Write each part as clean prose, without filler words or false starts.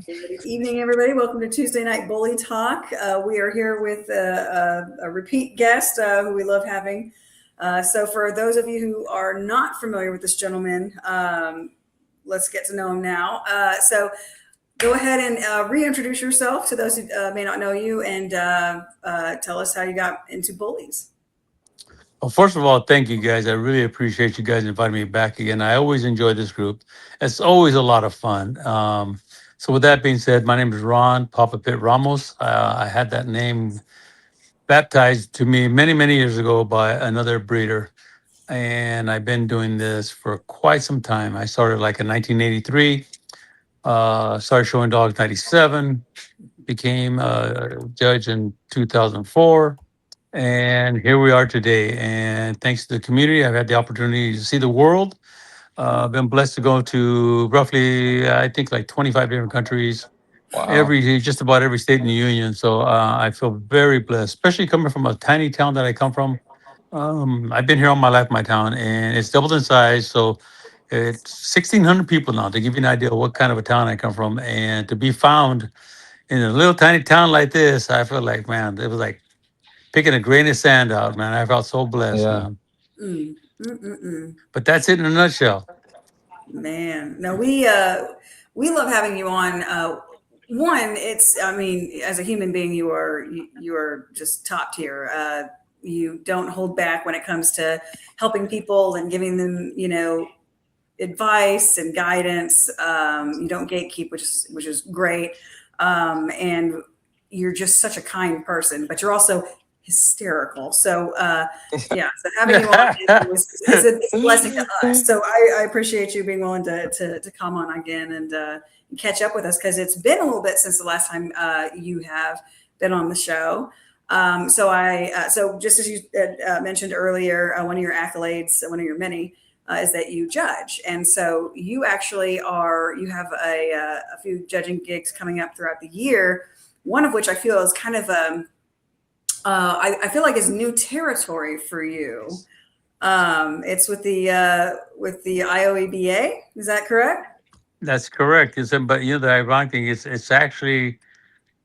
Good evening, everybody. Welcome to Tuesday Night Bully Talk. We are here with a repeat guest who we love having. So, for those of you who are not familiar with this gentleman, let's get to know him now. So, go ahead and reintroduce yourself to those who may not know you, and tell us how you got into bullies. Well, first of all, thank you guys. I really appreciate you guys inviting me back again. I always enjoy this group. It's always a lot of fun. So, with that being said, my name is Ron Papa Pit Ramos. I had that name baptized to me many, many years ago by another breeder. And I've been doing this for quite some time. I started like in 1983, started showing dogs 97, became a judge in 2004. And here we are today. And thanks to the community, I've had the opportunity to see the world. I've been blessed to go to roughly, I think, like 25 different countries, Wow. just about every state in the union. So I feel very blessed, especially coming from a tiny town that I come from. I've been here all my life, my town, and it's doubled in size. So it's 1,600 people now, to give you an idea of what kind of a town I come from. And to be found in a little tiny town like this, I feel like, man, it was like picking a grain of sand out, man. I felt so blessed, Yeah. man. Mm, mm, mm, mm. But that's it in a nutshell. Man, no, we love having you on. One, it's I mean, as a human being, you are just top tier. You don't hold back when it comes to helping people and giving them, advice and guidance. You don't gatekeep, which is great. And you're just such a kind person, but you're also hysterical. So yeah, so having you on is a blessing to us. So I appreciate you being willing to come on again and catch up with us because it's been a little bit since the last time you have been on the show. So just as you mentioned earlier, one of your accolades, one of your many, is that you judge, and so you actually you have a few judging gigs coming up throughout the year. One of which I feel is kind of I feel like is new territory for you. It's with the IOEBA. Is that correct? That's correct. But the ironic thing is, it's actually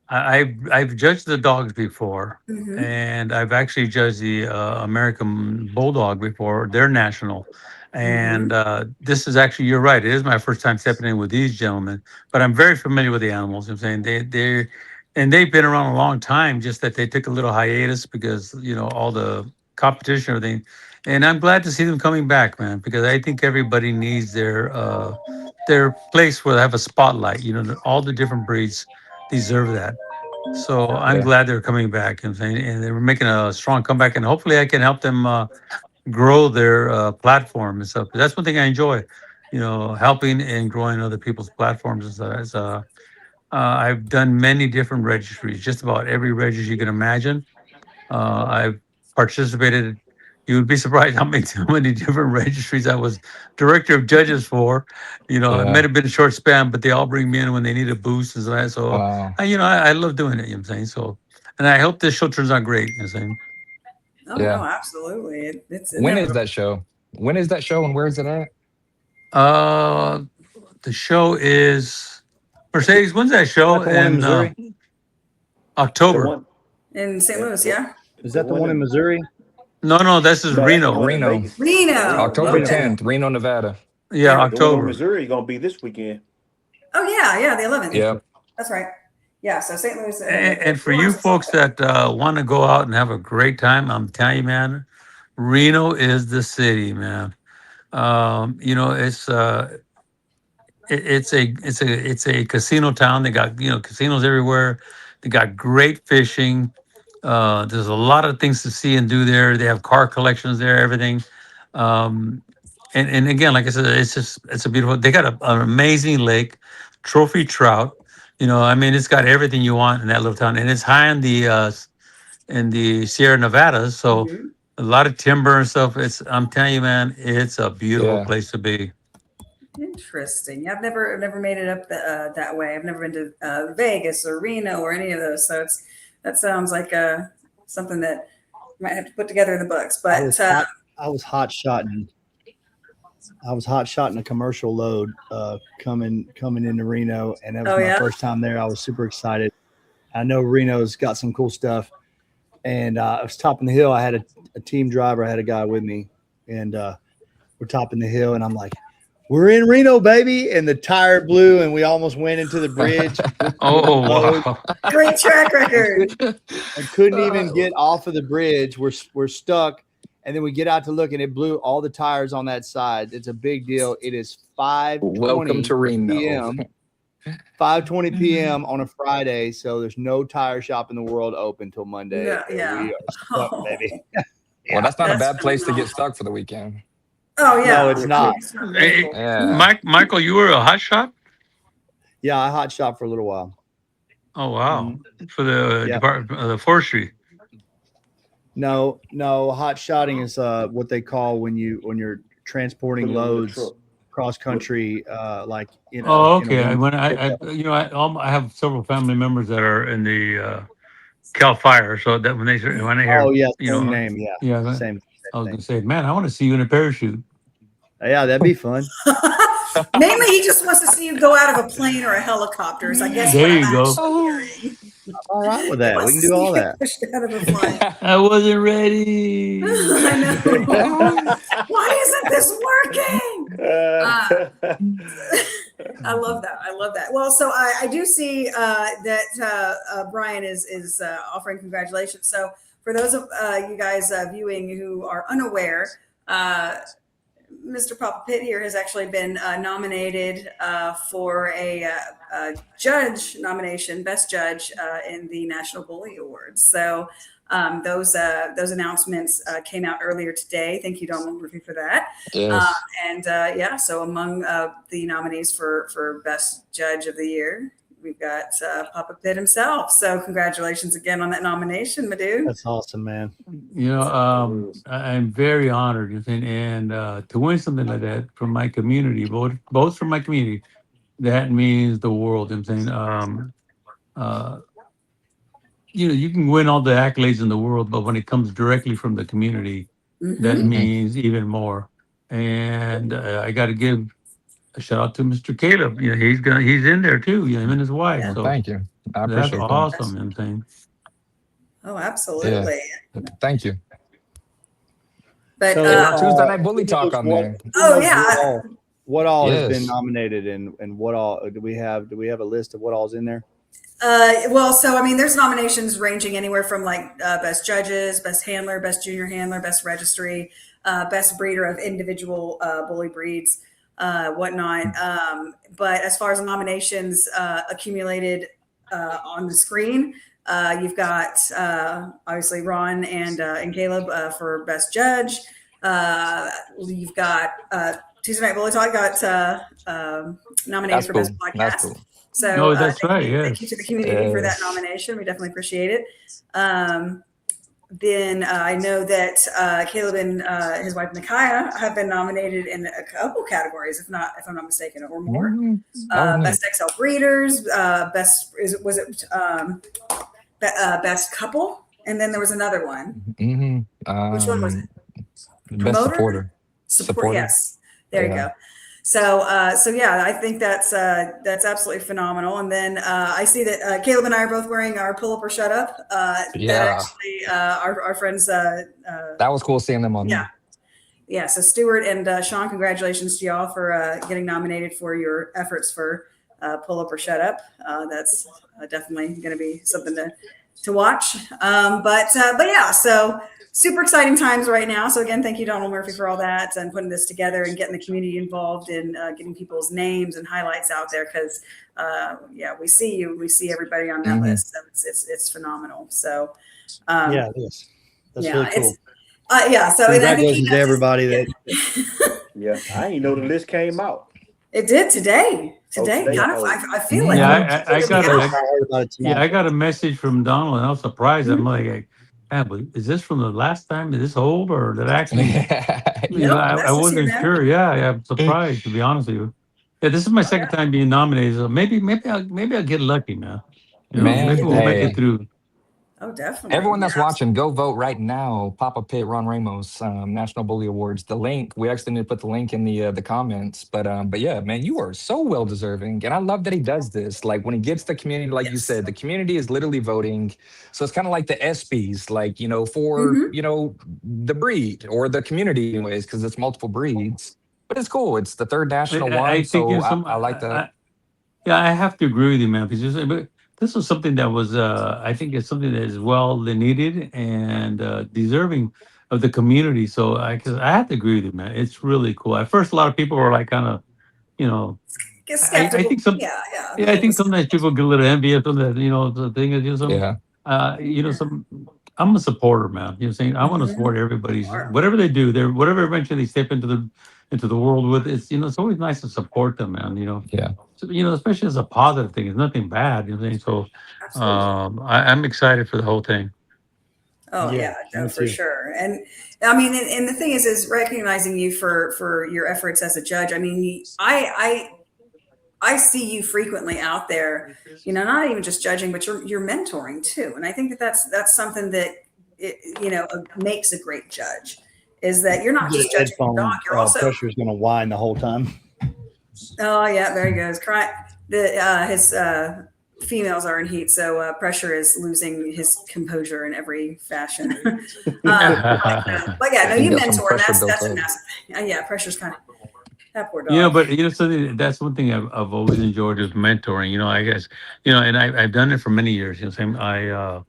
I've judged the dogs before, Mm-hmm. and I've actually judged the American Bulldog before. They're national, Mm-hmm. and this is actually, you're right. It is my first time stepping in with these gentlemen, but I'm very familiar with the animals. I'm saying they've been around a long time. Just that they took a little hiatus because all the competition, and everything. And I'm glad to see them coming back, man, because I think everybody needs their place where they have a spotlight. All the different breeds deserve that. So I'm Yeah. glad they're coming back and they're making a strong comeback, and hopefully I can help them grow their platform and stuff. That's one thing I enjoy, helping and growing other people's platforms. I've done many different registries, just about every registry you can imagine. I've participated. You would be surprised how many different registries I was director of judges for. It might Yeah. have been a short span, but they all bring me in when they need a boost and so that. So, Wow. I love doing it. You know what I'm saying? So, and I hope this show turns out great. You know what I'm saying? Oh no, Yeah. absolutely. It's When is inevitable. that show? When is that show and where is it at? Uh, the show is Mercedes. When's that Is that show? the one in In Missouri? The October. one, In St. the, Louis, the, yeah. Is the that the one one in in Missouri? No, no, this is no, that's the Reno. one in Reno. Vegas. Reno. October Reno. Okay. 10th, Reno, Nevada. Yeah, Yeah. The one in October. Missouri gonna be this weekend. Oh yeah, the 11th. Yep. That's right. Yeah. So St. Louis. And for We're on you to something. folks that want to go out and have a great time, I'm telling you, man, Reno is the city, man. It's a casino town. They got casinos everywhere. They got great fishing. There's a lot of things to see and do there. They have car collections there, everything. Um, and again, like I said, it's a beautiful. They got an amazing lake, trophy trout. I mean, it's got everything you want in that little town, and it's high in the Sierra Nevadas, so Mm-hmm. a lot of timber and stuff. I'm telling you, man, it's a beautiful Yeah. place to be. Interesting. Yeah, I've never made it up that way. I've never been to Vegas or Reno or any of those. So that sounds like something that I might have to put together in the books. I But was hot. I was hot shotting hot shotting a commercial load coming into Reno, and that was Oh, my yeah? first time there. I was super excited. I know Reno's got some cool stuff, and I was topping the hill. I had a team driver. I had a guy with me, and we're topping the hill, and I'm like, "We're in Reno, baby!" And the tire blew, and we almost went into the bridge. Oh, Load. wow. Great track record. I couldn't even get off of the bridge. We're stuck, and then we get out to look, and it blew all the tires on that side. It's a big deal. It is 5:20 Welcome to Reno. p.m. 5:20 p.m. on a Friday, so there's no tire shop in the world open till Monday. Yeah, and yeah. we are stuck, Oh. baby. Well, that's not a That's bad place to phenomenal. get stuck for the weekend. Oh, yeah. No, it's not. Hey, Yeah. Michael, you were a hot shot? Yeah, I hot shot for a little while. Oh, wow. For the Yeah. Department of the Forestry. No, hot shotting is what they call when you're transporting Put it on the loads truck. cross country, like Oh, in a okay. one When I have several family members that are in the Cal Fire, so that when I hear, Oh yeah, you same know, name. Yeah, yeah, same I was thing. gonna say, man, I want to see you in a parachute. Yeah, that'd be fun. Mainly, he just wants to see you go out of a plane or a helicopter. So I guess There what I'm you go. actually hearing. All right with He that. We wants can to do see all you that. pushed out of a plane. I wasn't ready. I know. Why isn't this working? I love that. I love that. Well, so I do see that Brian is offering congratulations. So for those of you guys viewing who are unaware, Mr. Papa Pitt here has actually been nominated for a judge nomination, best judge in the National Bully Awards. So those announcements came out earlier today. Thank you, Donald Murphy, for that. Yes. And so among the nominees for best judge of the year, we've got Papa Pitt himself. So congratulations again on that nomination, my dude. That's awesome, man. You know, I'm very honored, and to win something like that from my community, both from my community, that means the world. I'm saying, you can win all the accolades in the world, but when it comes directly from the community, that Mhm. means even more. And I got to give a shout out to Mr. Caleb. You know, he's in there too. You know, him and his wife. Yeah. Well, So thank you. I that's appreciate that. awesome. You know what I'm saying. Oh, absolutely. Thank you. But So, Get our Tuesday night who bully talk knows on what- there. who Oh, knows yeah. What all has been Yes. nominated, and what all do we have? Do we have a list of what all's in there? well, so I mean, there's nominations ranging anywhere from like best judges, best handler, best junior handler, best registry, best breeder of individual bully breeds, whatnot. But as far as nominations accumulated on the screen, you've got obviously Ron and Caleb for best judge. You've got Tuesday Night Bully Talk got nominated That's for cool. best podcast. That's cool. So Oh, that's thank right. you, Yes. thank you to the community for that Yes. nomination. We definitely appreciate it. Then I know that Caleb and his wife Micaiah have been nominated in a couple categories, if I'm not mistaken, or more. Mhm. Oh, neat. Best XL breeders, best best couple, and then there was another one. Mhm. Which one was it? Best Promoter? supporter. Support. Supporter. Yes, there you Yeah. go. So yeah, I think that's absolutely phenomenal. And then I see that Caleb and I are both wearing our pull up or shut up. Yeah. That actually our friends. That was cool seeing them on Yeah. there. Yeah. So Stuart and Sean, congratulations to y'all for getting nominated for your efforts for pull up or shut up. That's definitely going to be something to watch. But yeah, so super exciting times right now. So again, thank you, Donald Murphy, for all that and putting this together and getting the community involved in getting people's names and highlights out there. Because yeah, we see everybody on that Mhm. list. So it's phenomenal. So Yeah, it is. That's yeah, really cool. yeah. So and I think Congratulations to everybody that. Yeah, I didn't know the list came out. it did today. Today, today? kind of. I feel like Yeah, I got I it. heard about it tonight. Yeah, I got a message from Donald, and I was surprised. I'm like, is this from the last time? Is this old, or did I actually? You know, Nope, I that's just wasn't here now. sure. Yeah, I'm surprised, to be honest with you. Yeah, this is my second time being nominated, so maybe I'll get lucky, man. You know, Man, maybe we'll make hey. it through. Oh, definitely. Everyone Yeah. that's watching, go vote right now. Papa Pitt, Ron Ramos, National Bully Awards. The link, we actually need to put the link in the comments. But yeah, man, you are so well deserving, and I love that he does this. Like when he gets the community, like you Yes. said, the community is literally voting. So it's kind of like the ESPYS, like for Hmm. the breed or the community, anyways, because it's multiple breeds. But it's cool. It's the third national I one, think so some I like that. yeah, I have to agree with you, man. Because but this was something that was, I think it's something that is well needed and deserving of the community. So cause I have to agree with you, man. It's really cool. At first, a lot of people were like, kind of, you know, Get I skeptical. think some, Yeah, yeah. A yeah, I little think bit. sometimes people get a little envious of that. The thing is, Yeah, some. I'm a supporter, man. You know, what I'm saying I want to Mhm. support everybody's Sure. whatever they do. They're whatever eventually they step into the world with. It's always nice to support them, man. yeah, So, especially as a positive thing. It's nothing bad. You know what I'm saying? So, Absolutely. I'm excited for the whole thing. Oh Yeah, yeah, no, me for too. sure. And I mean, and the thing is recognizing you for your efforts as a judge. I mean, I see you frequently out there. Not even just judging, but you're mentoring too. And I think that's something that makes a great judge. Is that you're not Get just a judging the dog, headphone. you're also. Pressure's going to whine the whole time. Oh yeah, there he goes. Cry. His females are in heat, so Pressure is losing his composure in every fashion. But yeah, no, he you got some mentor, and pressure that's built a up. massive thing. Yeah, Pressure's kind of that poor dog. But something that's one thing I've always enjoyed is mentoring. I guess and I've done it for many years. Same. I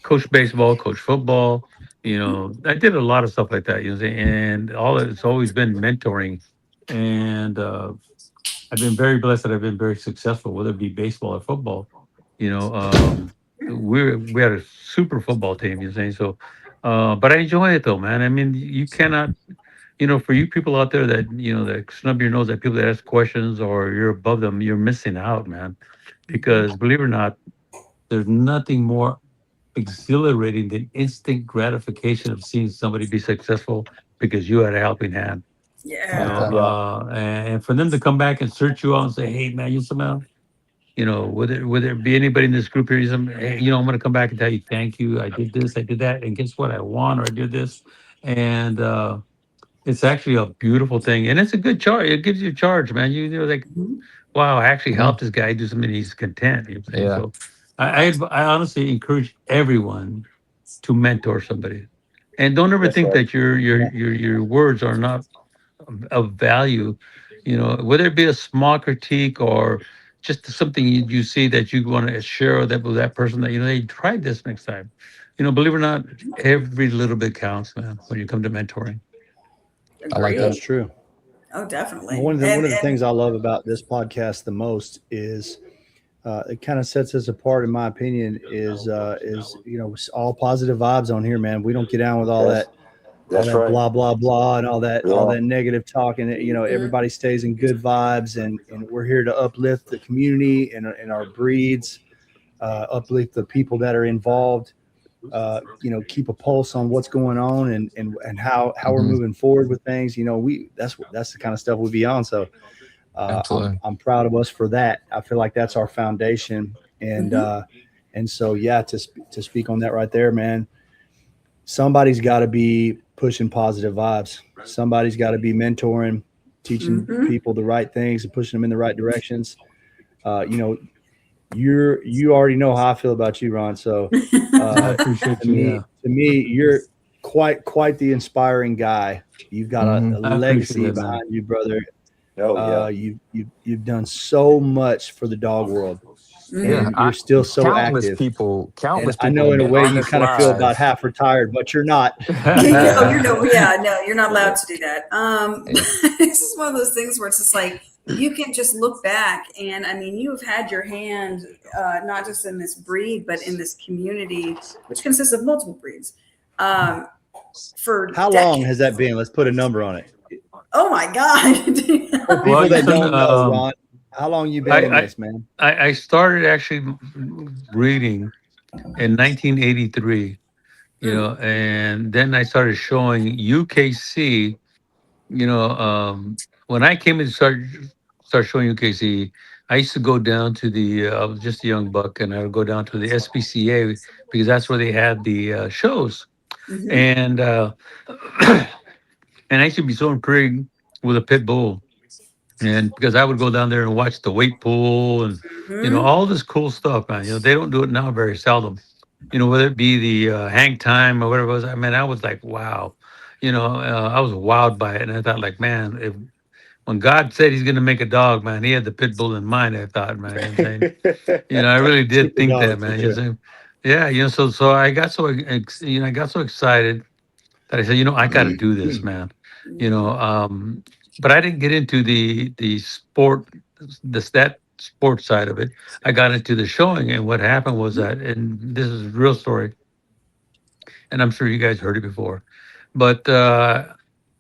coach baseball, coach football. I did a lot of stuff like that. And it's always been mentoring, and I've been very blessed that I've been very successful, whether it be baseball or football. You know, we had a super football team. Saying so, but I enjoy it though, man. I mean, you cannot. For you people out there that that snub your nose at people that ask questions or you're above them, you're missing out, man. Because believe it or not, there's nothing more exhilarating than instant gratification of seeing somebody be successful because you had a helping hand. I like Yeah. that. Yeah. And for them to come back and search you out and say, "Hey, man, you somehow." Whether it be anybody in this group here, hey, I'm going to come back and tell you, thank you. I did this, I did that, and guess what? I won, or I did this, and it's actually a beautiful thing, and it's a good charge. It gives you a charge, man. Like, Mhm. wow, I actually Mhm. helped this guy do something. He's content. You know what I'm saying? Yeah, So, I honestly encourage everyone to mentor somebody, and don't ever Yes, think sir. that your words are not of value. Whether it be a small critique or just something you see that you want to share with that person that they try this next time. Believe it or not, every little bit counts, man. When you come to mentoring. I like Yeah. That's that. Agreed. true. Oh, And definitely. one of the things I love about this podcast the most is it kind of sets us apart, in my opinion. Is all positive vibes on here, man. We don't get down with That's all that's that right. blah blah blah and all Yeah. that negative talk. And Mhm. everybody stays in good vibes, and we're here to uplift the community and our breeds, uplift the people that are involved. Keep a pulse on what's going on and how we're Hmm. moving forward with things. That's the kind of stuff we be on. So Absolutely. I'm proud of us for that. I feel like that's our foundation, Mhm. and so yeah, to speak on that right there, man. Somebody's got to be pushing positive vibes. Somebody's got to be mentoring, teaching Mhm. people the right things and pushing them in the right directions. Uh, you know, you already know how I feel about you, Ron. So I uh, appreciate you. Yeah, to me, you're quite the inspiring guy. You've got Hmm. a I appreciate legacy that, man. behind you, brother. Oh yeah. You've done so much for the dog world, Yeah, Mhm. and you're still so countless active. people, And countless I people know in a way on you this kind of feel about live. half retired, but you're not. Oh, yeah, no, you're not allowed to do that. Yeah, This is one of those things where it's just like you can just look back, and I mean, you have had your hand not just in this breed, but in this community, which consists of multiple breeds, um, for How long decades. has that been? Let's put a number on it. Oh my For God! Well, people you that said don't know, Ron, how long you been in I, this, man? I started actually reading in 1983. Mm, And then I started showing UKC. You know, when I came in to start showing UKC, I used to go down to the. I was just a young buck, and I would go down to the SPCA because that's where they had the shows, Hmm. and and I used to be so intrigued with a pit bull, and because I would go down there and watch the weight pool and Hmm. all this cool stuff, man. They don't do it now very seldom. Whether it be the hang time or whatever it was. I mean, I was like, wow. I was wowed by it, and I thought, like, man, if when God said He's going to make a dog, man, He had the pit bull in mind. I thought, man, you know what I'm saying, I really did Super think dog that, for man. You know, sure. what I'm saying? Yeah, so I got I got so excited that I said, I got to do this, man. You know, um, but I didn't get into the sport, that sports side of it. I got into the showing, and what happened was that, and this is a real story, and I'm sure you guys heard it before, but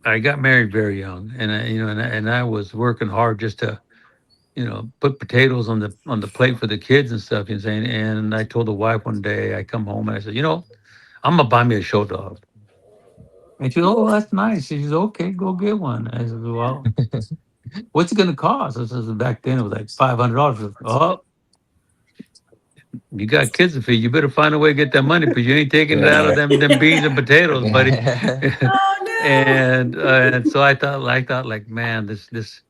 I got married very young, and I was working hard just to put potatoes on the plate for the kids and stuff. Saying, and I told the wife one day, I come home and I said, I'm gonna buy me a show dog. And she said, "Oh, that's nice." She says, "Okay, go get one." I said, "Well, what's it gonna cost?" I said, "Back then it was like $500." Oh, you got kids to feed. You better find a way to get that money because you ain't taking it out of Yeah. them beans and potatoes, buddy. Oh And so I thought like, man, this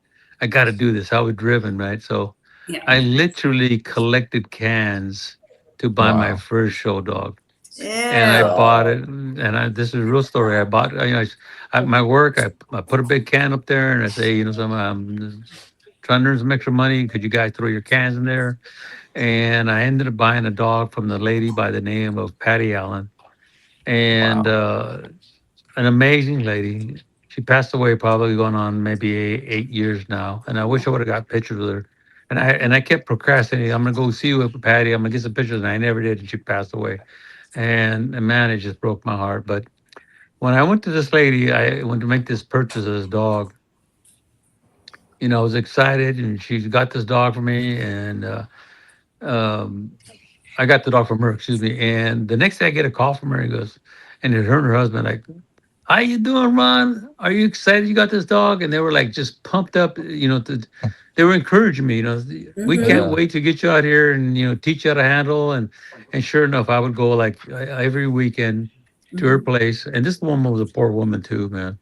I got to do this. I was driven, right? So no. Yeah. I literally collected cans to buy my Wow. first show dog. And I Yeah. bought Wow. it, and this is a real story. I bought, at my work, I put a big can up there, and I say, I'm trying to earn some extra money. Could you guys throw your cans in there? And I ended up buying a dog from the lady by the name of Patty Allen, and Wow. an amazing lady. She passed away probably going on maybe 8 years now, and I wish I would have got pictures with her. And I kept procrastinating. I'm gonna go see you with Patty. I'm gonna get some pictures, and I never did. And she passed away, and man, it just broke my heart. But when I went to this lady, I went to make this purchase of this dog. I was excited, and she got this dog for me, and um, I got the dog from her. Excuse me. And the next day, I get a call from her. He goes, and it's her and her husband, like, "How you doing, Ron? Are you excited you got this dog?" And they were like just pumped up. They were encouraging me. We Hmm. can't Yeah. wait to get you out here and teach you how to handle. And sure enough, I would go like every weekend to her Hmm. place. And this woman was a poor woman too, man.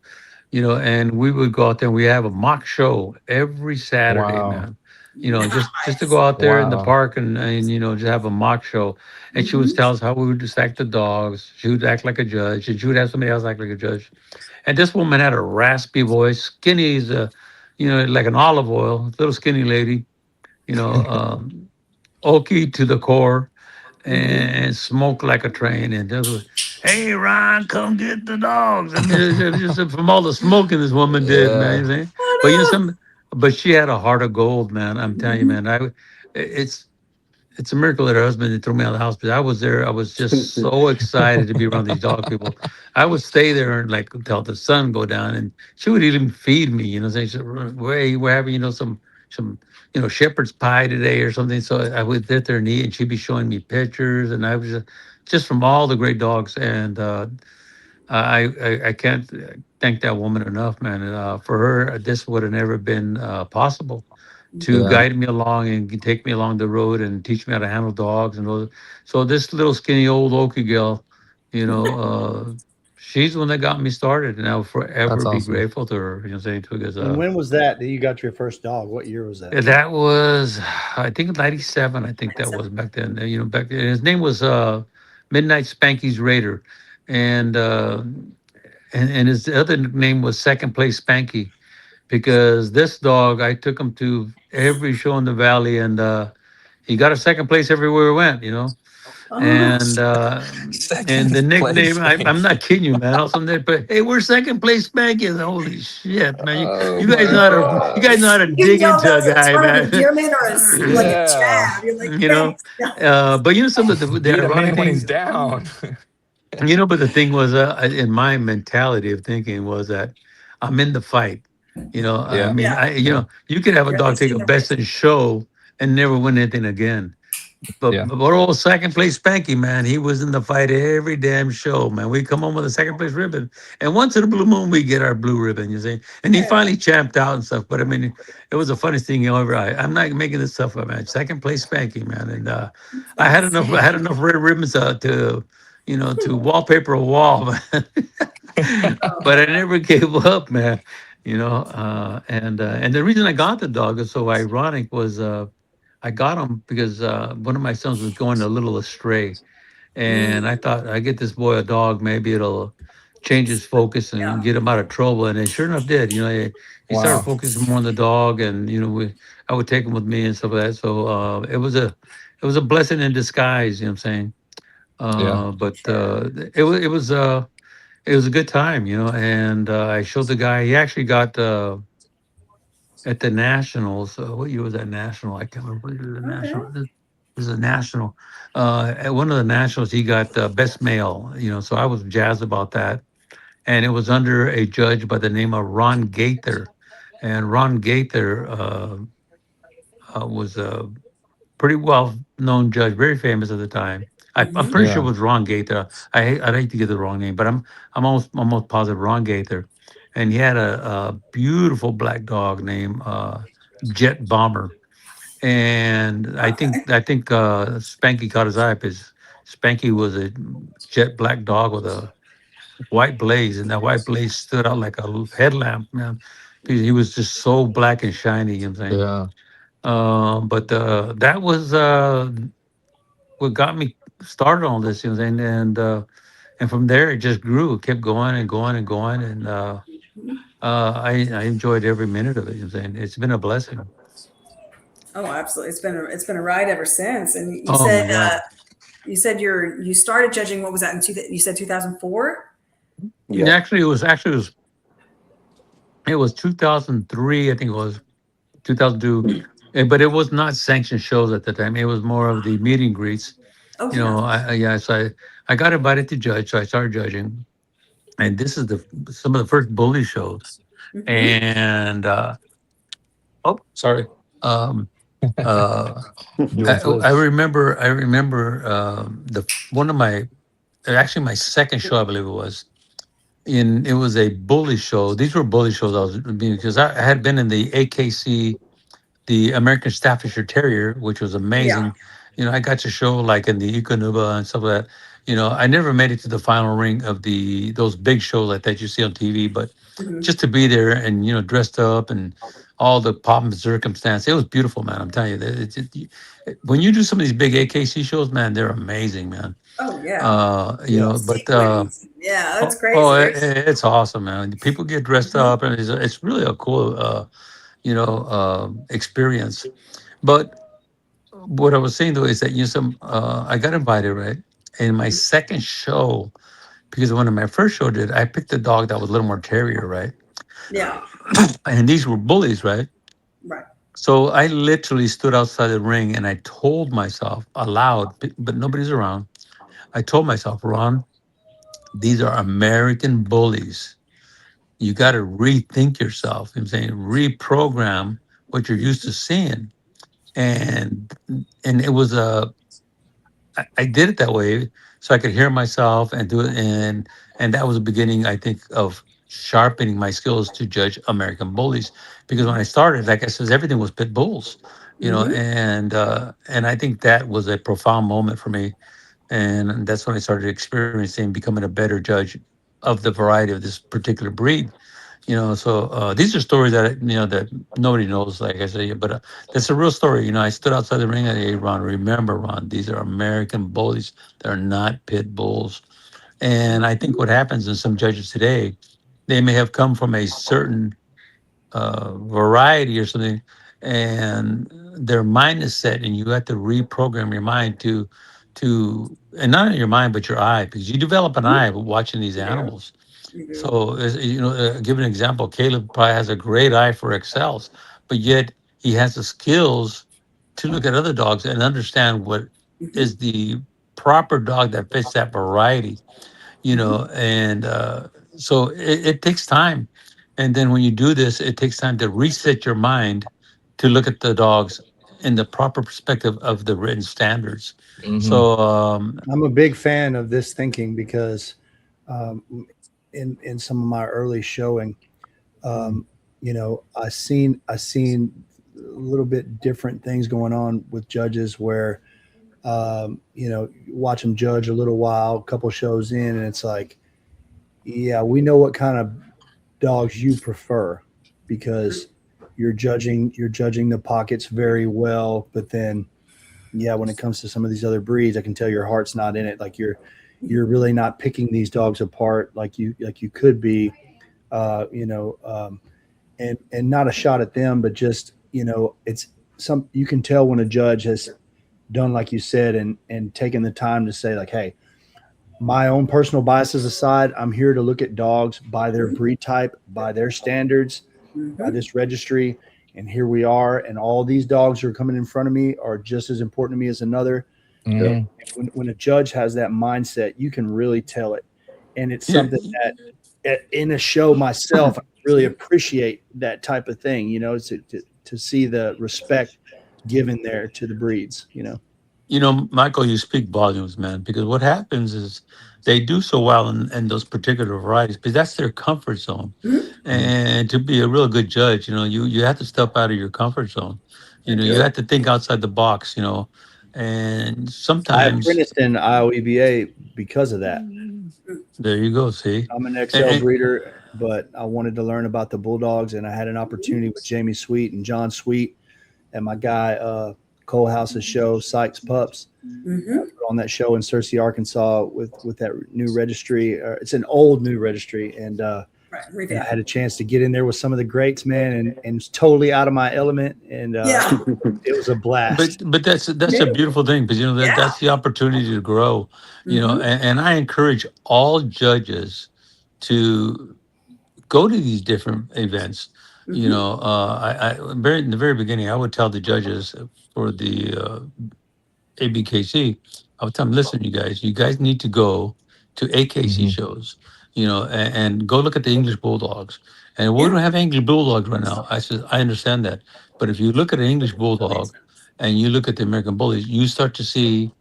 And we would go out there and we have a mock show every Saturday, Wow. man. Just to go Nice. out there in the Wow. park and just have a mock show. And she would Hmm. tell us how we would just act the dogs. She would act like a judge, and she would have somebody else act like a judge. And this woman had a raspy voice, skinny as like an olive oil, little skinny lady, you know, um, oaky to the core Hmm. and smoke like a train. And just, "Hey, Ron, come get the dogs." I mean, it was just from all the smoking this woman did, man. You Yeah. see? But Oh but she had a heart of gold, man. I'm no. telling you, Hmm. man. It's a miracle that her husband didn't throw me out of the house. But I was there. I was just so excited to be around these dog people. I would stay there and like until the sun go down, and she would even feed me. Say, "Way, we're having some shepherd's pie today or something." So I would sit there and eat, and she'd be showing me pictures, and I was just from all the great dogs. And I can't thank that woman enough, man. For her, this would have never been possible to Yeah. guide me along and take me along the road and teach me how to handle dogs and those. So this little skinny old Okie girl, you know, uh, she's the one that got me started, and I'll forever That's be awesome. grateful to her. Saying too, because And when was that you got your first dog? What year was that? that was, I think, '97. I think that was back then. Back then, his name was Midnight Spanky's Raider, and and his other name was Second Place Spanky because this dog, I took him to every show in the valley, and he got a second place everywhere we went. Oh, And the Second nickname, place, I'm thank not you. kidding you, man. Also, but hey, we're second place Spanky. Holy shit, man! Oh You guys my know how to you guys know gosh. how to you can dig tell into a that's a guy, term of man. endearment or like a Yeah. jab. You're like, you know, thanks. No. but some of the Beat a ironic man when he's thing. down. But the thing was, in my mentality of thinking was that I'm in the fight. I Yeah. mean, Yeah. you Yeah. know, you could have a You're at dog least take in a the best race. in show and never win anything again. Yeah. but old second place Spanky, man, he was in the fight every damn show, man. We come home with a second place ribbon, and once in a blue moon we get our blue ribbon, you see. And he Yeah. finally champed out and stuff. But I mean, it was the funniest thing ever. I'm not making this stuff up, man. Second place Spanky, man, and That's I had enough red ribbons to, to wallpaper a wall, man. oh But I wow. never gave up, man. And the reason I got the dog is so ironic was. I got him because one of my sons was going a little astray, and I Mm, thought I get this boy a dog, maybe it'll change his focus and yeah. get him out of trouble. And it sure enough did. He started Wow. focusing more on the dog, and I would take him with me and stuff like that. So it was a blessing in disguise. You know what I'm saying? Yeah. But Sure. it was a good time, and I showed the guy. He actually got. At the Nationals. What year was that National? I can't remember. What year was the Okay. National? This is a National. At one of the Nationals, he got Best Male. So I was jazzed about that. And it was under a judge by the name of Ron Gaither. And Ron Gaither was a pretty well known judge, very famous at the time. I'm Mm-hmm. pretty sure Yeah. it was Ron Gaither. I'd hate to get the wrong name, but I'm almost positive Ron Gaither. And he had a beautiful black dog named Jet Bomber. And Okay. I think Spanky caught his eye because Spanky was a jet black dog with a white blaze, and that white blaze stood out like a headlamp, man. Because he was just so black and shiny, you know what I'm saying? Yeah. But that was what got me started on this, you know what I'm saying? And from there it just grew, it kept going and going and going, and I enjoyed every minute of it. You know what I'm saying? It's been a blessing. Oh, absolutely. It's been a ride ever since. And Oh my God! you said you started judging. What was that you said 2004? And Yep. actually it was 2003. I think it was 2002. But it was not sanctioned shows at the time. It was more of the meet and greets. Oh, sure. Yeah. So I got invited to judge, so I started judging, and this is the some of the first bully shows. Mm-hmm. And oh, sorry. Um, uh, Doing flips. I remember the one of my actually my second show, I believe it was. It was a bully show. These were bully shows I was being because I had been in the AKC, the American Staffordshire Terrier, which was Yeah. amazing. I got to show like in the Ikanuba and stuff like that. I never made it to the final ring of those big shows like that you see on TV, but Mm-hmm. just to be there and dressed up and all the pomp and circumstance, it was beautiful, man. I'm telling you, when you do some of these big AKC shows, man, they're amazing, man. Oh, yeah. Yes. But Sequins. Yeah, that's oh, crazy. There's. it's awesome, man. People get dressed Mhm. up, and it's really a cool, experience. But what I was saying though is that I got invited, right, and my second show, because when my first show did, I picked a dog that was a little more terrier, right, Yeah. and these were bullies, right. Right. So I literally stood outside the ring and I told myself aloud, but nobody's around. I told myself, Ron, these are American bullies. You got to rethink yourself. I'm saying reprogram what you're used to seeing, and it was I did it that way so I could hear myself and do it, and that was the beginning, I think, of sharpening my skills to judge American bullies. Because when I started, like I said, everything was pit bulls, Mm-hmm. and I think that was a profound moment for me, and that's when I started experiencing becoming a better judge of the variety of this particular breed. So these are stories that that nobody knows, like I say, but that's a real story. I stood outside the ring and hey, Ron, remember, Ron, these are American bullies. They're not pit bulls. And I think what happens in some judges today, they may have come from a certain variety or something, and their mind is set, and you have to reprogram your mind and not only your mind but your eye, because you develop an eye watching these You do. animals. You do. So, give an example. Caleb probably has a great eye for excels, but yet he has the skills to look at other dogs and understand what Mm-hmm. is the proper dog that fits that variety. Mm-hmm. And so it takes time. And then when you do this, it takes time to reset your mind to look at the dogs in the proper perspective of the written standards. Mhm. So I'm a big fan of this thinking because um, in some of my early showing, you know, I seen a little bit different things going on with judges where you know, you watch them judge a little while, a couple shows in, and it's like, yeah, we know what kind of dogs you prefer because you're judging the pockets very well, but then yeah, when it comes to some of these other breeds, I can tell your heart's not in it. Like you're really not picking these dogs apart like you could be, you know, and not a shot at them, but just you know, it's some you can tell when a judge has done like you said and taken the time to say like, hey, my own personal biases aside, I'm here to look at dogs by their breed type, by their standards, by Mhm. this registry, and here we are. And all these dogs who are coming in front of me are just as important to me as another. And Mhm. when a judge has that mindset, you can really tell it. And it's yeah, something that in a show myself, I really appreciate that type of thing, you know, to see the respect given there to the breeds, you know. you know, Michael, you speak volumes, man, because what happens is they do so well in those particular varieties because that's their comfort zone. Mhm. And to be a real good judge, you know, you have to step out of your comfort zone. You Very know, you true. have to think outside the box, you know, and I sometimes apprenticed in IOEBA because of that. there you go, see. I'm an XL And, breeder, but I wanted to learn about the Bulldogs, and I had an opportunity with Jamie Sweet and John Sweet and my guy Cole House's show, Sykes Pups. Mhm. Put on that show in Searcy, Arkansas, with that new registry. It's an old new registry, Right. and I Revamp. had a chance to get in there with some of the greats, man, and it's totally out of my element, and Yeah. it was a blast. but that's a Me. beautiful thing because you know Yeah. that's the opportunity to grow, you know, Mhm. and I encourage all judges to go to these different events. You Mhm. know, very in the very beginning, I would tell the judges for the ABKC, I would tell them, listen, you guys need to go to AKC Mhm. shows, you know, and go look at the English Bulldogs. And we Yeah. don't have English Bulldogs right now. I said, I understand that. But if you look at an English Bulldog and you look at the American Bullies, you start to see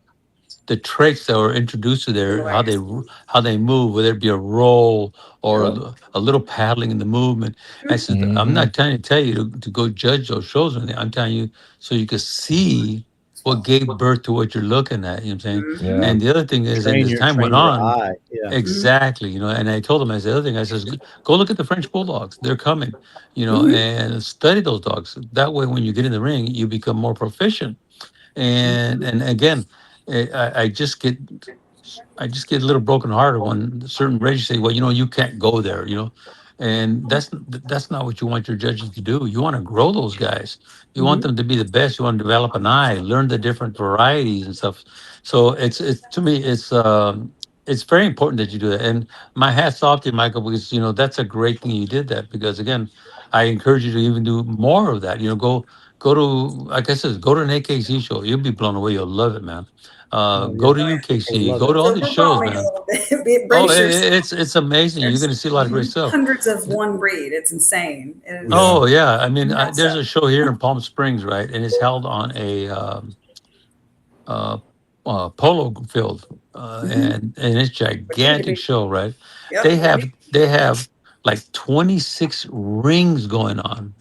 the traits that were introduced to there, Similarities. how they move, whether it be a roll or Yep. a little paddling in the movement. I said, I'm Mhm. not trying to tell you to go judge those shows or anything. I'm telling you so you can see what gave birth to what you're looking at. You know what I'm saying? Mhm. Yeah. And the other thing is, and as time went Train your on, eye. Yeah. Mhm. exactly, you know, and I told him, I said, the other thing, I says, go look at the French Bulldogs. They're coming, you know, Mhm. and study those dogs. That way, when you get in the ring, you become more proficient and again I just get a little broken hearted when certain registries say, well, you know, you can't go there, you know, and that's not what you want your judges to do. You want to grow those guys. You want Mhm. them to be the best. You want to develop an eye, learn the different varieties and stuff. So it's to me it's very important that you do that. And my hat's off to you, Michael, because you know that's a great thing you did that because again, I encourage you to even do more of that. You know, go to, like I said, go to an AKC show. You'll be blown away. You'll love it, man. Oh Go yeah, to Oh, yeah. I would UKC, love go it. to all So these we're shows, borrowing a man. little bit. Oh, Brace yourself. it's amazing. You're going There's to see a lot of great stuff. hundreds of one breed. It's insane. It is Yeah. Oh yeah, I mean, there's massive. a show here in Palm Springs, right, and it's held on a uh, polo field, Mhm. and it's Which you need to gigantic be. show, right? Yep. They have like 26 rings going on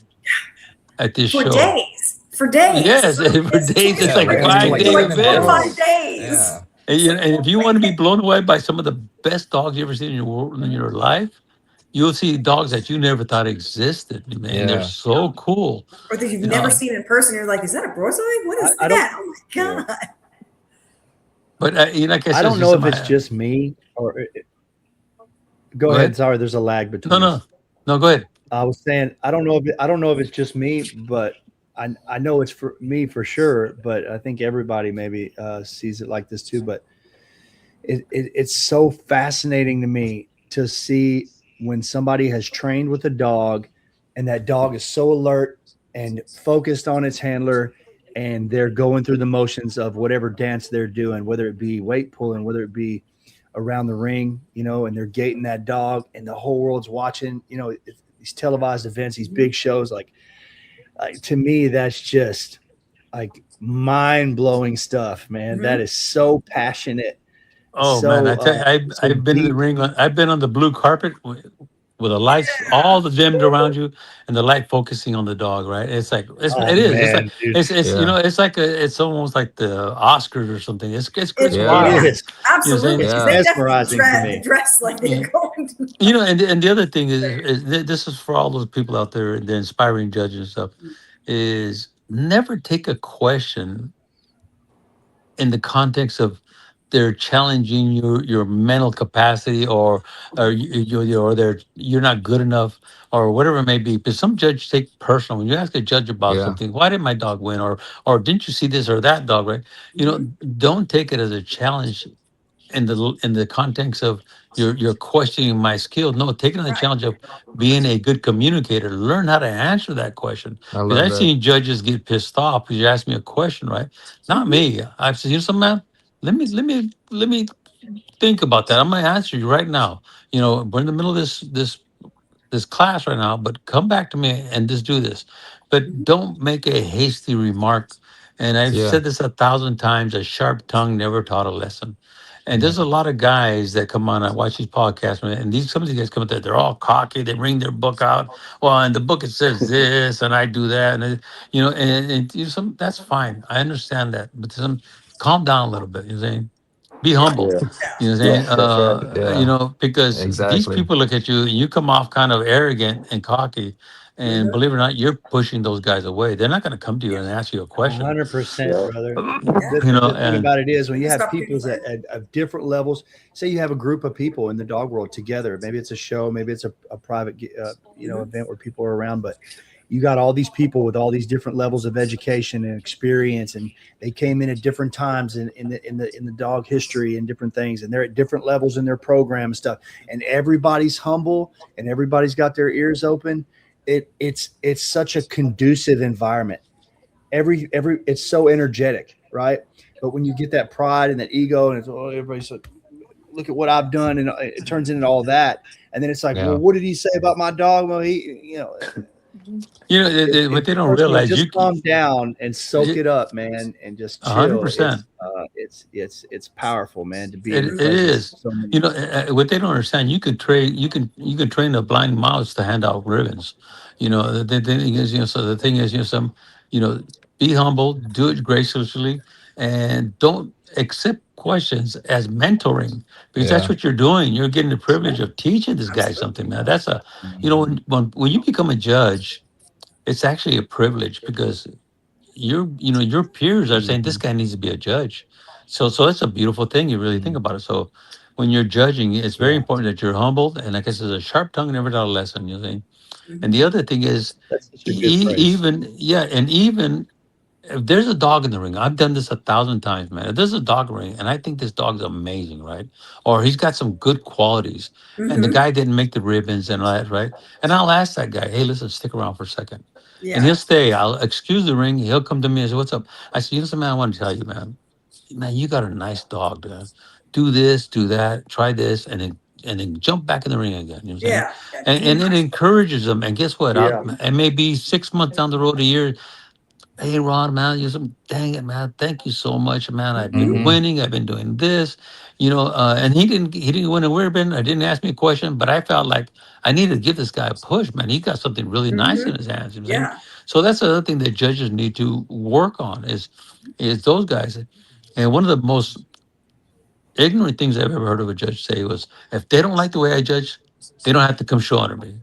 at this For show. days. For days. Yes, for It's days. It's Yeah, 26 like like rings going into like for 5 day like 4 to 5 7 days. events. days. Yeah. It's like, And if oh you my want to be God. blown away by some of the best dogs you ever seen in in your life, you'll see dogs that you never thought existed, and they're Yeah. so cool. Or that you've You never know, seen in person. You're like, is that a brorzoi? What is I don't that? Oh my Yeah. God. but like I I said, don't it's just know if it's my just me or go go ahead. ahead. Sorry, there's a lag No, between no, us. no. Go ahead. I was saying I don't know if it's just me, but I know it's for me for sure. But I think everybody maybe sees it like this too. But it's so fascinating to me to see when somebody has trained with a dog, and that dog is so alert and focused on its handler, and they're going through the motions of whatever dance they're doing, whether it be weight pulling, whether it be around the ring, you know, and they're gating that dog, and the whole world's watching. You know, these televised events, these big shows, like to me, that's just like mind blowing stuff, man. That is so passionate. Oh man, I tell you, So I've been in the deep. ring. I've been on the blue carpet with the lights, all the dimmed around you, and the light focusing on the dog. Right? It's like Oh it is. It's like man, dude, it's you Yeah. know it's like it's almost like the Oscars or something. It's Yeah. wild. it is. You know what I'm Absolutely, saying? It's because Yeah. they definitely mesmerizing for me. dress like they're Yeah. going to. You know, and the other thing this is for all those people out there, the inspiring judges and stuff, is never take a question in the context of they're challenging your mental capacity or or you're not good enough or whatever it may be. Because some judges take personal. When you ask a judge about Yeah. something, why did my dog win, or didn't you see this or that dog, right? You know, don't take it as a challenge in the context of you're questioning my skill. No, take it on the Right. challenge of being a good communicator. Learn how to answer that question. I Because love I've that. seen judges get pissed off because you asked me a question, right? Not me. I've said, you know, some man. Let me think about that. I'm gonna answer you right now. You know, we're in the middle of this class right now, but come back to me and just do this. But don't make a hasty remark. And I've Yeah. said this 1,000 times, a sharp tongue never taught a lesson. And Yeah. there's a lot of guys that come on, I watch these podcasts, and some of these guys come out there, they're all cocky, they bring their book out. Well, in the book it says this, and I do that, and and some that's fine. I understand that. But some calm down a little bit, you know what I'm saying? Be Right. humble. Yeah. Yeah. You know what I'm Yeah. saying? That's right. You Yeah. know, because these Exactly. people look at you and you come off kind of arrogant and cocky. And believe it or not, you're pushing those guys away. They're not going to come to you and ask you a question. 100%, Yeah. brother. Yeah. You know, The thing and about it is when you Missed have opportunity people to learn. at different levels, say you have a group of people in the dog world together, maybe it's a show, maybe it's a private, event where people are around, but you got all these people with all these different levels of education and experience, and they came in at different times in the dog history and different things, and they're at different levels in their program and stuff, and everybody's humble and everybody's got their ears open. It's such a conducive environment. Every it's so energetic, right? But when you get that pride and that ego, and it's everybody's like, look at what I've done, and it turns into all that, and then it's like, well, Yeah. what did he say about my dog? Well, he, what if they the don't person will realize, just calm down and soak it, it up, man, and just chill, 100%. it's powerful, man, to be in the It presence of is. so many. You know, what they don't understand, you can train a blind mouse to hand out ribbons. You know, the thing is, so the thing is, some, you know, be humble, do it graciously, and don't accept questions as mentoring because that's Yeah. what you're doing. You're getting the privilege of teaching this guy something, Absolutely. man. That's when you become a judge, it's actually a privilege because your peers are saying this Mhm. guy needs to be a judge. So it's a beautiful thing. You really think Mhm. about it. So when you're judging, it's very Yeah, important that you're humbled. And I guess there's a sharp tongue never taught a lesson. You know what I'm saying? And Mhm. the other thing is, that's such a good phrase. even if there's a dog in the ring, I've done this 1,000 times, man. If there's a dog in the ring, and I think this dog's amazing, right? Or he's got some good qualities, and the Mhm. guy didn't make the ribbons and all that, right? And I'll ask that guy, hey, listen, stick around for a second. And Yeah. he'll stay. I'll excuse the ring. He'll come to me and say, what's up? I said, you know, something, man, I want to tell you, man, you got a nice dog, man. Do this, do that, try this, and then jump back in the ring again. You know what I'm saying? Yeah. Yeah. And, Be and it nice. encourages them. And guess what? Yeah. And maybe 6 months down the road, a year, hey Ron, man, you some dang it, man. Thank you so much, man. I've been Mhm. Mm-hmm. winning. I've been doing this, and he didn't win a ribbon. I didn't ask me a question, but I felt like I needed to give this guy a push, man. He got something really nice in Mhm. his hands. You know what I'm saying? Yeah. So that's the other thing that judges need to work on is those guys. And one of the most ignorant things I've ever heard of a judge say was, if they don't like the way I judge, they don't have to come show under me.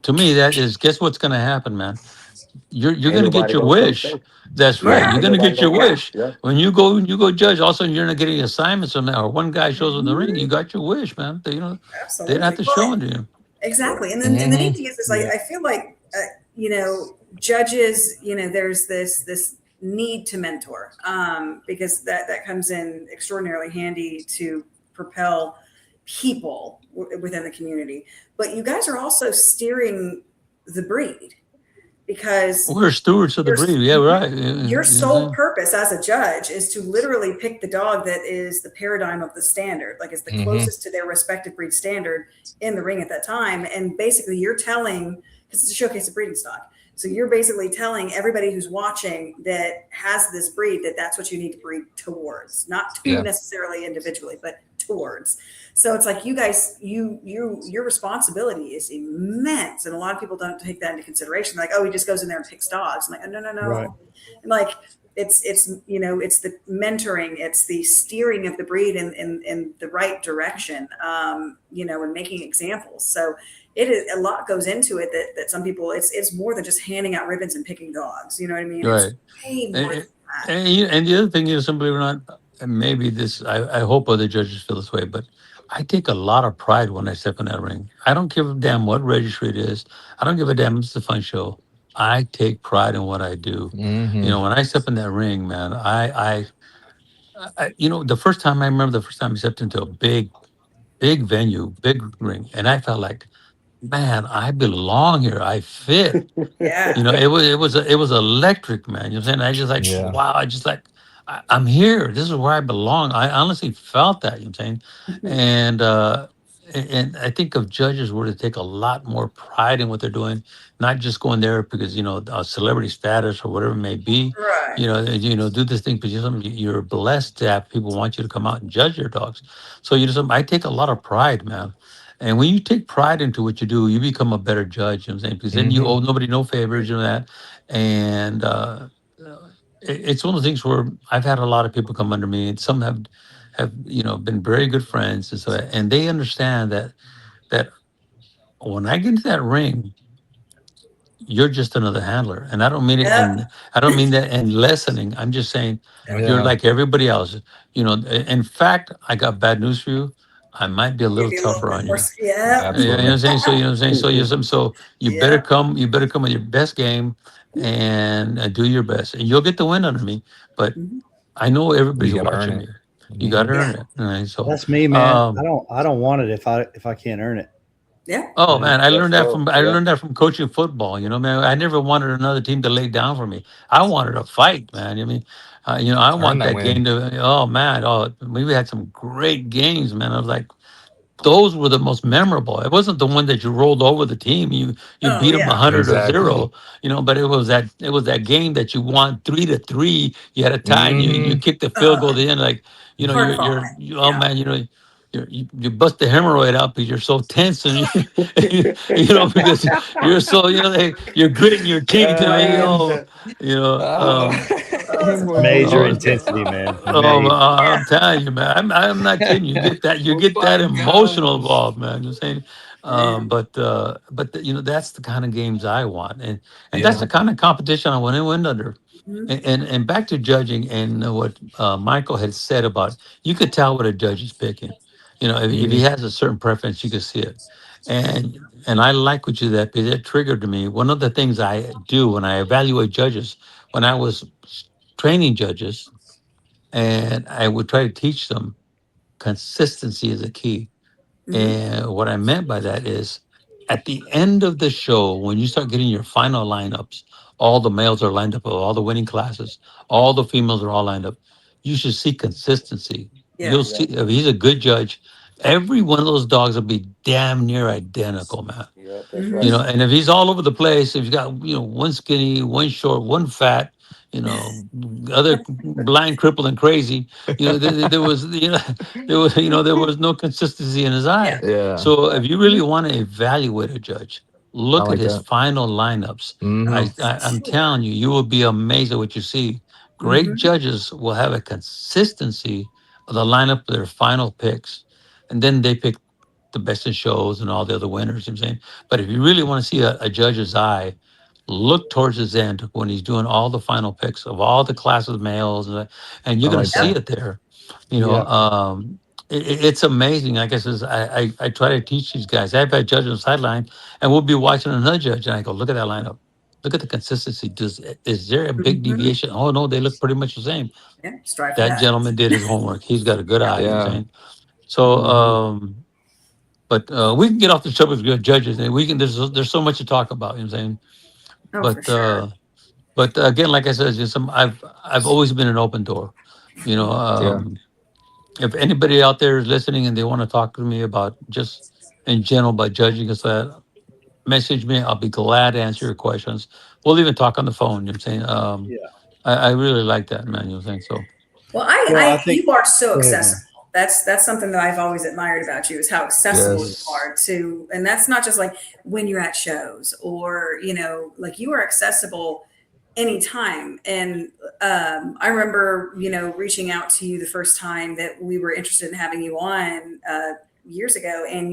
To me, that is, guess what's going to happen, man? You're Ain't gonna get nobody your gonna come wish. say. That's right. Right. You're Yeah. Ain't gonna nobody get your gonna come. Yeah. wish. Yeah. When you go judge, all of a sudden you're not getting assignments from that, or one guy shows in the ring, you Mhm. got your wish, man. They don't have Absolutely. to Well, show it to you. Yeah. exactly. And the neat Mm-hmm. thing is Yeah, I feel like judges, there's this need to mentor, because that comes in extraordinarily handy to propel people within the community. But you guys are also steering the breed because We're stewards of the your breed. Yeah, right. your You know what I'm sole saying? purpose as a judge is to literally pick the dog that is the paradigm of the standard, like is the Mm-hmm. closest to their respective breed standard in the ring at that time. And basically, you're telling, because it's a showcase of breeding stock. So you're basically telling everybody who's watching that has this breed that that's what you need to breed towards, not to Yeah. necessarily individually, but towards. So it's like you guys, your responsibility is immense, and a lot of people don't take that into consideration. Like, oh, he just goes in there and picks dogs. I'm like, oh, no, no, no. Right. And like it's it's the mentoring, it's the steering of the breed in the right direction, and making examples. So it is a lot goes into it that some people it's more than just handing out ribbons and picking dogs. You know what I mean? Right. It's way more than And, that. and the other thing is, simply or not, and maybe this, I hope other judges feel this way, but I take a lot of pride when I step in that ring. I don't give a damn what registry it is. I don't give a damn if it's a fun show. I take pride in what I do. Hmm. When I step in that ring, man, the first time I remember the first time I stepped into a big venue, big ring, and I felt like, man, I belong here. I fit. Yeah. It was electric, man. You know what I'm saying? I just like, Yeah. wow, I just like, I'm here. This is where I belong. I honestly felt that, you know what I'm saying? And and I think if judges were to take a lot more pride in what they're doing, not just going there because, celebrity status or whatever it may be, Right. do this thing because you're blessed to have people want you to come out and judge your dogs. So, I take a lot of pride, man. And when you take pride into what you do, you become a better judge. You know what I'm saying? Because then you Hmm. owe nobody no favors, that. And it's one of the things where I've had a lot of people come under me, and some have been very good friends, and so and they understand that when I get into that ring, you're just another handler. And I don't mean it, Yep. and I don't mean that in lessening. I'm just saying you're Yeah. like everybody else. In fact, I got bad news for you. I might be a little Maybe a little tougher bit on more. you. Yep. You know what I'm Absolutely. saying? So you know what I'm saying? So you better Yep. come, with your best game and do your best. And you'll get the win under me. But Mhm. I know You everybody's got to earn watching it. me. You Hmm. gotta earn Yeah. it. All right. So That's me, man. I um don't I don't want it if I can't earn it. Yeah. oh You know. man, I Yes, learned that sir. from Yeah. coaching football. Man. I never wanted another team to lay down for me. I wanted to fight, man. I Earn want that that game win. to oh man, we had some great games, man. I was like, those were the most memorable. It wasn't the one that you rolled over the team. You Oh beat them yeah. 100-0, Exactly. but it was that game that you won 3-3. You had a tie and you Hmm. kicked the field goal Uh, at the end. Like, hard fought. oh Yeah. man, you bust the hemorrhoid out because you're so tense and because you're so you're gritting your teeth. I mean, Right. you know, Ah, um, Oh, it's a fun hemorrhoid. Major oh, intensity, man. Oh, Major. I'm yeah. telling you, man. I'm not kidding. You get that. You Oh get that my emotional gosh. involved, man. You're saying, Man. that's the kind of games I want, and that's Yeah. the kind of competition I want to win under. Mhm. And back to judging and what Michael had said about, you could tell what a judge is picking. If he Hmm. has a certain preference, you can see it. And I like what you that because it triggered me. One of the things I do when I evaluate judges, when I was training judges and I would try to teach them consistency is a key. Mhm. And what I meant by that is at the end of the show, when you start getting your final lineups, all the males are lined up, all the winning classes, all the females are all lined up. You should see consistency. Yeah. You'll Yeah. see if he's a good judge, every one of those dogs will be damn near identical, man. Yeah. That's right. Mhm. And if he's all over the place, if he's got one skinny, one short, one fat, other blind, crippled, and crazy, there was there was no consistency in his Yeah. eye. Yeah. So if Right. you really want to evaluate a judge, I look at like his that. final lineups. Hmm. I'm telling you, you will be amazed at what you see. Great Mhm. judges will have a consistency of the lineup of their final picks, and then they pick the best in shows and all the other winners. You know what I'm saying, but if you really want to see a judge's eye, look towards his end when he's doing all the final picks of all the classes of males, and I you're going to like see Yep. that. it there. Yeah. It's amazing. I guess I try to teach these guys. I've had judges on the sideline, and we'll be watching another judge, and I go, look at that lineup. Look at the consistency. Is there a big Mhm. deviation? Oh no, they look pretty much the same. Yeah. Strive for That that. gentleman did his homework. He's got a good Yeah. eye. You know what I'm Yeah. saying? So, Hmm. but we can get off the subject of good judges, and we can. There's so much to talk about. You know what I'm saying? Oh, for But sure. again, like I said, just I've always been an open door. You know, Yeah. if anybody out there is listening and they want to talk to me about just in general about judging us, that message me. I'll be glad to answer your questions. We'll even talk on the phone. You know what I'm saying? Yeah. I really like that, man. You know what I'm saying? So, Well, Well, I think. you are so Go ahead, accessible. man. That's something that I've always admired about you is how accessible you Yes. are to, and that's not just like when you're at shows or, like you are accessible anytime. And I remember, reaching out to you the first time that we were interested in having you on years ago. And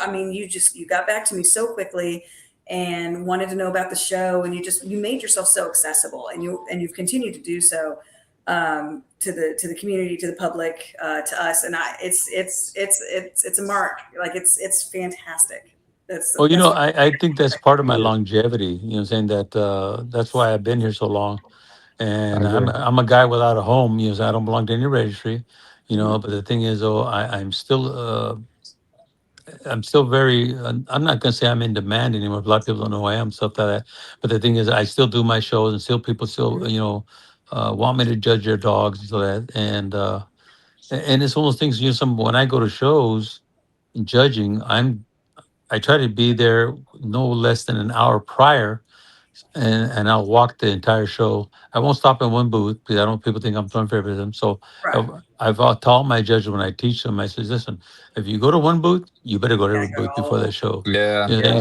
I mean, you got back to me so quickly and wanted to know about the show. And you made yourself so accessible, and you've continued to do so to the community, to the public, to us. And it's a mark. Like it's fantastic. well, That's what I think that's part of my Yeah. longevity. You know what I'm saying? That's why I've been here so long. I And agree. I'm a guy without a home. You know, so I don't belong to any registry. Mhm. But the thing is, though, I'm still very. I'm not gonna say I'm in demand anymore. A lot of people don't know who I am, stuff like that. But the thing is, I still do my shows, and still people still, Mhm. want me to judge their dogs and so that. And it's one of those things. When I go to shows, judging, I try to be there no less than an hour prior, and I'll walk the entire show. I won't stop in one booth because I don't people think I'm throwing favoritism. So Right. I've told my judges when I teach them, I says, listen, if you go to one booth, you better go to every Gotta go to booth before all. that show. Yeah. Yeah.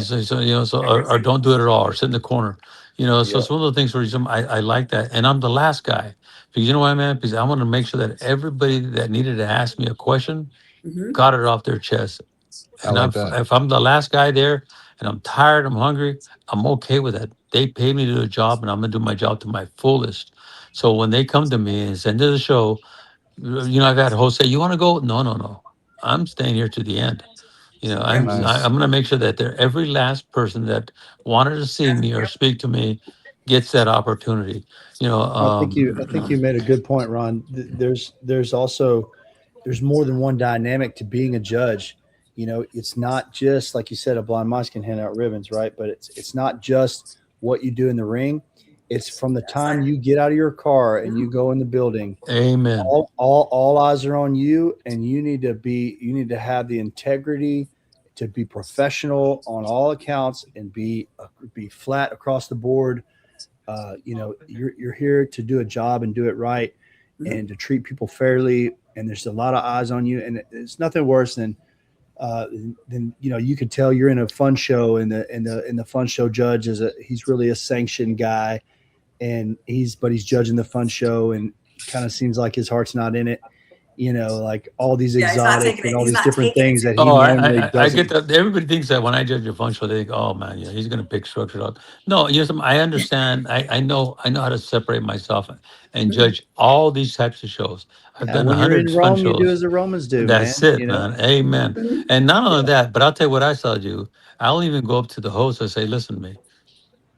Or don't do it at all, or sit in the corner. So Yeah. it's one of the things where I like that, and I'm the last guy because you know why, man? Because I want to make sure that everybody that needed to ask me a question Hmm. got it off their chest. I And like that. if I'm the last guy there and I'm tired, I'm hungry, I'm okay with that. They paid me to do a job and I'm gonna do my job to my fullest. So when they come to me and send to the show, I've had hosts say, "You want to go?" No, no, no. I'm staying here to the end. Yeah. Nice. I'm gonna make sure that every last person that wanted to see me or Yep. speak to me gets that opportunity. You know, I think you made a good point, Ron. There's also there's more than one dynamic to being a judge. It's not just like you said, a blind mice can hand out ribbons, right? But it's not just what you do in the ring. It's from the That's like, time you get out of your car and you mhm. go in the building. amen. All eyes are on you, and you need to have the integrity to be professional on all accounts and be flat across the board. You're here to do a job and do it right, Mhm. and to treat people fairly. And there's a lot of eyes on you, and it's nothing worse than you could tell you're in a fun show, and the fun show judge he's really a sanctioned guy, and he's judging the fun show, and kind of seems like his heart's not in it. Like all these Yeah, he's not exotics taking and it. all He's these not different taking it things that he Oh, normally I get doesn't. that. Everybody thinks that when I judge a fun show, they think, "Oh man, he's going to pick structured out." No, I understand. I know how to separate myself and seriously. judge all these types of shows. I've done When you're in hundreds fun Rome, you do shows. as the Romans do, That's man. it, man. Amen. Mhm. And not only Yeah. that, but I'll tell you what I saw do. I'll even go up to the host and say, "Listen to me.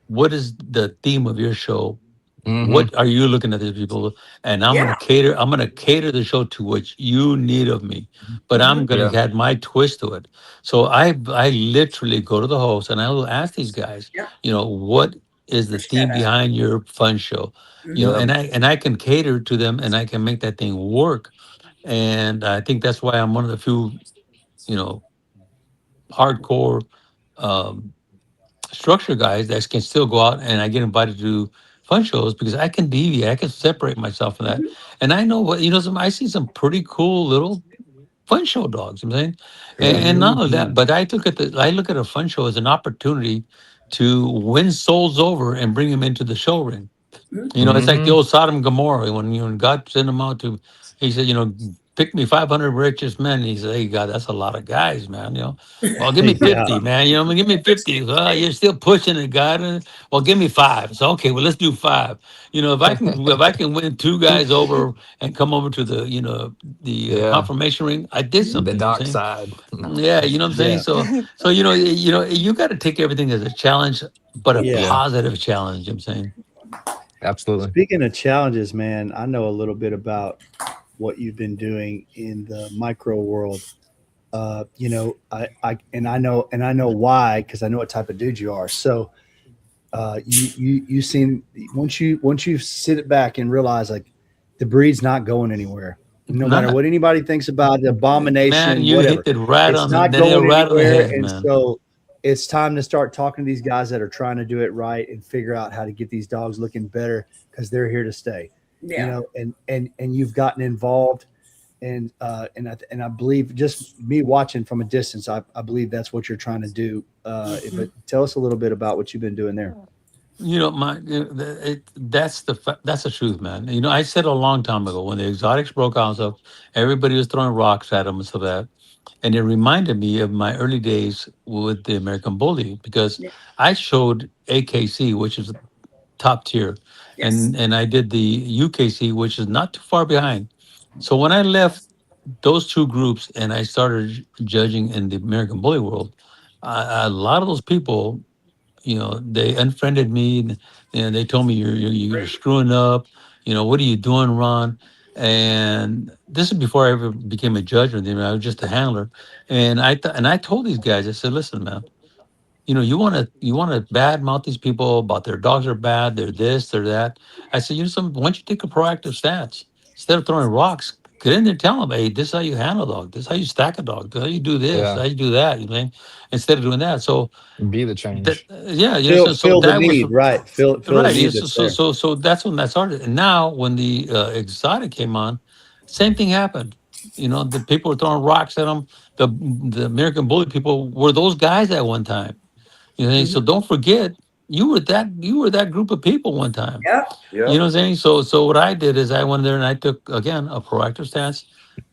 What is the theme of your show? Mm-hmm. What are you looking at these people? And Yeah. I'm gonna cater the show to what you need of me, but I'm Hmm. gonna Yeah. add my twist to it. So I literally go to the host and I will ask these guys, Yep. what is the What you got theme that? behind your fun show? Yep. And I can cater to them and I can make that thing work. And I think that's why I'm one of the few, you know, hardcore um structure guys that can still go out and I get invited to fun shows because I can deviate, I can separate myself from that. Mhm. And I know I see some pretty cool little fun show dogs, I'm saying. And, Yeah. and not only Mhm. that, but I look at a fun show as an opportunity to win souls over and bring them into the show ring. Mhm. It's like the Mm-hmm. old Sodom and Gomorrah when God sent him out to, he said, pick me 500 richest men. He said, hey, God, that's a lot of guys, man. Well, give me Yeah. 50, man. Give me 50. Well, you're still pushing it, God. Well, give me five. So, okay, well, let's do five. If I can win two guys over and come over to the Yeah. confirmation ring, I did The something. You know what I'm dark saying? side. No. Yeah, you know what I'm saying. Yeah. So you got to take everything as a challenge, but a Yeah. Yeah. positive challenge. You know what I'm saying. Absolutely. Speaking of challenges, man, I know a little bit about what you've been doing in the micro world. I know why, because I know what type of dude you are. So you seen once you sit it back and realize like the breed's not going anywhere. No matter Not what anybody thinks about the Man, abomination, you hit whatever, it right it's on the not nail going right on the anywhere. head, And man. so it's time to start talking to these guys that are trying to do it right and figure out how to get these dogs looking better because they're here to stay. You Yeah. know, and you've gotten involved, and I believe just me watching from a distance, I believe that's what you're trying to do. But tell us a little bit about what you've been doing there. That's the truth, man. I said a long time ago when the exotics broke out and stuff, everybody was throwing rocks at them and stuff like that. And it reminded me of my early days with the American Bully because Yeah. I showed AKC, which is top tier, Yes. and I did the UKC, which is not too far behind. So when I left those two groups and I started judging in the American Bully world, a lot of those people, they unfriended me and they told me you're screwing up. What are you doing, Ron? And this is before I ever became a judge or anything. I was just a handler, and I told these guys, I said, listen, man, you want to badmouth these people about their dogs are bad, they're this, they're that. I said, why don't you take a proactive stance instead of throwing rocks? Get in there, tell them, hey, this is how you handle a dog. This is how you stack a dog. This is how you do this. This is Yeah. how you do that. Instead of doing that. So Be the that, change. yeah, so Fill the that was need, right? Fill the right. Yeah, need so, that's so there. so so that's when that started. And now when the exotic came on, same thing happened. The people were throwing rocks at them. The American Bully people were those guys at one time. So Mhm. don't forget, you were that group of people one time. Yep. You know Yep. what I'm saying? So what I did is I went there and I took again a proactive stance.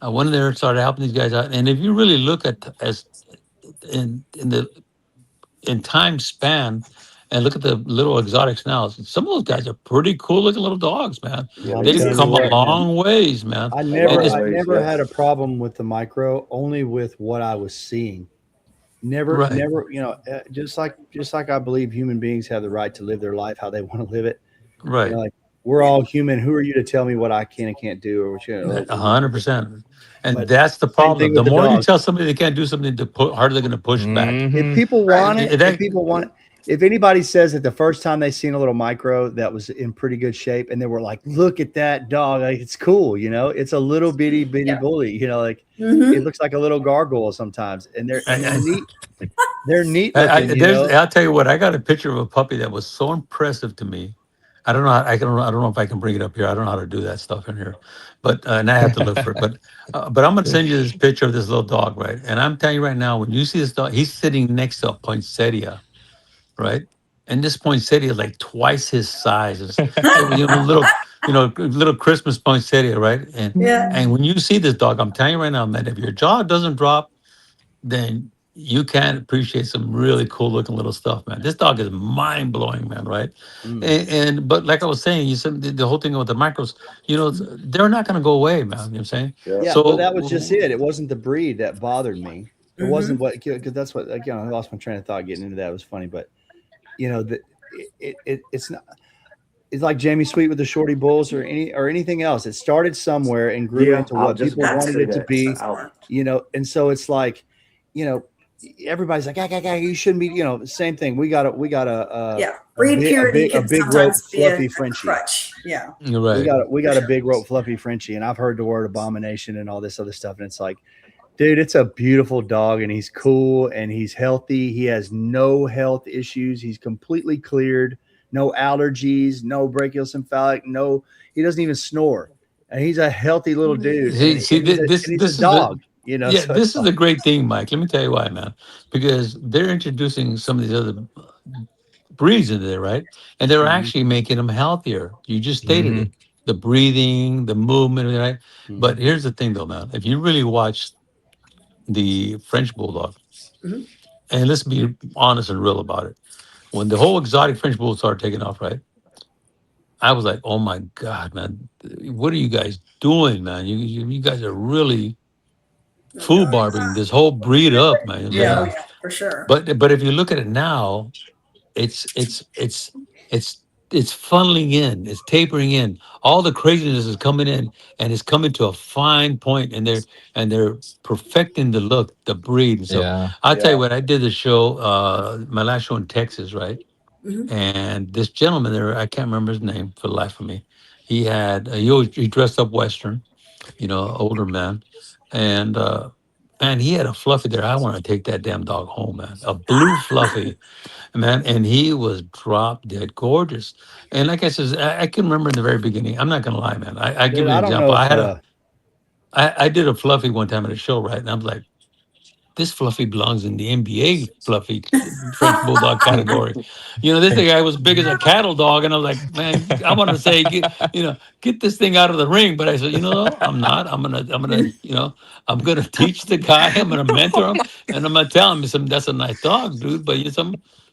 I went in there and started helping these guys out. And if you really look at as in time span and look at the little exotics now, some of those guys are pretty cool looking little dogs, man. Yeah, I'm they They've do. telling you come a what, man. long ways, man. I A And never, long it's I ways. never Yep. had a problem with the micro, only with what I was seeing. Never, right, never, just like I believe human beings have the right to live their life how they want to live it. right. Like we're Yeah. all human. Who are you to tell me what I can and can't do, or what A 100%. And but that's the same thing problem. with The the more you dogs. tell somebody they can't do something, the harder they're going to push back. If Hmm. people Right. want it, if That people want it, if anybody says that the first time they seen a little micro that was in pretty good shape, and they were like, "Look at that dog! Like, it's cool, it's a little bitty Yeah. bully, like it Hmm. looks like a little gargoyle sometimes, and they're I, neat. They're neat I, looking, there's. I'll tell you what. I got a picture of a puppy that was so impressive to me. I don't know. I don't know if I can bring it up here. I don't know how to do that stuff in here, but and I have to look for it. But I'm going to send you this picture of this little dog, right? And I'm telling you right now, when you see this dog, he's sitting next to a poinsettia, right? And this poinsettia is like twice his size. It's little Christmas poinsettia, right? And Yeah. and when you see this dog, I'm telling you right now, man, if your jaw doesn't drop, then you can appreciate some really cool looking little stuff, man. This dog is mind blowing, man, right? Mm. But like I was saying, you said the whole thing with the micros, they're not going to go away, man. You know what I'm saying? Yep. Yeah, well, that So, was just it. It wasn't the breed that bothered me. It Hmm. wasn't what because that's what again. I lost my train of thought getting into that. It was funny, but the it's not. It's like Jamie Sweet with the Shorty Bulls or anything else. It started somewhere and grew Yeah, into I was what just people about to wanted say it to that. be, Out. and so it's like, you know, everybody's like, you shouldn't be, same thing. We got Yeah. Breed purity a can big rope sometimes be a fluffy Frenchie. crutch. Yeah. you're We right. got we For got a sure. big rope fluffy Frenchie, and I've heard the word abomination and all this other stuff, and it's like, dude, it's a beautiful dog, and he's cool, and he's healthy. He has no health issues. He's completely cleared, no allergies, no brachiocephalic, no. He doesn't even snore, and he's a healthy little dude, and, See, and he's a this is the dog, yeah, So it's this is the like, great thing, Mike. Let me tell you why, man. Because they're introducing some of these other breeds into there, right? And they're mhm, actually making them healthier. You just stated Hmm. it. The breathing, the movement, right? But mhm. here's the thing though, man. If you really watch the French Bulldog, Hmm. and let's be honest and real about it. When the whole exotic French Bulldog started taking off, right? I was like, oh my God, man, what are you guys doing, man? You guys are really Oh God. foolbarbing this whole breed up, man. You know what I'm Yeah. saying? Oh Yeah. yeah. For sure. But if you look at it now, it's it's it's it's it's funneling in, it's tapering in. All the craziness is coming in and it's coming to a fine point, and they're perfecting the look, the breed. And so Yeah. I'll tell you Yeah. what, I did the show, my last show in Texas, right? Hmm. And this gentleman there, I can't remember his name for the life of me. He dressed up Western, older man, and man, he had a fluffy there. I want to take that damn dog home, man. A blue fluffy, man, and he was drop dead gorgeous. And like I says, I can remember in the very beginning. I'm not gonna lie, man. I give Dude, you an I don't example. know if I did a fluffy one time at a show, right? And I'm like, this fluffy belongs in the NBA fluffy French bulldog category. You know, this guy was big as a cattle dog, and I was like, man, I want to say, get this thing out of the ring. But I said, I'm not. I'm gonna teach the guy. I'm gonna mentor him, and I'm gonna tell him, that's a nice dog, dude. But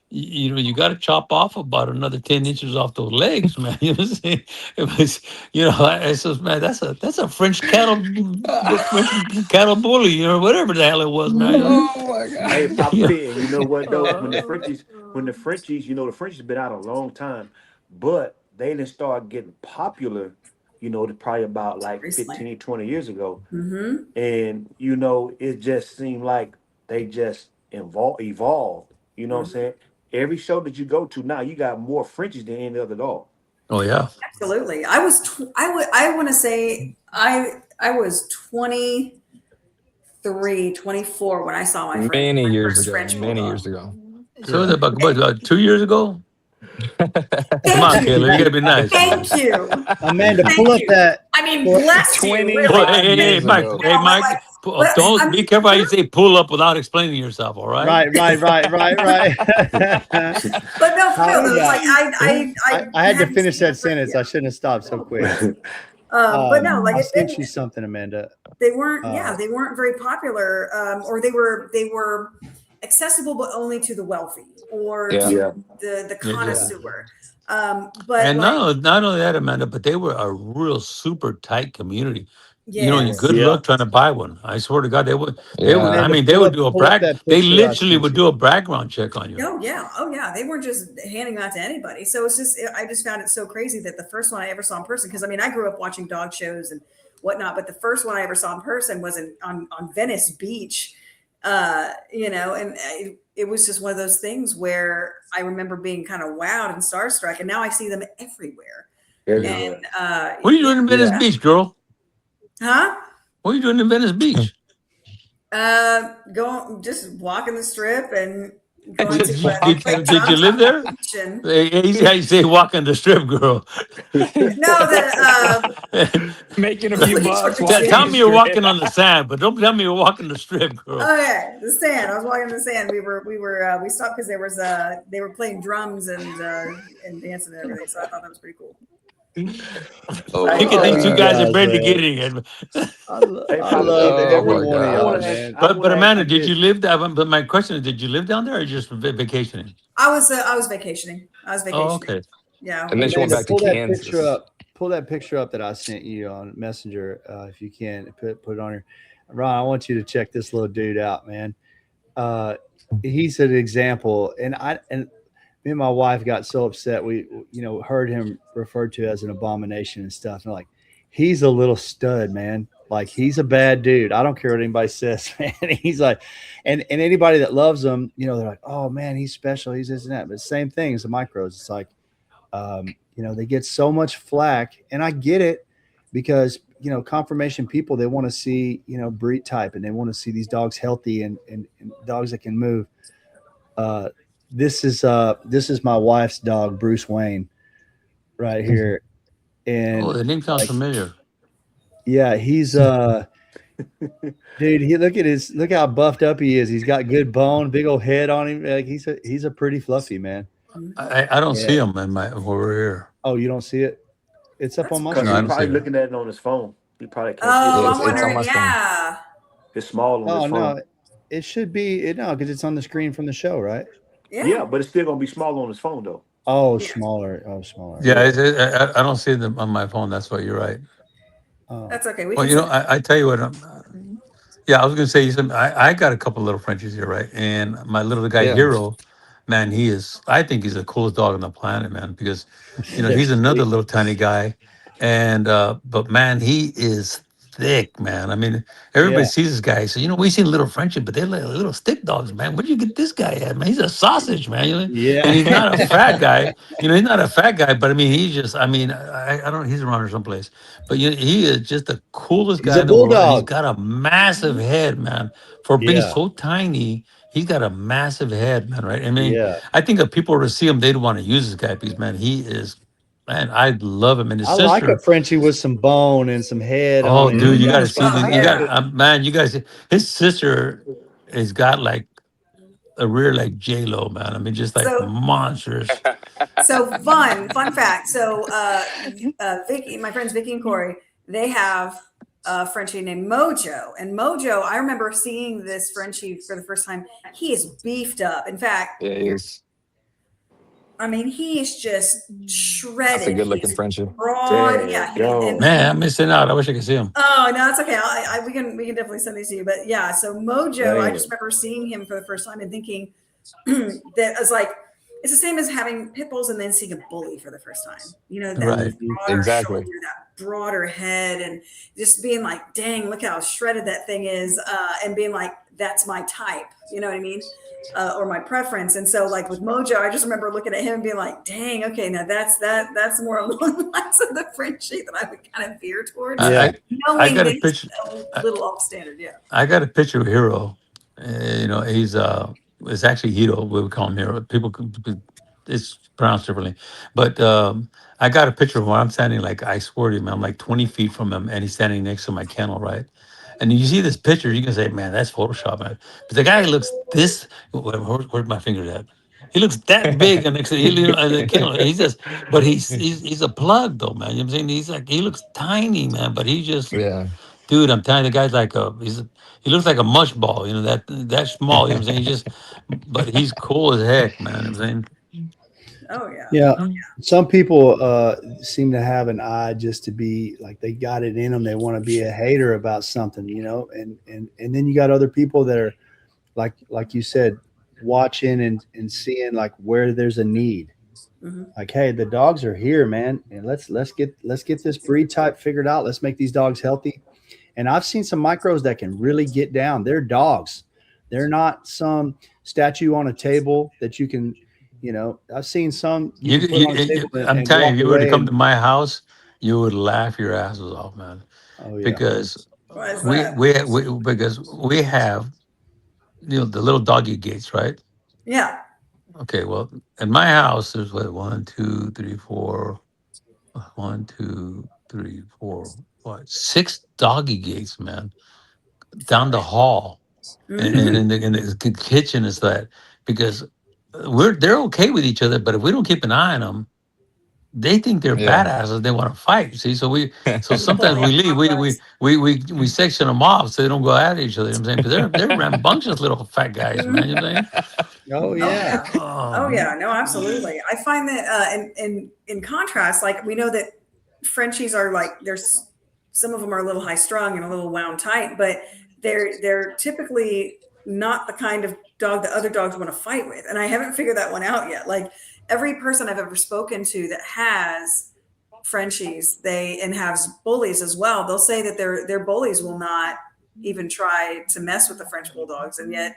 you got to chop off about another 10 inches off those legs, man. You know what I'm saying? It was, I says, man, that's a French cattle bully, whatever the hell it was, man. Oh my Hey, god. Papa Yeah. Pig, and you know what though? When the Frenchies, the Frenchies been out a long time, but they didn't start getting popular, probably about like Recently. 15, 20 years ago. Hmm. And it just seemed like they just evolved. You know what I'm saying? Every show that you go to now, you got more Frenchies than any other dog. Oh yeah. Absolutely. I want to say I was 23, 24 when I saw my Many years first ago. French Many bulldog. years ago. So was it about 2 years ago? Come on, Thank you. Caleb, you gotta be nice. Thank you. Amanda, Thank pull up you. that. I mean, Well, bless you. 20 Really. Pull, hey, years Mike. ago. Hey, No, but Mike. like, but Don't I'm be careful how you say pull up without explaining yourself. All right. Right. But no, for real though, it's like I had to hadn't finish seen that a French- sentence. I shouldn't have stopped so quick. But no, like I it sent didn't. you something, Amanda. They weren't. Uh, They weren't very popular, or they were accessible, but only to the wealthy or Yeah. to Yeah. the Yeah. connoisseur. But And like, not only that, Amanda, but they were a real super tight community. You yes. good Yeah. luck trying to buy one. I swear to God, they would. I Yeah. Amanda, mean, they pull would up, do a pull up brag. that They picture I literally sent would you. do a background check on you. Oh yeah. They weren't just handing them out to anybody. So I just found it so crazy that the first one I ever saw in person, because I mean, I grew up watching dog shows and whatnot, but the first one I ever saw in person was on Venice Beach. And it was just one of those things where I remember being kind of wowed and starstruck, and now I see them everywhere. Everywhere. And What are you doing in Venice Yeah. Beach, girl? huh? What are you doing in Venice Beach? Just walking the strip and going Did, to did you live there? beach and Easy how you say walking the strip, girl. no, Making a few bucks Tell walking Tell the me you're strip. walking on the sand, but don't tell me you're walking the strip, girl. okay, the sand. I was walking the sand. We stopped because there was they were playing drums and dancing and everything. So I thought that was pretty cool. Oh Look my at these two God. guys are guys, barely man. getting it. I Hey, love Papa, I every Oh my want, one of I God. y'all, want to ask, man. I But want to ask Amanda, you did this. you live there? But my question is, did you live down there or just vacationing? I was vacationing. Oh, okay. Yeah. And then she went Amanda, back to pull that picture Kansas. up. Pull that picture up that I sent you on Messenger, if you can. Put it on here. Ron, I want you to check this little dude out, man. He's an example, and me and my wife got so upset. We heard him referred to as an abomination and stuff. And like, he's a little stud, man. Like, he's a bad dude. I don't care what anybody says, man. He's like, and anybody that loves him, they're like, oh man, he's special. He's this and that. But same thing as the micros. It's like, they get so much flack, and I get it because, confirmation people, they want to see, breed type, and they want to see these dogs healthy and dogs that can move. This is my wife's dog, Bruce Wayne, right here. And Oh, the name sounds like, familiar. yeah, he's dude, look how buffed up he is. He's got good bone, big old head on him. Like, he's a pretty fluffy man. I don't see Yeah. him in my over here. Oh, you don't see it? It's up on my Because No, I he's don't probably see it. looking at it on his phone. He probably can't Oh, Yeah, I'm it's on wondering. my screen. Yeah. It's small on Oh his phone. no, it should be no, because it's on the screen from the show, right? Yeah, but it's still gonna be small on his phone though. Oh, Yeah. smaller. Oh, smaller. Yeah, I don't see them on my phone. That's why you're right. Oh. That's okay. We Well, can send it. I tell you what. Yeah, I was gonna say something. I got a couple little Frenchies here, right? And my little guy Yeah. Hero, man, I think he's the coolest dog on the planet, man, because he's another little tiny guy, and but man, he is thick, man. I mean, everybody Yeah. sees this guy. So, we seen little Frenchie, but they're like little stick dogs, man. Where'd you get this guy at, man? He's a sausage, man. And Yeah. he's not a fat guy. He's not a fat guy, but I mean, he's just, I don't know, he's around here someplace. But he is just the coolest He's guy a in the world. And he's bulldog. got a massive head, man. For being Yeah. so tiny, he's got a massive head, man, right? I mean, Yeah. I think if people were to see him, they'd want to use this guy because, man, he is, man, I love him. And his I like a sister, Frenchie with some bone and some head oh, on him. dude, You you got know, to see Oh the, something you yeah. got, man, you guys, his sister has got like a rear like J-Lo, man. I mean, just like So monsters. so fun fact. So Vicky, my friends Vicky and Corey, they have a Frenchie named Mojo. And Mojo, I remember seeing this Frenchie for the first time. He is beefed up. In fact, Yeah, he is. I mean, he is just That's a shredded. good looking He's friendship. broad. There Yeah. you go. Man, I'm missing out. I wish I could see him. Oh no, it's okay. We can definitely send these to you. But yeah, so Mojo, I Man. just remember seeing him for the first time and thinking that was like it's the same as having pit bulls and then seeing a bully for the first time. That Right. broader Exactly. shoulder, that broader head, and just being like, dang, look how shredded that thing is, and being like, that's my type. You know what I mean? Or my preference. And so like with Mojo, I just remember looking at him and being like, dang, okay, now that's more along the lines of the Frenchie that I would kind of veer towards, I, Yeah. I, I knowing got that a he's picture. a little off standard. Yeah. I got a picture of Hero. He's it's actually Hiro. We would call him Hero. It's pronounced differently, but I got a picture of him. I'm standing like I swear to you, man, I'm like 20 feet from him, and he's standing next to my kennel, right? And you see this picture, you can say, man, that's Photoshop, man. But the guy looks this. Where's my finger at? He looks that big, and next to the kennel. He's just, but he's a plug though, man. You know what I'm saying? He's like he looks tiny, man, but he just Yeah. dude, I'm telling you, the guy's like he looks like a mush ball, that small, you know what I'm saying? But he's cool as heck, man. You know what I'm saying? Oh yeah. Yeah. Oh, Some people seem to have an eye just to be like they got it in them. They want to be a hater about something, and then you got other people that are like you said, watching and seeing like where there's a need. Mhm. Like, hey, the dogs are here, man, and let's get this breed type figured out. Let's make these dogs healthy. And I've seen some micros that can really get down. They're dogs. They're not some statue on a table that you can, I've seen some you can put on a table I'm and telling you, walk if you were to away. come to And my house, you would laugh your asses off, man. oh yeah, Because why is we that? we because we have the little doggy gates, right? Yeah. Okay, well, in my house, there's what one, two, three, four, what, six doggy gates, man, down the hall. And Mhm. in the kitchen is that because they're okay with each other, but if we don't keep an eye on them, they think they're Yeah. badasses. They want to fight. See, so Well, sometimes yeah, we leave. complex. We section them off so they don't go at each other. You know what I'm saying? Because they're rambunctious little fat guys, man. Mhm. You know what I'm oh Oh yeah, yeah. saying? Oh yeah. No, absolutely. I find that in contrast, like we know that Frenchies are like there's some of them are a little high strung and a little wound tight, but they're typically not the kind of dog that other dogs want to fight with. And I haven't figured that one out yet. Like every person I've ever spoken to that has Frenchies, they and has bullies as well, they'll say that their bullies will not even try to mess with the French bulldogs, and yet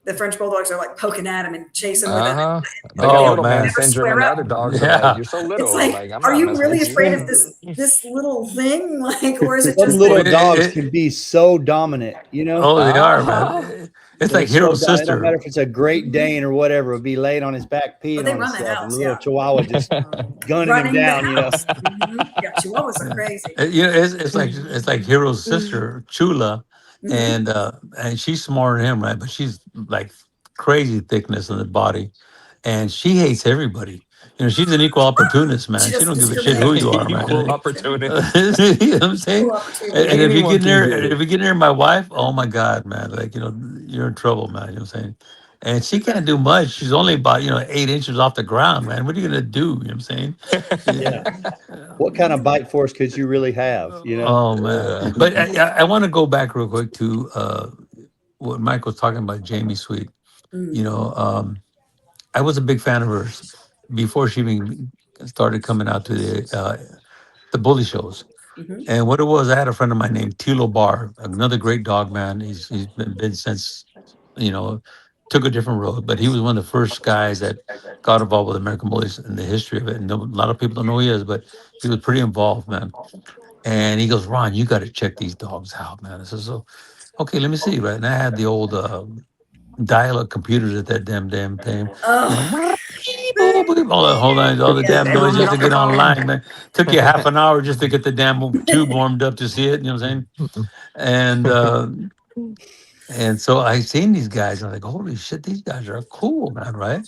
the French bulldogs are like poking at him and chasing with him, Uh-huh. They but got they Oh little will man man, never syndrome, square and the up. other dogs are like, yeah. "You're so It's little. like, Like, I'm are not you messing really with afraid you." of this little thing? Like, or is it some just that little Well, dogs can be so dominant. oh, they are, Uh-huh. man. It's They're like so Hero's dominant. It don't sister. matter if it's a Great Dane or whatever. It'll be laid on his back oh, peeing they on run the himself, and the house? little Yeah, Chihuahua just gunning him running the down. house. Yeah, Chihuahuas are crazy. It's like Hero's sister Chula, Hmm. and she's smaller than him, right? But she's like crazy thickness in the body, and she hates everybody. She's an equal opportunist, She man. She doesn't don't give a shit who discriminate. you are, Equal man. opportunist. You know what I'm saying? Equal And opportunity. if you Anyone get can near, get it. if you get near my wife, oh my God, man, like you're in trouble, man. You know what I'm saying? And she can't do much. She's only about 8 inches off the ground, man. What are you gonna do? You know what I'm saying? Yeah. Yeah. What kind of bite force could you really have? Oh man, Yeah. but I want to go back real quick to what Mike was talking about, Jamie Sweet. You Mm. know, I was a big fan of hers before she even started coming out to the bully shows. Hmm. And what it was, I had a friend of mine named Tilo Bar, another great dog man. He's been since, you know, took a different road, but he was one of the first guys that got involved with American Bullies in the history of it. And a lot of people don't know who he is, but he was pretty involved, man. And he goes, Ron, you got to check these dogs out, man. I said, so okay, let me see, right? And I had the old dial-up computers at that damn thing, you know, Oh, all the yes, damn noise everyone just to off the get phone. online, man. Took you half an hour just to get the damn tube warmed up to see it. You know what I'm saying? And so I seen these guys. I'm like, holy shit, these guys are cool, man, right?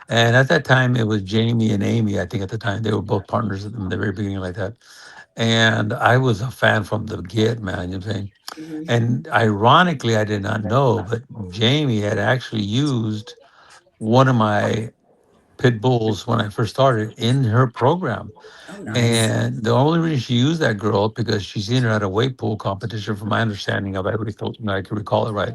And at that time, it was Jamie and Amy. I think at the time they were both partners in the very beginning, like that. And I was a fan from the get, man. You know what I'm saying? Hmm. And ironically, I did not know, but Jamie had actually used one of my pit bulls when I first started in her program. Oh, nice. And the only reason she used that girl because she seen her at a weight pool competition, from my understanding of it, I can recall it right.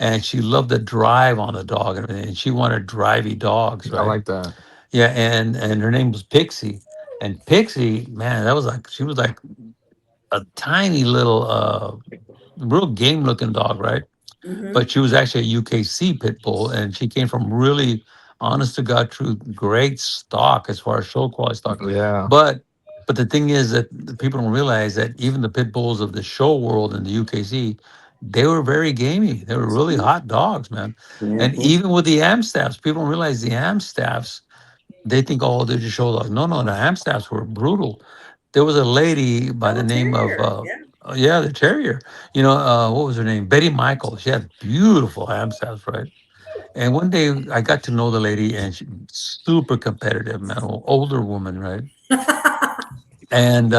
And she loved the drive on the dog and everything. And she wanted drivey dogs, I right? like that. Yeah, and her name was Pixie. And Pixie, man, that was like she was like a tiny little real game looking dog, right? Hmm. But she was actually a UKC pit bull, and she came from really honest to God, true, great stock as far as show quality stock. Yeah. But the thing is that the people don't realize that even the pit bulls of the show world in the UKC, they were very gamey. They were really hot dogs, man. And Mhm. even with the Amstaffs, people don't realize the Amstaffs. They think, oh, they're just show dogs. No, no, the Amstaffs were brutal. There was a lady by Oh, the a name of terrier. Yeah. yeah, the terrier. What was her name? Betty Michael. She had beautiful Amstaffs, right? And one day I got to know the lady, and she super competitive, man, older woman, right? And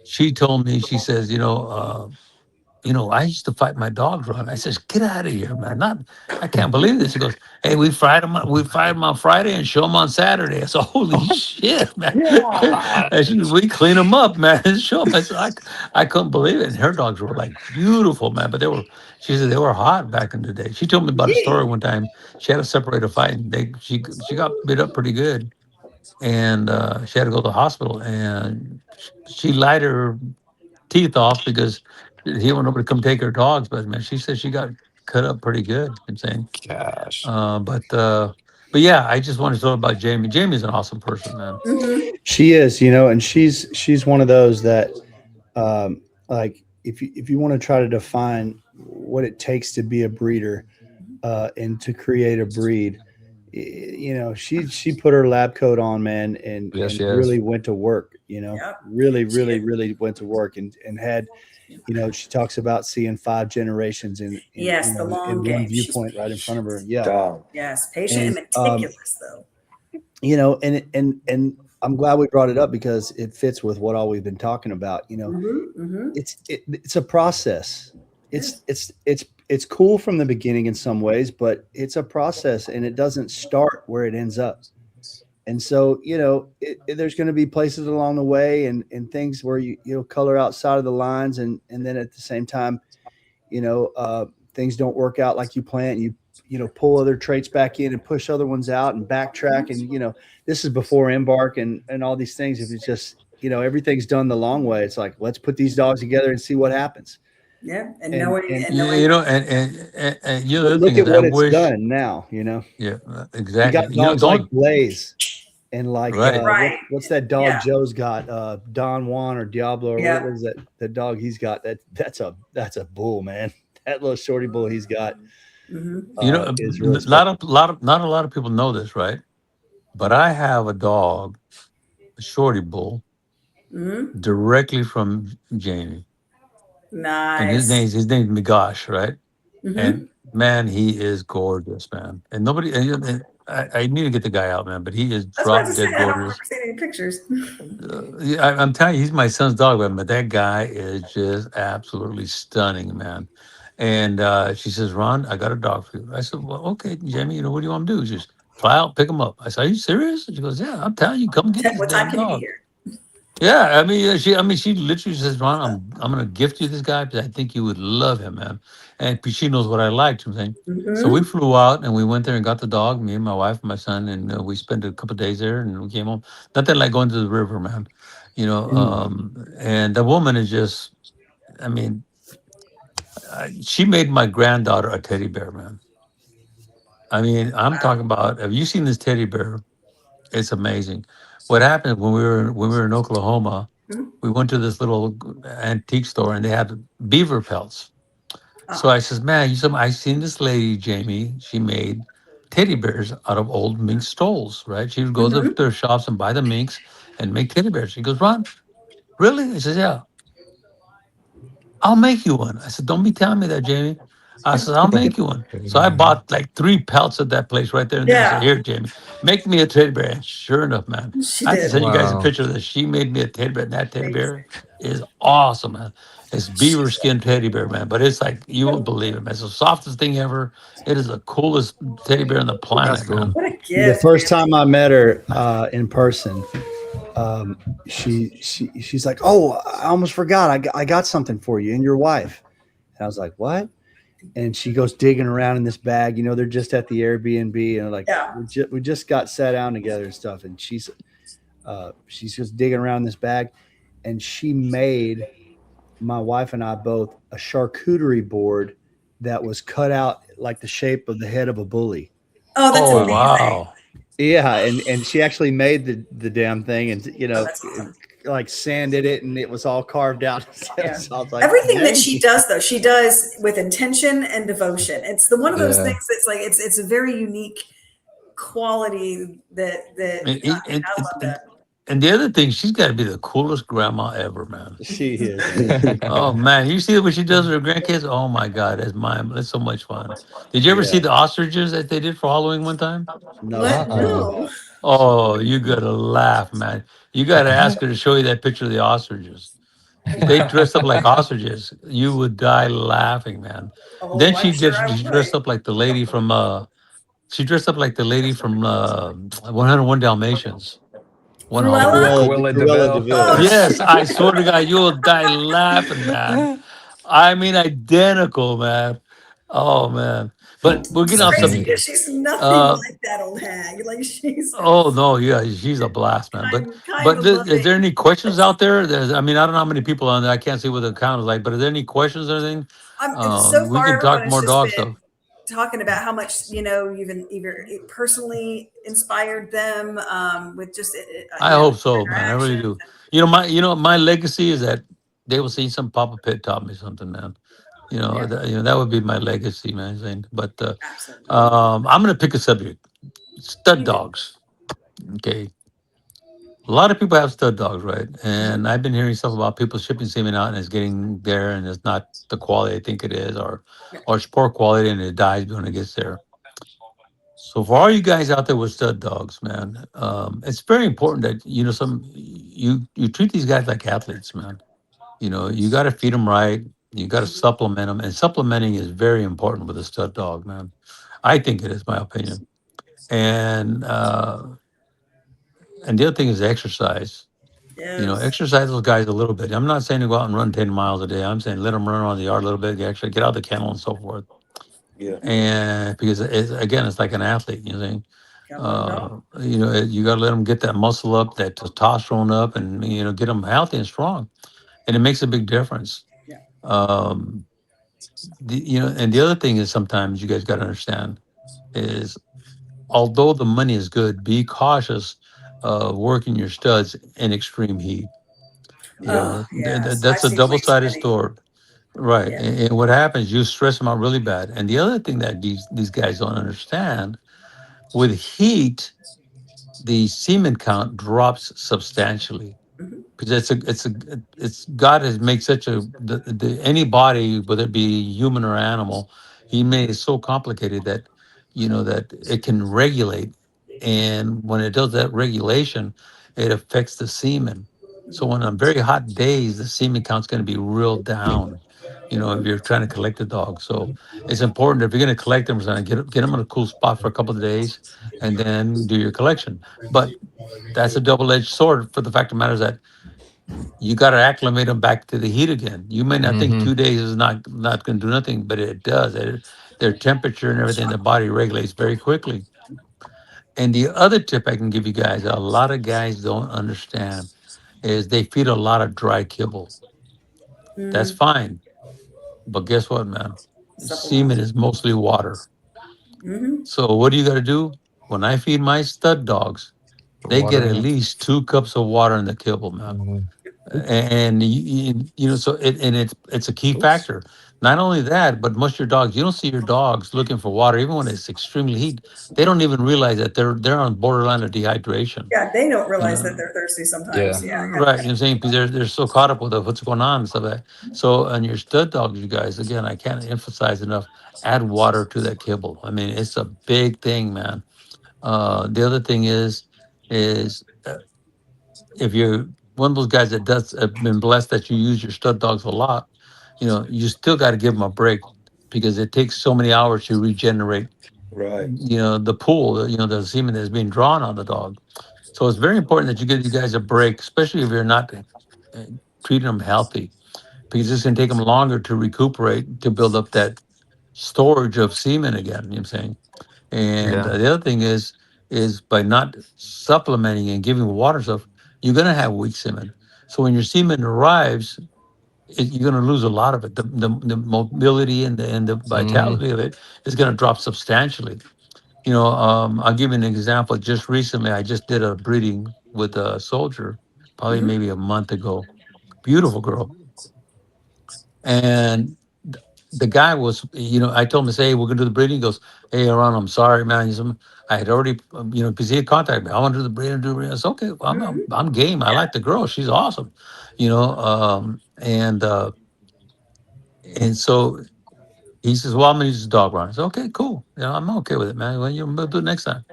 she told me, she says, I used to fight my dogs, Ron. I says, get out of here, man. Not, I can't believe this. She goes, hey, we fight them on Friday and show them on Saturday. I said, holy shit, man. Yeah. And she goes, we clean them up, man, and show them. I couldn't believe it. And her dogs were like beautiful, man. But she said they were hot back in the day. She told me about a story Gee. one time. She had to separate a fight, and she got bit up pretty good. And she had to go to the hospital, and she lied her teeth off because he wanted nobody to come take her dogs. But man, she said she got cut up pretty good. I'm saying, Gosh. uh, but uh, but yeah, I just wanted to talk about Jamie. Jamie's an awesome person, man. Hmm. She is, and she's one of those that, like, if you want to try to define what it takes to be a breeder, and to create a breed, she put her lab coat on, man, and Yes, and she is. really went to work. Yep. Really, She really, is. really went to work, and had, she talks about seeing 5 generations in Yes, the long in one game. She's viewpoint right in front of her. Yeah, Dog. yes, patient and and meticulous though. and I'm glad we brought it up because it fits with what all we've been talking about. Hmm. Hmm. It's a process. Yes. It's cool from the beginning in some ways, but it's a process, and it doesn't start where it ends up. And so, there's going to be places along the way, and things where you color outside of the lines, and then at the same time, things don't work out like you plan. You pull other traits back in and push other ones out and backtrack, and this is before embark and all these things. If it's just everything's done the long way, it's like, let's put these dogs together and see what happens. Yeah, and And knowing and and You, knowing. you know, and the but other thing look is, at I what it's wish, done now. yeah, You got exactly. dogs like Don't Blaze, and like, right. what's that dog Yeah. Joe's got? Don Juan or Diablo, or what Yeah. was that? The dog he's got, that's a bull, man. That little shorty bull he's got, Hmm. is really special. Not a lot of people know this, right? But I have a dog, a shorty bull, Hmm. directly from Jamie, and Nice. his name's Migosh, right? Hmm. And man, he is gorgeous, man. And nobody, I need to get the guy out, man. But he is That's what I was drop just dead saying. I don't gorgeous. remember seeing any pictures. Yeah, I'm telling you, he's my son's dog, man. But that guy is just absolutely stunning, man. And she says, Ron, I got a dog for you. I said, well, okay, Jamie, what do you want to do? Just fly out, pick him up. I said, are you serious? And she goes, yeah, I'm telling you, come get this What time damn can you be dog. here? Yeah, I mean, she literally says, "Ron, I'm gonna gift you this guy because I think you would love him, man." And she knows what I like. You know what I'm saying, so we Mm-hmm. flew out and we went there and got the dog. Me and my wife and my son, and we spent a couple of days there, and we came home. Nothing like going to the river, man. Mm. And the woman is just, I mean, she made my granddaughter a teddy bear, man. I mean, I'm Wow. talking about. Have you seen this teddy bear? It's amazing. What happened when we were in Oklahoma? Mhm. We went to this little antique store and they had beaver pelts. So Oh. I says, "Man, I seen this lady, Jamie. She made teddy bears out of old mink stoles, right? She would go to Mm-hmm. their shops and buy the minks and make teddy bears." She goes, "Ron, really?" I says, "Yeah, I'll make you one." I said, "Don't be telling me that, Jamie." I said, "I'll make you one." So I bought like 3 pelts at that place right there and then. I said, Yeah, "Here, Jamie, make me a teddy bear." And sure enough, man, she I have to did. send you guys a Wow. picture of this. She made me a teddy bear. And that teddy Amazing. bear is awesome, man. It's beaver She's skin teddy bear, man. But it's like you won't believe it, man. It's the softest thing ever. It is the coolest teddy bear on the That's planet, cool. man. what a The gift, first man. time I met her in person, she's like, "Oh, I almost forgot. I got something for you and your wife." And I was like, "What?" And she goes digging around in this bag. You know, they're just at the Airbnb, and like Yeah. we just got sat down together and stuff. And she's just digging around in this bag, and she made my wife and I both a charcuterie board that was cut out like the shape of the head of a bully. Oh, that's Oh Wow. amazing. wow. Yeah, and she actually made the damn thing, and Oh, that's awesome. like sanded it, and it was all carved out. Yeah. So I was like, Everything that "Dang, she does, though, she does with intention and devotion. It's the one of those Yeah. things that's like it's a very unique quality that And, I mean, I love and, that. and the other thing, she's got to be the coolest grandma ever, man. she is, man." Oh man, you see what she does with her grandkids? Oh my God, that's mine. That's so much fun. Did you ever see Yeah, the ostriches that they did for Halloween one time? no, What? Uh-uh. No. Oh, you gotta laugh, man. You gotta ask her to show you that picture of the ostriches. They dressed up like ostriches. You would die laughing, man. Oh, Then I'm sure I she dressed would. up like the lady from she dressed up like the lady from 101 Dalmatians one Halloween. Cruella? Cruella Cruella Deville. Oh, Deville. Yes, she. I swear to God, you will die laughing, man. I mean, identical, man. Oh man. But we're It's getting off crazy subject Dang. because here. she's nothing Uh like that old hag. Like she's oh no, yeah, she's a blast, man. kind, Is there loving. any questions out there? I mean, I don't know how many people on there. I can't see what the count is like, but are there any questions or anything? So We far, can everyone talk has more just dog been stuff. talking about how much you've either personally inspired them with just I hope your so, man. I really interactions. do. My legacy is that they will see some Papa Pitt taught me something, man. Yeah, That would be my legacy, man. Zane. But absolutely. I'm gonna pick a subject. Stud You do. dogs. Okay. A lot of people have stud dogs, right? Mhm. And I've been hearing stuff about people shipping semen out and it's getting there and it's not the quality I think it is, Yeah. or it's poor quality and it dies when it gets there. So for all you guys out there with stud dogs, man, it's very important that you treat these guys like athletes, man. You got to feed them right. You got to supplement them, and supplementing is very important with a stud dog, man. I think it is, my opinion. And and the other thing is exercise. Yes. Exercise those guys a little bit. I'm not saying to go out and run 10 miles a day. I'm saying let them run around the yard a little bit, actually get out of the kennel and so forth. Yeah. And because again, it's like an athlete, you know. Gotta let them go. You got to let them get that muscle up, that testosterone up, and get them healthy and strong, and it makes a big difference. Yeah. Um, and the other thing is sometimes you guys got to understand is although the money is good, be cautious of working your studs in extreme heat. Oh, yes. I've That's a seen way too double-sided many. sword, right? Yeah. And what happens, you stress them out really bad. And the other thing that these guys don't understand with heat, the semen count drops substantially Mhm. because it's God has made such any body, whether it be human or animal, He made it so complicated that that it can regulate, and when it does that regulation, it affects the semen. So on very hot days, the semen count's going to be real down. If you're trying to collect a dog, so it's important if you're going to collect them, get them in a cool spot for a couple of days, and then do your collection. But that's a double-edged sword for the fact of the matter is that you got to acclimate them back to the heat again. You may not think Mm-hmm. 2 days is not going to do nothing, but it does. Their temperature and everything, the body regulates very quickly. And the other tip I can give you guys, a lot of guys don't understand, is they feed a lot of dry kibble. That's Mm, fine, but guess what, man? Semen supplements. is mostly water. Mm-hmm. So what do you got to do? When I feed my stud dogs, Put they get water at in it. least 2 cups of water in the kibble, man. Mhm. And you know, so and it's a key Oops. factor. Not only that, but most of your dogs, you don't see your dogs looking for water, even when it's extremely heat. They don't even realize that they're on borderline of dehydration. Yeah, they don't You realize that know, they're thirsty sometimes. Yeah. Yeah, I right? You know what I'm saying? Because they're so caught up with what's going on and stuff like that. So on your stud dogs, you guys, again, I can't emphasize enough. Add water to that kibble. I mean, it's a big thing, man. The other thing is if you're one of those guys that does have been blessed that you use your stud dogs a lot, you know, you still got to give them a break because it takes so many hours to regenerate, Right. you know, the pool, you know, the semen that's being drawn on the dog. So it's very important that you give you guys a break, especially if you're not treating them healthy, because it's going to take them longer to recuperate to build up that storage of semen again. You know what I'm saying? And Yeah. the other thing is by not supplementing and giving water stuff, you're gonna have weak semen. So when your semen arrives, you're gonna lose a lot of it. The mobility and the Mm-hmm. vitality of it is gonna drop substantially. You know, I'll give you an example. Just recently, I just did a breeding with a soldier, probably Mm-hmm. maybe a month ago. Beautiful girl, and the guy was, you know, I told him to say, hey, we're gonna do the breeding. He goes, hey, Aaron, I'm sorry, man. I had already, you know, because he had contacted me. I want to do the breeding, do the breeding. I said, okay, well, Mm-hmm. I'm game. I like the girl. She's awesome, you know. And so he says, well, I'm gonna use the dog run. I said, okay, cool. You know, I'm okay with it, man. Well, we'll do it next time.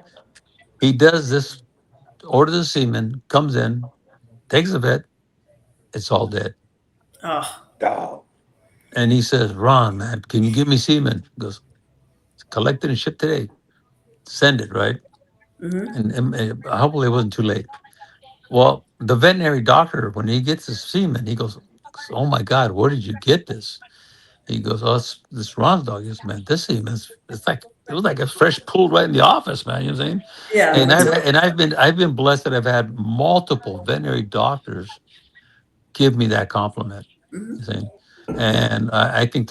He does this, orders the semen, comes in, takes a vet, it's all dead. Oh. Dog. And he says, Ron, man, can you give me semen? He goes, collect it and ship today. Send it, right? Mm-hmm. And hopefully it wasn't too late. Well, the veterinary doctor, when he gets his semen, he goes, "Oh my God, where did you get this?" He goes, "Oh, it's this Ron's dog." He goes, "Man, this semen it's like it was like a fresh pulled right in the office, man." You know what I'm saying? Yeah. And It's I've been blessed that I've had multiple veterinary doctors give me that compliment. mm-hmm. You see, and I think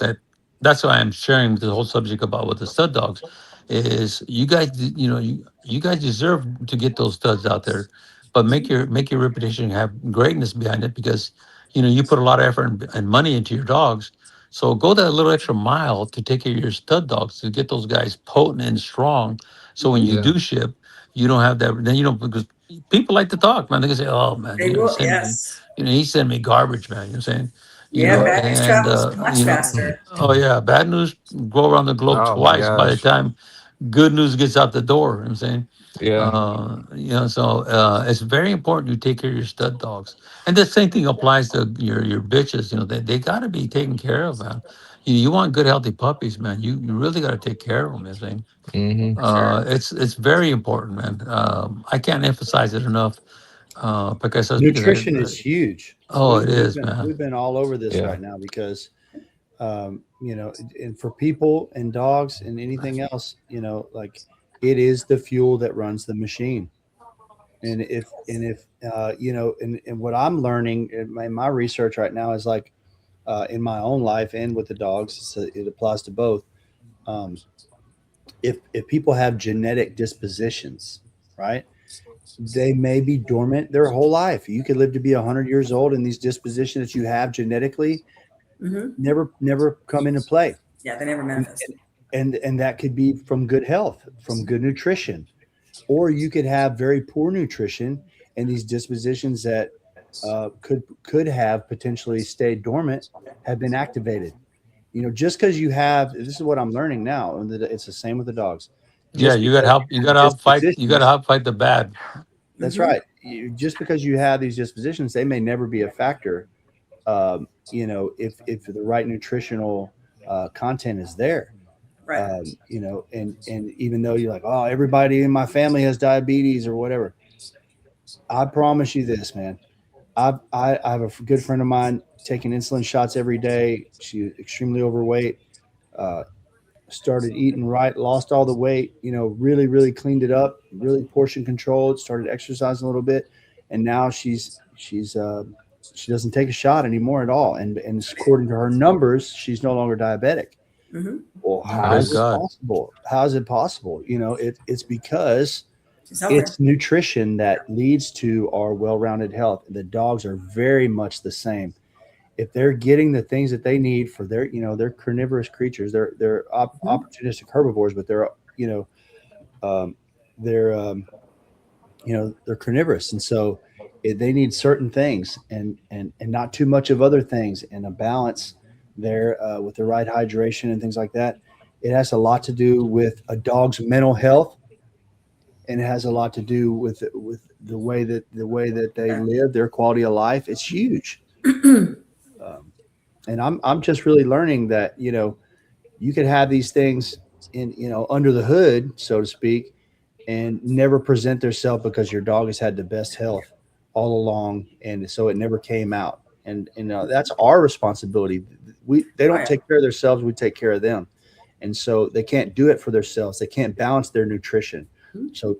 that's why I'm sharing the whole subject about with the stud dogs is you guys, you know, you guys deserve to get those studs out there, but make your reputation have greatness behind it because you know you put a lot of effort and money into your dogs. So go that little extra mile to take care of your stud dogs to get those guys potent and strong. So when Mm-hmm. you Yeah. do ship, you don't have that. Then you know because people like to talk, man. They can say, "Oh man, They you know, he will. sent me." Yes. You know, he sent me garbage, man. You know what I'm saying? You Yeah. know, Yep. Bad news and travels much you know, Mhm. faster. oh yeah, bad news go around the globe Oh my twice by the gosh. time good news gets out the door. You know what I'm saying, Yeah. you know, so it's very important you take care of your stud dogs, and the same thing applies to your bitches. You know, they got to be taken care of, man. You want good healthy puppies, man. You really got to take care of them. You know what I'm saying, Mm-hmm. Sure. it's very important, man. I can't emphasize it enough. Because Nutrition is huge. oh, it is, man. We've been all over this Yeah. right now because you know, and for people and dogs and anything else, you know, like it is the fuel that runs the machine. And if you know, and what I'm learning in my research right now is like in my own life and with the dogs, it applies to both. Um, if people have genetic dispositions, right, they may be dormant their whole life. You could live to be 100 years old, and these dispositions that you have genetically Mm-hmm. never come into play. Yeah. They never And, manifest. and that could be from good health, from good nutrition, or you could have very poor nutrition and these dispositions that could have potentially stayed dormant have been activated. You know, just because you have, this is what I'm learning now, and it's the same with the dogs. Yeah, Just you got to because help. You you got have to help fight. You got to dispositions, help fight the bad. that's Mm-hmm. right. Just because you have these dispositions, they may never be a factor. You know, if the right nutritional content is there, Right. you know, and even though you're like, oh, everybody in my family has diabetes or whatever, I promise you this, man. I have a good friend of mine taking insulin shots every day. She's extremely overweight. Uh, Started eating right, lost all the weight. Really, really cleaned it up. Really portion controlled. Started exercising a little bit, and now she doesn't take a shot anymore at all. And according to her numbers, she's no longer diabetic. Hmm. Well, how Praise is it Nice. God. possible? How is it possible? It's because She's healthier. it's nutrition that leads to our well-rounded health. The dogs are very much the same. If they're getting the things that they need for they're carnivorous creatures. They're Mhm. opportunistic herbivores, but you know, um, they're they're carnivorous, and so they need certain things and not too much of other things, and a balance there with the right hydration and things like that. It has a lot to do with a dog's mental health, and it has a lot to do with the way that they live, their quality of life. It's huge. Um, and I'm just really learning that you could have these things in under the hood, so to speak, and never present themselves because your dog has had the best health all along, and so it never came out. And that's our responsibility. They don't Right. take care of themselves; we take care of them, and so they can't do it for themselves. They can't balance their nutrition. So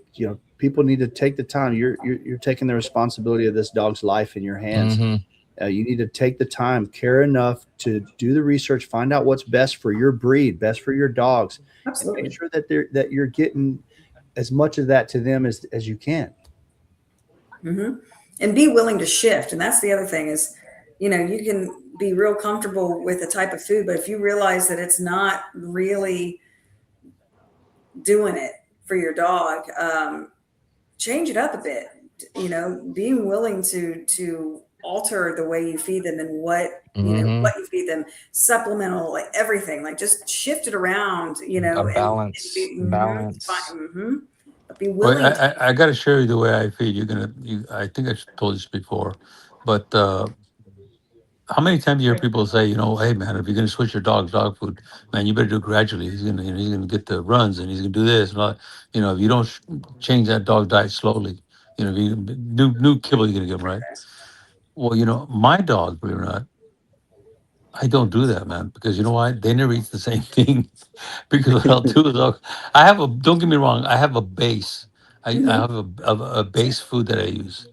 people need to take the time. You're taking the responsibility of this dog's life in your hands. Hmm. You need to take the time, care enough to do the research, find out what's best for your breed, best for your dogs, and make Absolutely. sure that you're getting as much of that to them as you can. Hmm. And be willing to shift. And that's the other thing is, you can be real comfortable with a type of food, but if you realize that it's not really doing it for your dog, change it up a bit. Being willing to alter the way you feed them and Hmm. what you feed them, supplemental, like everything, like just shift it around, A and balance. be Balance. fine. But be Well, willing to. I got to show you the way I feed. I think I told this before, but how many times you hear people say, hey man, if you're gonna switch your dog food, man, you better do it gradually. He's gonna get the runs and he's gonna do this and all. If you don't change that dog diet slowly, if you new kibble you're gonna give him, right? Well, my dog, believe it or not, I don't do that, man, because you know why? They never eat the same thing. Because what I'll do is I have a. Don't get me wrong, I have a base. I Mhm. have a base food that I use,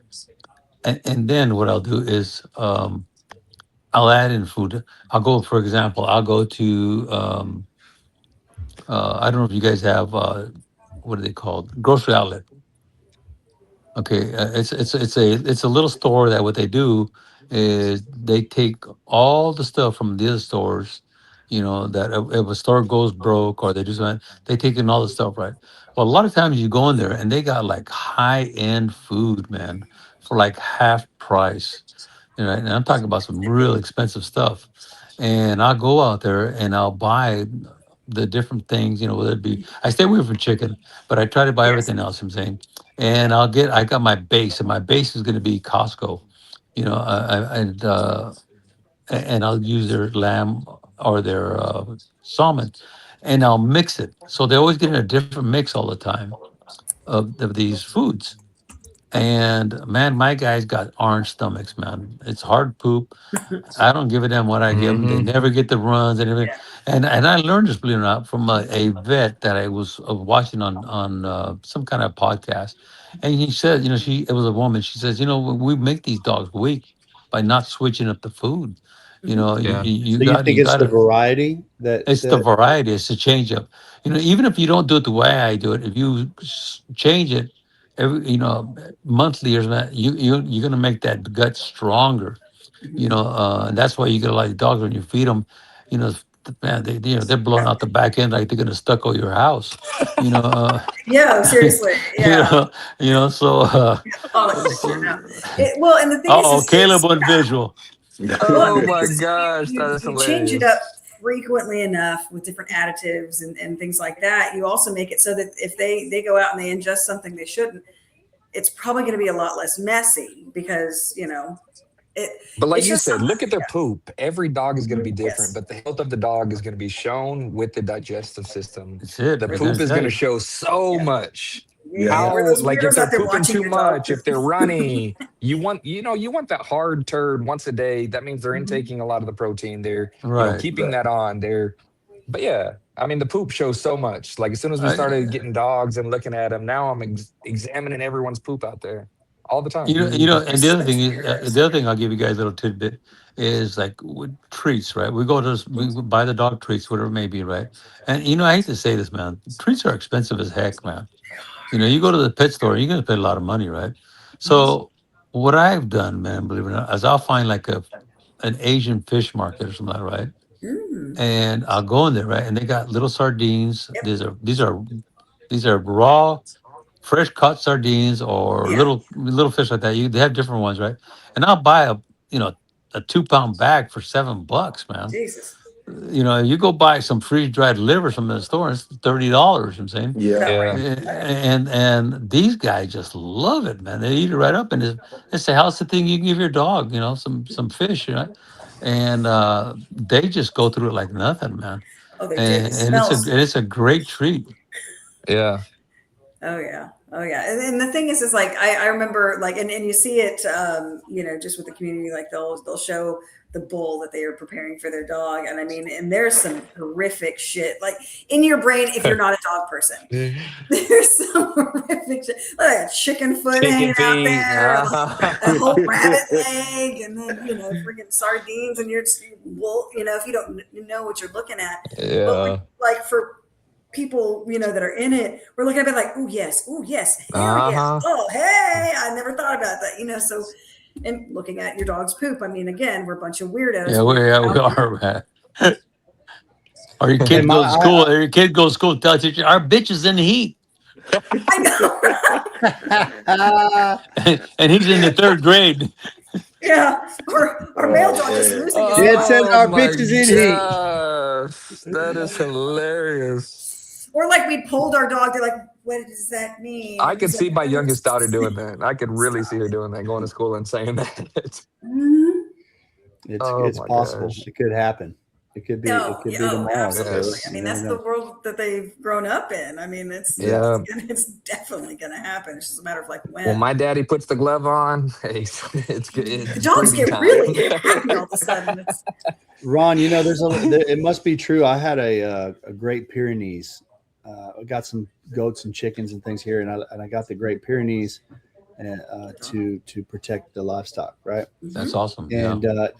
and then what I'll do is I'll add in food. I'll go, for example, I'll go to I don't know if you guys have what are they called? Grocery outlet. Okay, it's a little store that what they do is they take all the stuff from the other stores, that if a store goes broke or they do something, they take in all the stuff, right? Well, a lot of times you go in there and they got like high end food, man, for like half price. And I'm talking about some real expensive stuff. And I'll go out there and I'll buy the different things, whether it be I stay away from chicken, but I try to buy Yes. everything else. I'm saying, and I got my base, and my base is going to be Costco, and I'll use their lamb or their salmon, and I'll mix it. So they always get a different mix all the time of these foods. And man, my guys got orange stomachs, man. It's hard poop. I don't give a damn what I give them. They Hmm. never get the runs and everything. Yeah. And I learned this, believe it or not, from a vet that I was watching on some kind of podcast. And he said, it was a woman. She says, we make these dogs weak by not switching up the food. Hmm. Yeah. So you think You it's got the to. variety that It's the that variety. It's the change up. Even if you don't do it the way I do it, if you change it every, monthly or something, you're gonna make that gut stronger. And that's why you get a lot of dogs when you feed them. Man, they're blowing out the back end like they're gonna stucco your house. You know, Yeah, seriously. you Yeah. know, so. Oh, no. So Well, and the thing oh, Caleb is, on visual. well, and Oh the thing my is, gosh, that is you change it up hilarious. frequently enough with different additives and things like that. You also make it so that if they go out and they ingest something they shouldn't, it's probably going to be a lot less messy because it But like it's you just said, look something. at their poop. Every dog is going to Mhm. be different, Yes. but the health of the dog is going to be shown with the digigestive system. That's it. The They're gonna poop is tell going to you. show so Yeah. much. Yeah, or How, those like, if weirdos they're out there pooping watching too your dog much, poop. if they're runny, you want that hard turd once a day. That means they're Mhm. intaking a lot of the protein. They're, Right. keeping Right. that on. But yeah, I mean, the poop shows so much. Like, as soon as we I, started getting dogs and looking at them, now I'm examining everyone's poop out there all the time. They're and the other such thing is, weirdos. the other thing I'll give you guys a little tidbit is like with treats, right? We go to, we buy the dog treats, whatever it may be, right? And I hate to say this, man, treats are expensive as heck, man. You go to the pet store, you're gonna pay a lot of money, right? Mhm. So what I've done, man, believe it or not, is I'll find like an Asian fish market or something like that, right? Mm. And I'll go in there, right? And they got little sardines. Yep. These are raw, fresh caught sardines or Yeah. little fish like that. They have different ones, right? And I'll buy you know a 2 pound bag for $7, man. Jesus. You go buy some freeze dried liver from the store, it's $30. I'm saying, Yeah. No, right. Yeah. and these guys just love it, man. They eat it right up, and it's the healthy thing you can give your dog. Some fish, and they just go through it like nothing, man. Oh, they do. It And smells. it's a great treat. Yeah. Oh yeah. Oh yeah. And the thing is like I remember like and you see it just with the community, like they'll show the bowl that they are preparing for their dog. And I mean, and there's some horrific shit like in your brain if you're not a dog person. There's some horrific shit. Like a chicken foot Chicken hanging out feet. there, like a whole rabbit leg, and then freaking sardines, and you're just well, if you don't know what you're looking at. But Yeah. like for people that are in it, we're looking at it like, oh yes, hell yeah, Uh-huh. oh hey, I never thought about that. So and looking at your dog's poop, I mean, again, we're a bunch of weirdos. Yeah, we are, man. Or your Hey, kid my, goes to school, or your kid goes to school, tell teacher, our bitch is in the heat. I know. And he's in the third grade. Yeah, our male dog is Man. losing his Dad mind. says Oh our my bitch is in heat. gosh. That is hilarious. Or like we pulled our dog, they're like, what does that mean? I And could he's like, see my "Oh, youngest daughter it's-" doing that. I could really see her Stop doing that, going to school and saying that. Mhm. Oh It's my possible. gosh. It could happen. It could be. It No, could yeah, be oh, tomorrow. So absolutely. I Yes. mean, you never that's the know. world that they've grown up in. I mean, Yeah. it's definitely going to happen. It's just a matter of like When when. my daddy puts the glove on, hey, it's good. The It's dogs grooming get time. really happy all of a sudden. It's Ron, it must be true. I had a Great Pyrenees. I got some goats and chickens and things here, and I got the Great Pyrenees to protect the livestock, right? That's Mhm. awesome. Yeah.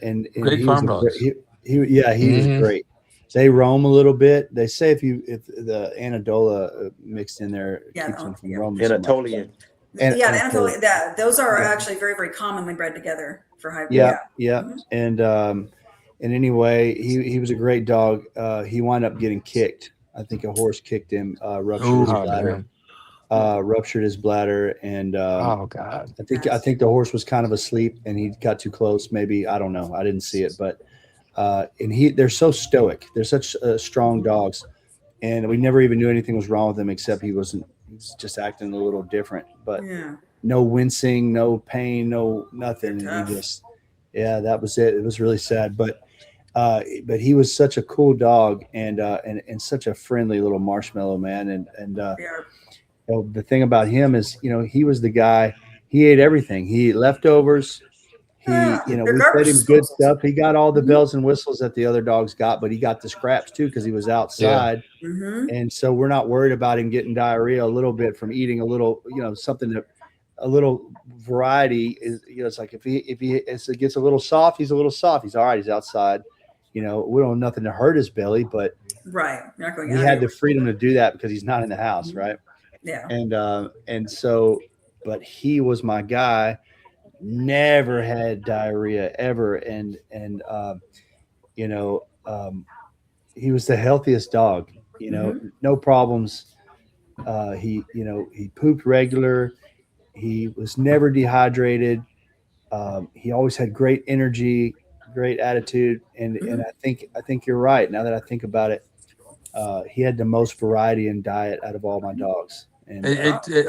And Great he was farm dogs. he was Hmm. great. They roam a little bit. They say if the Anadola mixed in there yeah, keeps them from yeah, roaming so much. Anatolian. yeah. Anatolia. Those are Yeah. actually very, very commonly bred together for high. Yeah, Yeah. yeah. Mhm. And anyway, he was a great dog. He wound up getting kicked. I think a horse kicked him, ruptured his Ooh. Oh bladder, man. and Oh God. I think the horse was kind of asleep, and he got too close. Maybe I don't know. I didn't see it, but they're so stoic. They're such strong dogs, and we never even knew anything was wrong with him except he was just acting a little different. But Yeah. no wincing, no pain, no nothing, They're and he tough. just that was it. It was really sad, but he was such a cool dog and such a friendly little marshmallow man. They are. The thing about him is, he was the guy. He ate everything. He ate leftovers. Yeah, they're We fed garbage him good disposals. stuff. He got all the Mhm. bells and whistles that the other dogs got, but he got the scraps too because he was Yeah. outside. Mhm. And so we're not worried about him getting diarrhea a little bit from eating a little, something that a little variety is. It's like if it gets a little soft, he's a little soft. He's all right. He's outside. We don't have nothing to hurt his belly, but Right. You're not going he out had the anywhere. freedom to do that because he's not in the house, Mhm. right? Yeah. And so, but he was my guy. Never had diarrhea ever, you know, um, he was the healthiest dog. Mhm. No problems. He pooped regular. He was never dehydrated. He always had great energy, great attitude, and Mhm. I think you're right. Now that I think about it, he had the most variety in diet out of all my dogs. And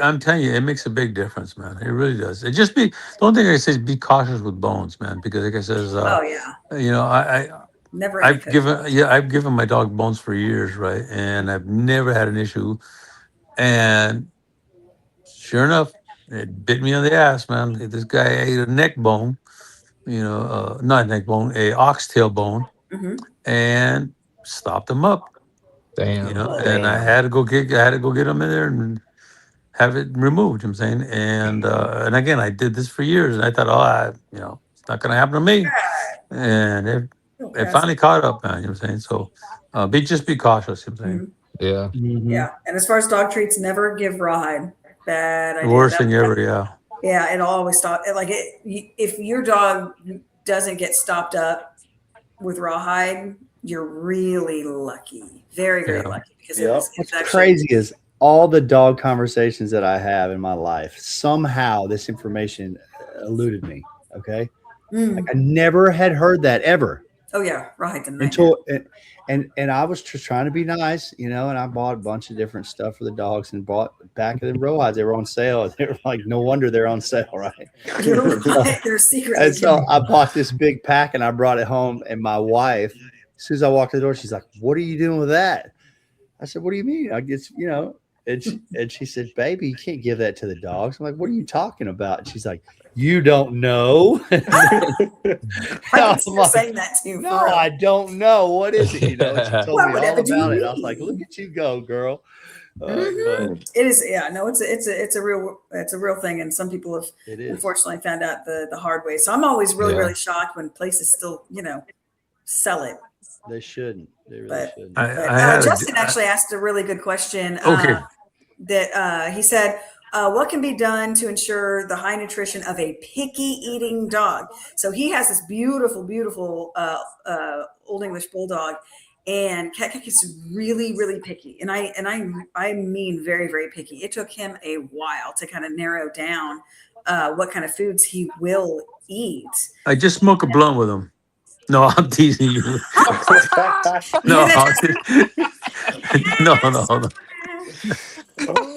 I'm telling you, it makes a big difference, man. It really does. It just be the only thing I say is be cautious with bones, man, because like I says, Oh yeah. I Never any I've cooking. given my dog bones for years, right, and I've never had an issue. And sure enough, it bit me on the ass, man. This guy ate a neck bone, not neck bone, a oxtail bone, Hmm. and stopped him up. Damn. And Damn. I had to go get him in there and have it removed. You know what I'm saying, and again, I did this for years, and I thought, it's not gonna happen to me, and Oh, it pass finally caught up, man. You know what I'm saying? So, be cautious. You know what I'm saying? it. Yeah. Mm-hmm. Yeah, and as far as dog treats, never give rawhide. Bad The idea. worst thing ever, yeah. Yeah, it'll always stop. Like if your dog doesn't get stopped up with rawhide, you're really lucky. Very, very Yeah. lucky because Yep. it's What's actually. crazy is all the dog conversations that I have in my life, somehow this information eluded me. Okay. Like Mm. I never had heard that ever Oh yeah, rawhide's a nightmare. until and I was just trying to be nice, and I bought a bunch of different stuff for the dogs and bought back of the roads. They were on sale. They were like, no wonder they're on sale, right? You're So, right. They're secretly. and so I bought this big pack and I brought it home. And my wife, as soon as I walked to the door, she's like, "What are you doing with that?" I said, "What do you mean?" I guess and she said, "Baby, you can't give that to the dogs." I'm like, "What are you talking about?" And she's like, "You don't know." I can see I'm her like, saying that too. "No, For real. I don't know. What is it?" And she told me all Whatever do you about it. I was like, "Look mean? at you go, girl." Mhm. But It is. Yeah. No. It's a real thing, and some people have it is. unfortunately found out the hard way. So I'm always really Yeah. really shocked when places still sell it. They shouldn't. They really But shouldn't. I had Justin actually asked a really good question. Okay. That he said, what can be done to ensure the high nutrition of a picky eating dog? So he has this beautiful, beautiful Old English Bulldog, and Cat is really, really picky, and I mean very, very picky. It took him a while to kind of narrow down what kind of foods he will eat. I just smoke a blunt with him. No, I'm teasing you. You hear No, that, I'm Justin? no, no, no,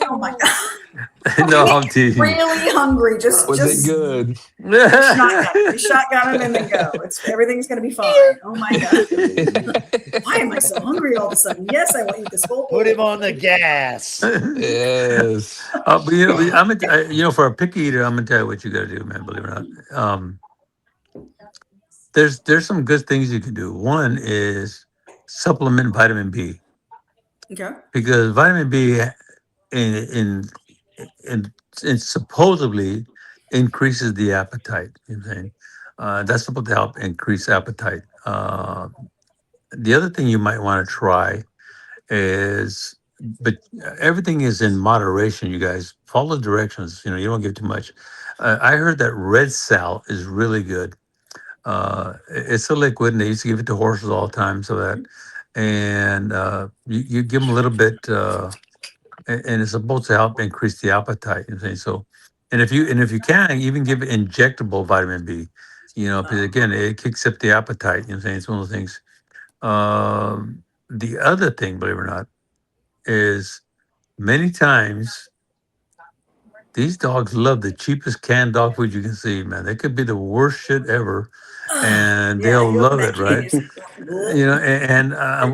Oh my god! no, He I'm gets teasing you. really hungry. Was it good? Shotgun him and then go. Everything's gonna be fine. Oh my god! Why am I so hungry all of a sudden? Yes, I want to eat this whole Put him bowl. on the gas. Yes. But for a picky eater, I'm gonna tell you what you gotta do, man. Believe it or not, there's some good things you can do. One is supplement vitamin B, Okay. because vitamin B in in in, in supposedly increases the appetite. You know what I'm saying? That's supposed to help increase appetite. The other thing you might want to try is, but everything is in moderation. You guys follow the directions. You don't give too much. I heard that red sal is really good. It's a liquid, and they used to give it to horses all the time. So that, and you give them a little bit, and it's supposed to help increase the appetite. You know what I'm saying? So, and if you can, even give it injectable vitamin B. Because again, it kicks up the appetite. You know what I'm saying? It's one of those things. The other thing, believe it or not, is many times these dogs love the cheapest canned dog food you can see, man. They could be the worst shit ever, and Yeah, they'll you open love that it, can, right?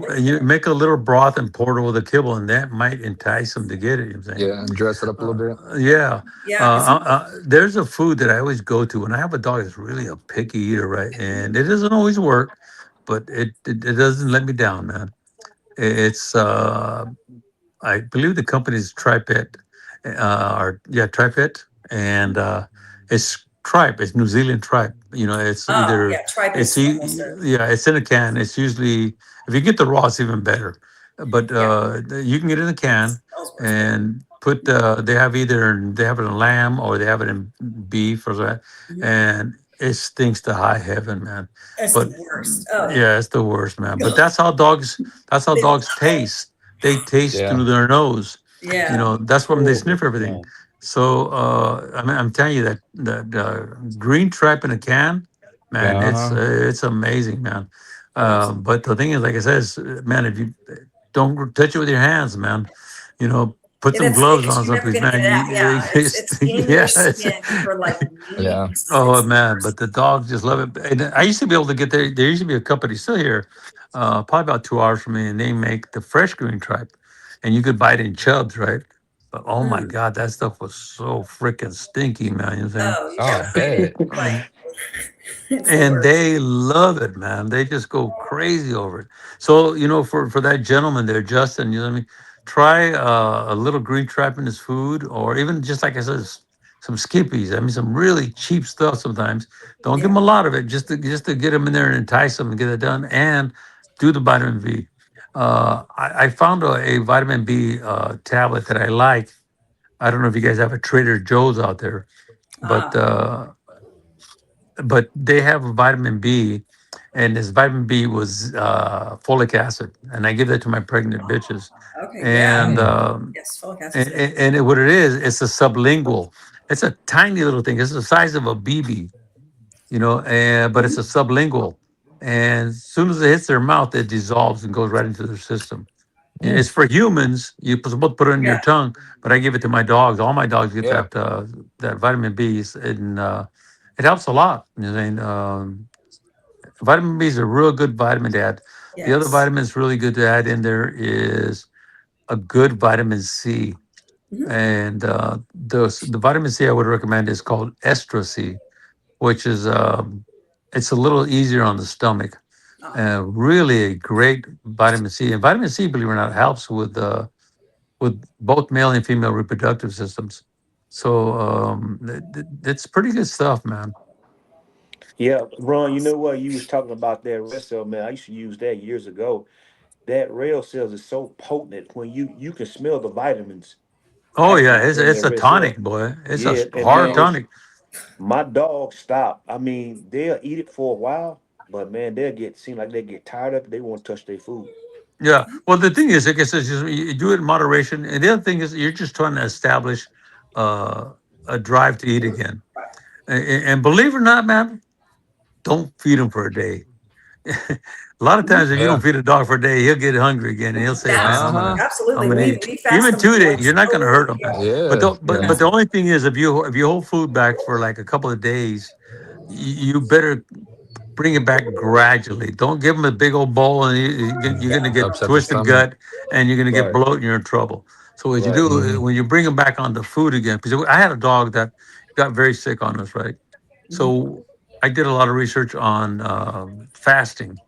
it's You make a little broth and pour it with a kibble, and that might entice them to get it. You know what I'm saying? Yeah. Dress it up a little bit. Yeah. yeah, because There's a food that I always go to when I have a dog that's really a picky eater, right? And it doesn't always work, but it doesn't let me down, man. It's I believe the company is Tripet, Tripet, and it's tripe. It's New Zealand tripe. It's either yeah, tripe it's is almost a yeah, it's in a can. It's usually, if you get the raw, it's even better. But yeah. you can get it in a can Smells worse though. and put. They have it in lamb or they have it in beef or that, Mhm. and it stinks to high heaven, man. It's But the worst. Oh, yeah, it's the worst, man. But that's how dogs. That's how they dogs love it. taste. They taste Yeah. through their nose. Yeah. That's when they Horrible sniff everything. smell. So I'm telling you that green tripe in a can, man, Uh-huh. it's amazing, man. Gross. But the thing is, like I said, man, if you don't touch it with your hands, man, put Yeah, some that's gloves because on you're never something, gonna get man. it out. Yeah, it's in your Yeah, skin for like Yeah. weeks. oh It's the man, worst. but the dogs just love it. And I used to be able to get there. There used to be a company still here, probably about 2 hours from me, and they make the fresh green tripe, and you could buy it in chubs, right? But oh my Mm. God, that stuff was so freaking stinky, man. You know what I'm saying? Oh, you Oh, I gotta feed it. bet. Like it's the And worst. they love it, man. They just go crazy over it. So, for that gentleman there, Justin, you know what I mean? Try a little green trap in his food, or even just like I said, some skippies. I mean, some really cheap stuff sometimes. Don't give Yeah. him a lot of it, just to get him in there and entice him and get it done, and do the vitamin B. I found a vitamin B tablet that I like. I don't know if you guys have a Trader Joe's out there, but Ah. they have a vitamin B, and this vitamin B was folic acid, and I give that to my pregnant bitches. Okay. Yeah. And Mm. Yes. Folic acid's and, good. what it is, it's a sublingual. It's a tiny little thing. It's the size of a BB, and but it's Mhm. a sublingual. And as soon as it hits their mouth, it dissolves and goes right into their system. And Mm. it's for humans. You're supposed to put it in your Yeah. tongue, but I give it to my dogs. All my dogs get Yeah. that vitamin B, and it helps a lot. You know, what I mean, vitamin B is a real good vitamin to add. The other Yes. vitamin that's really good to add in there is a good vitamin C, Mhm. and the vitamin C I would recommend is called Estra C, which is it's a little easier on the stomach. Ah. Really a great vitamin C, and vitamin C, believe it or not, helps with both male and female reproductive systems. So it's pretty good stuff, man. Yeah, Ron, you know what? You was talking about that red cell, man. I used to use that years ago. That red cells is so potent when you can smell the vitamins Oh yeah, actually in it's that a red tonic, cell. boy. It's a Yeah, and hard man, it's tonic. my dogs stop. I mean, they'll eat it for a while, but man, they'll get seem like they get tired of it. They won't touch their food. Yeah. Well, the thing is, I guess, it's just you do it in moderation, and the other thing is you're just trying to establish uh, a drive to eat again. And believe it or not, man, don't feed him for a day. A lot of times, if you don't Yeah. feed a dog for a day, he'll get hungry again, and he'll say, "Man, Uh huh. I'm Absolutely. gonna We eat." we fast Even them for 2 days, like you're not gonna so hurt him, man. yeah. But Yeah. the, We Yeah. but fast the them. only thing is, if you hold food back for like a couple of days, you better bring it back gradually. Don't give them a big old bowl, and you're Yeah. going to get Upset the twisted stomach. gut, and you're going to get Right, bloated, and you're in trouble. So what you right. do Hmm. when you bring them back on the food again, because I had a dog that got very sick on us, right? Hmm. So I did a lot of research on fasting.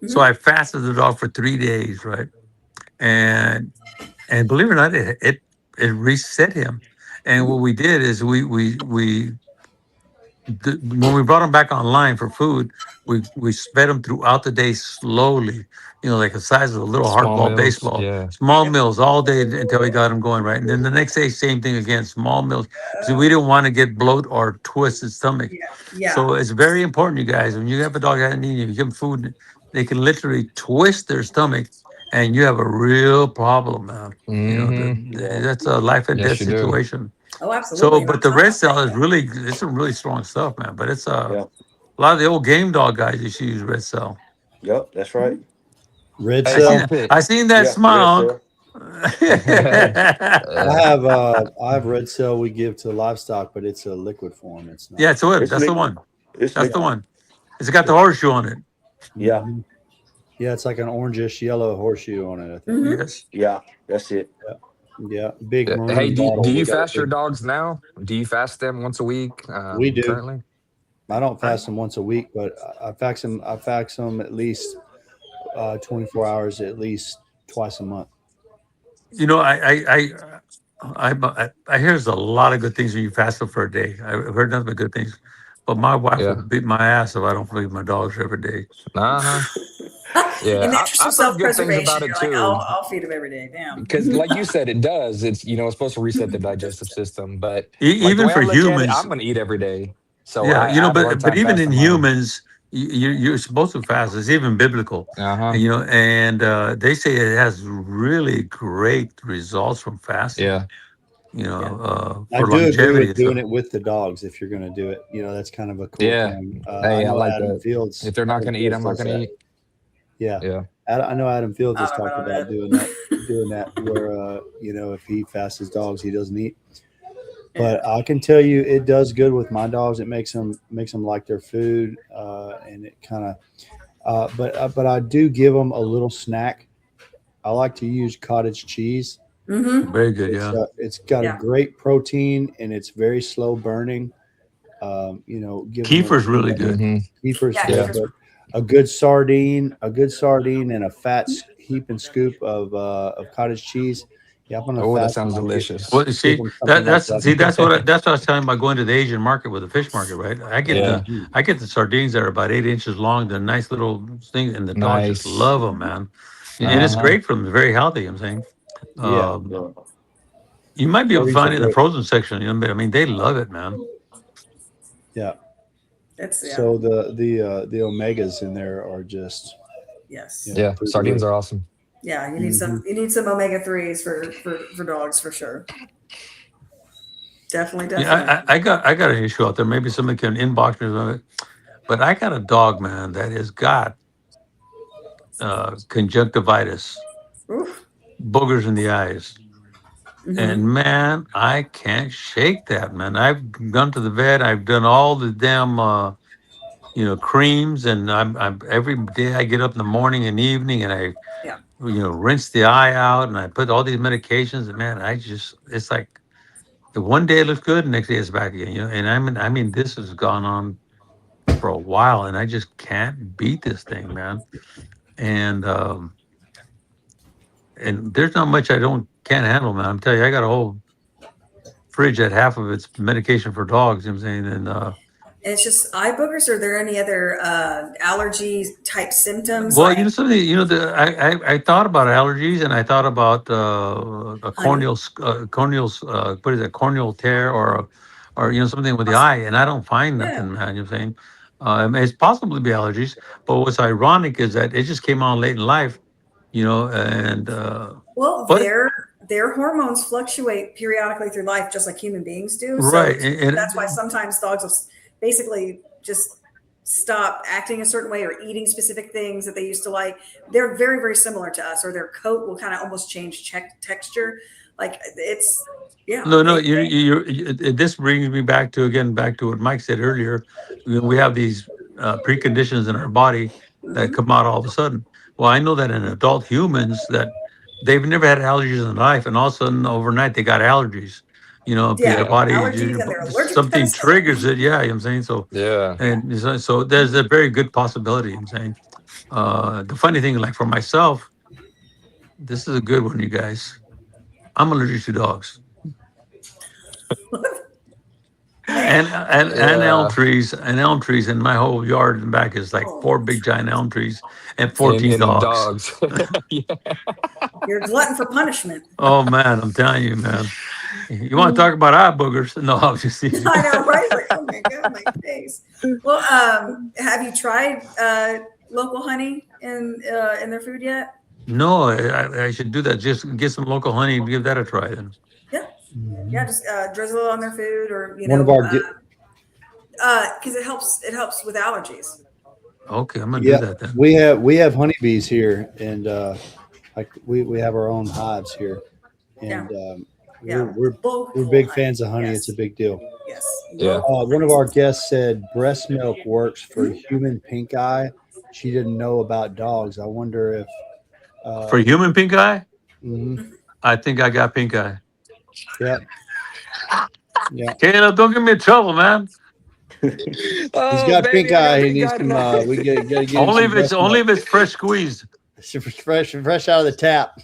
So Hmm. I fasted the dog for 3 days, right? And believe it or not, it reset him. And what Hmm. we did is when we brought them back online for food, we fed them throughout the day slowly, like the size of a little Small hardball meals. baseball, Yeah. small Yep. meals all day until we got them going right. And then the next day, same thing again, small meals, because we didn't want to get bloat or twisted stomach. Yeah. Yeah. So it's very important, you guys, when you have a dog that needs you give them food, they can literally twist their stomach, and you have a real problem, man. Hmm. Yeah, That's a life and death Yes, you do. situation. Oh, So, absolutely. And on but the top red of that, cell is really, it's some really strong stuff, man. But it's yeah, a lot of the old game dog guys used to use red cell. yep. That's right. mhm. Red Hey, I seen Papa Cell. that. Pit. I seen that Yeah, red smile, Unc. cell. Yeah. I have Red Cell we give to livestock, but it's a liquid form. It's Yeah, not. it's a It's That's the liquid. one. It's That's the liquid. Yeah. one. It's got the Yeah. horseshoe on it. Yeah, Mhm. Yeah, it's like an orangish yellow horseshoe on it, I think. Hmm. Yes. yeah. That's it. Yeah. Yeah. Big Yeah. Hey, maroon do bottle. you We got a fast your big, dogs now? Do you fast them once a week we do. currently? I don't I, fast them once a week, but I fax them at least 24 hours, at least twice a month. you know, I hear there's a lot of good things when you fast them for a day. I've heard nothing but good things. But my wife will Yeah. beat my ass if I don't feed my dogs every day. Uh huh. Yeah. In the interest of I've heard good things self-preservation, about it you're like, I'll too. I'll feed them every day. Damn. Because, like you said, it does. It's supposed to reset the digestive system. But like the Even way I for look at it, humans, I'm gonna eat every day. So yeah, I have a hard but time even in fasting mine. humans, you're supposed to fast. It's even biblical, Uh and, huh. they say it has really great results from fasting. Yeah. Yeah, I For do agree longevity with and doing stuff. it with the dogs if you're going to do it. That's kind of a cool Yeah. thing. I Hey, I know like that. If they're not Adam gonna eat, Fields I'm not does gonna that. eat. Yeah. Yeah. I know Adam Fields I has don't talked know about that. doing that where, if he fasts his dogs, he doesn't eat. Yeah. But I can tell you, it does good with my dogs. It makes them like their food, and it kind of. But I do give them a little snack. I like to use cottage cheese, Mm-hmm. Very good. Yeah. It's got a Yeah. great protein and it's very slow burning. Give them Kefir's really good. kefir's Yeah. good, Yeah. but a good sardine, and a heap and scoop of cottage cheese. Yeah, I'm on a Oh, that fast sounds and delicious. Well, give see them something like that. that's what I was telling you about going to the Asian market with the fish market, right? Yeah. I get the sardines that are about 8 inches long. They're nice little things, and the dogs just Nice. love them, man. And it's Uh-huh. great for them. It's very healthy. I'm saying, Yeah, um, Yeah. you might be able to sardines are find it in the great. frozen section. But I mean, they love it, man. Yeah. It's yeah. So the omegas in there are just Yes. Yeah. through the Sardines roof. are awesome. Yeah. Mhm. You need some omega-3s for dogs for sure. Definitely. Definitely. Yeah, I got an issue out there. Maybe somebody can inbox me on it. But I got a dog, man, that has got conjunctivitis, Oof. boogers in the eyes. Mm-hmm. And man, I can't shake that, man. I've gone to the vet. I've done all the damn, creams, and I'm every day I get up in the morning and evening, and I, Yeah. rinse the eye out, and I put all these medications, and man, it's like the one day it looks good, the next day it's back again, And I mean, this has gone on for a while, and I just can't beat this thing, man. And and there's not much I don't can't handle, man. I'm telling you, I got a whole fridge that half of it's medication for dogs. You know what I'm saying, and And it's just eye boogers. Or are there any other allergy type symptoms well, like something, I thought about allergies, and I thought about a honey? what is it, corneal tear, or something with the eye, Possibly. and I don't find Yeah. nothing, man. You know what I'm saying, it's possibly be allergies, but what's ironic is that it just came on late in life, and Well, but their hormones fluctuate periodically through life, just like human beings do. So right, and that's why sometimes dogs will basically just stop acting a certain way or eating specific things that they used to like. They're very, very similar to us, or their coat will kind of almost change texture. Like it's, yeah, no, no, this brings me back to what Mike said earlier. We have these preconditions in our body that mhm. come out all of a sudden. Well, I know that in adult humans that they've never had allergies in life, and all of a sudden overnight they got allergies. Because their Yeah, Yeah. body, allergies and they're allergic to something penicillin. triggers it. Yeah, you know what I'm saying. So, Yeah. and so there's a very good possibility. I'm saying. The funny thing, like for myself, this is a good one, you guys. I'm allergic to dogs. Man, And Yeah. elm trees in my whole yard and back is like oh, four big giant elm trees and And 14 then dogs. dogs. Yeah. you're a glutton for punishment. Oh man, I'm telling you, man. You want to Mm. talk about eye boogers? No, I'm just teasing. I know, right? Like, oh my god, my face. Well, have you tried local honey in their food yet? No, I should do that. Just get some local honey and give that a try then. Yeah, yeah. Mhm. Just drizzle it on their food, or One of our because it helps with allergies. Okay, I'm gonna do yeah, that then. we have honeybees here, and like we have our own hives here, Yeah, and we're yeah. we're we're Local big honey. fans of honey. It's a Yes, big deal. yes. Yeah. Local One of honey. our guests said breast milk works for Mhm. human pink eye. She didn't know about dogs. I wonder if. For human pink eye, Mhm. I think I got pink eye. Yep. Yeah. Caleb, don't give me in trouble, man. He's Oh, got pink baby, I eye. got He pink needs eye some. tonight. We gotta get him Only some if it's breast only milk. if it's fresh squeezed. Fresh out of the tap.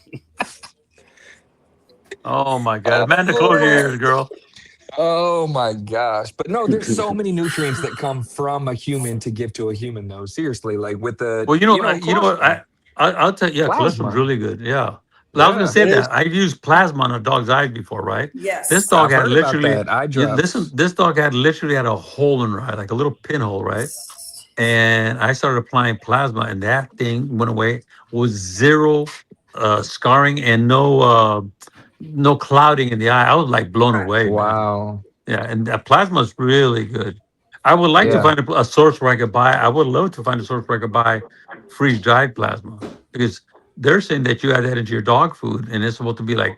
Oh my God, Amanda, close your Oh. ears, girl. Oh my gosh. But no, there's so many nutrients that come from a human to give to a human though. Seriously, like with Well, you know what? colostrum, I'll tell you, yeah, cholesterol's plasma. really good. Yeah, but I was gonna Yeah. say It is. that I've used plasma on a dog's eyes before, right? This Yes. dog I've had heard about literally, that. Eye you listen, drops. this dog had literally had a hole in her eye, like a little pinhole, right? And I started applying plasma, and that thing went away with zero scarring and no clouding in the eye. I was like blown Right. away, man. Wow. Yeah, and that plasma is really good. I would like to Yeah. Yeah. find a source where I could buy. I would love to find a source where I could buy freeze dried plasma because they're saying that you add that into your dog food and it's supposed to be like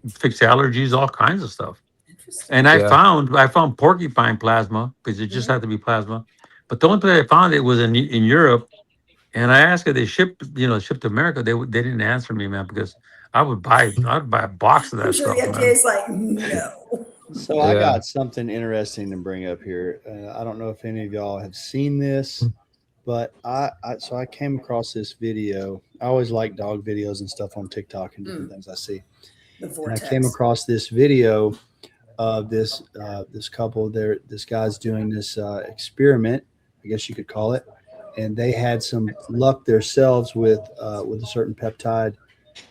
fix allergies, all kinds of stuff. Interesting. And Yeah. I found porcupine plasma because it just Mhm. had to be plasma. But the only place I found it was in Europe. And I asked if they shipped to America. They didn't answer me, man, because I'd buy a box of I'm that sure the stuff, FDA man. is like, no. So I got something interesting to bring up here. I don't know if any of y'all have seen this, but I came across this video. I always like dog videos and stuff on TikTok and different things I see. The And I came vortex. across this video of this couple. This guy's doing this experiment, I guess you could call it, and they had some luck themselves with a certain peptide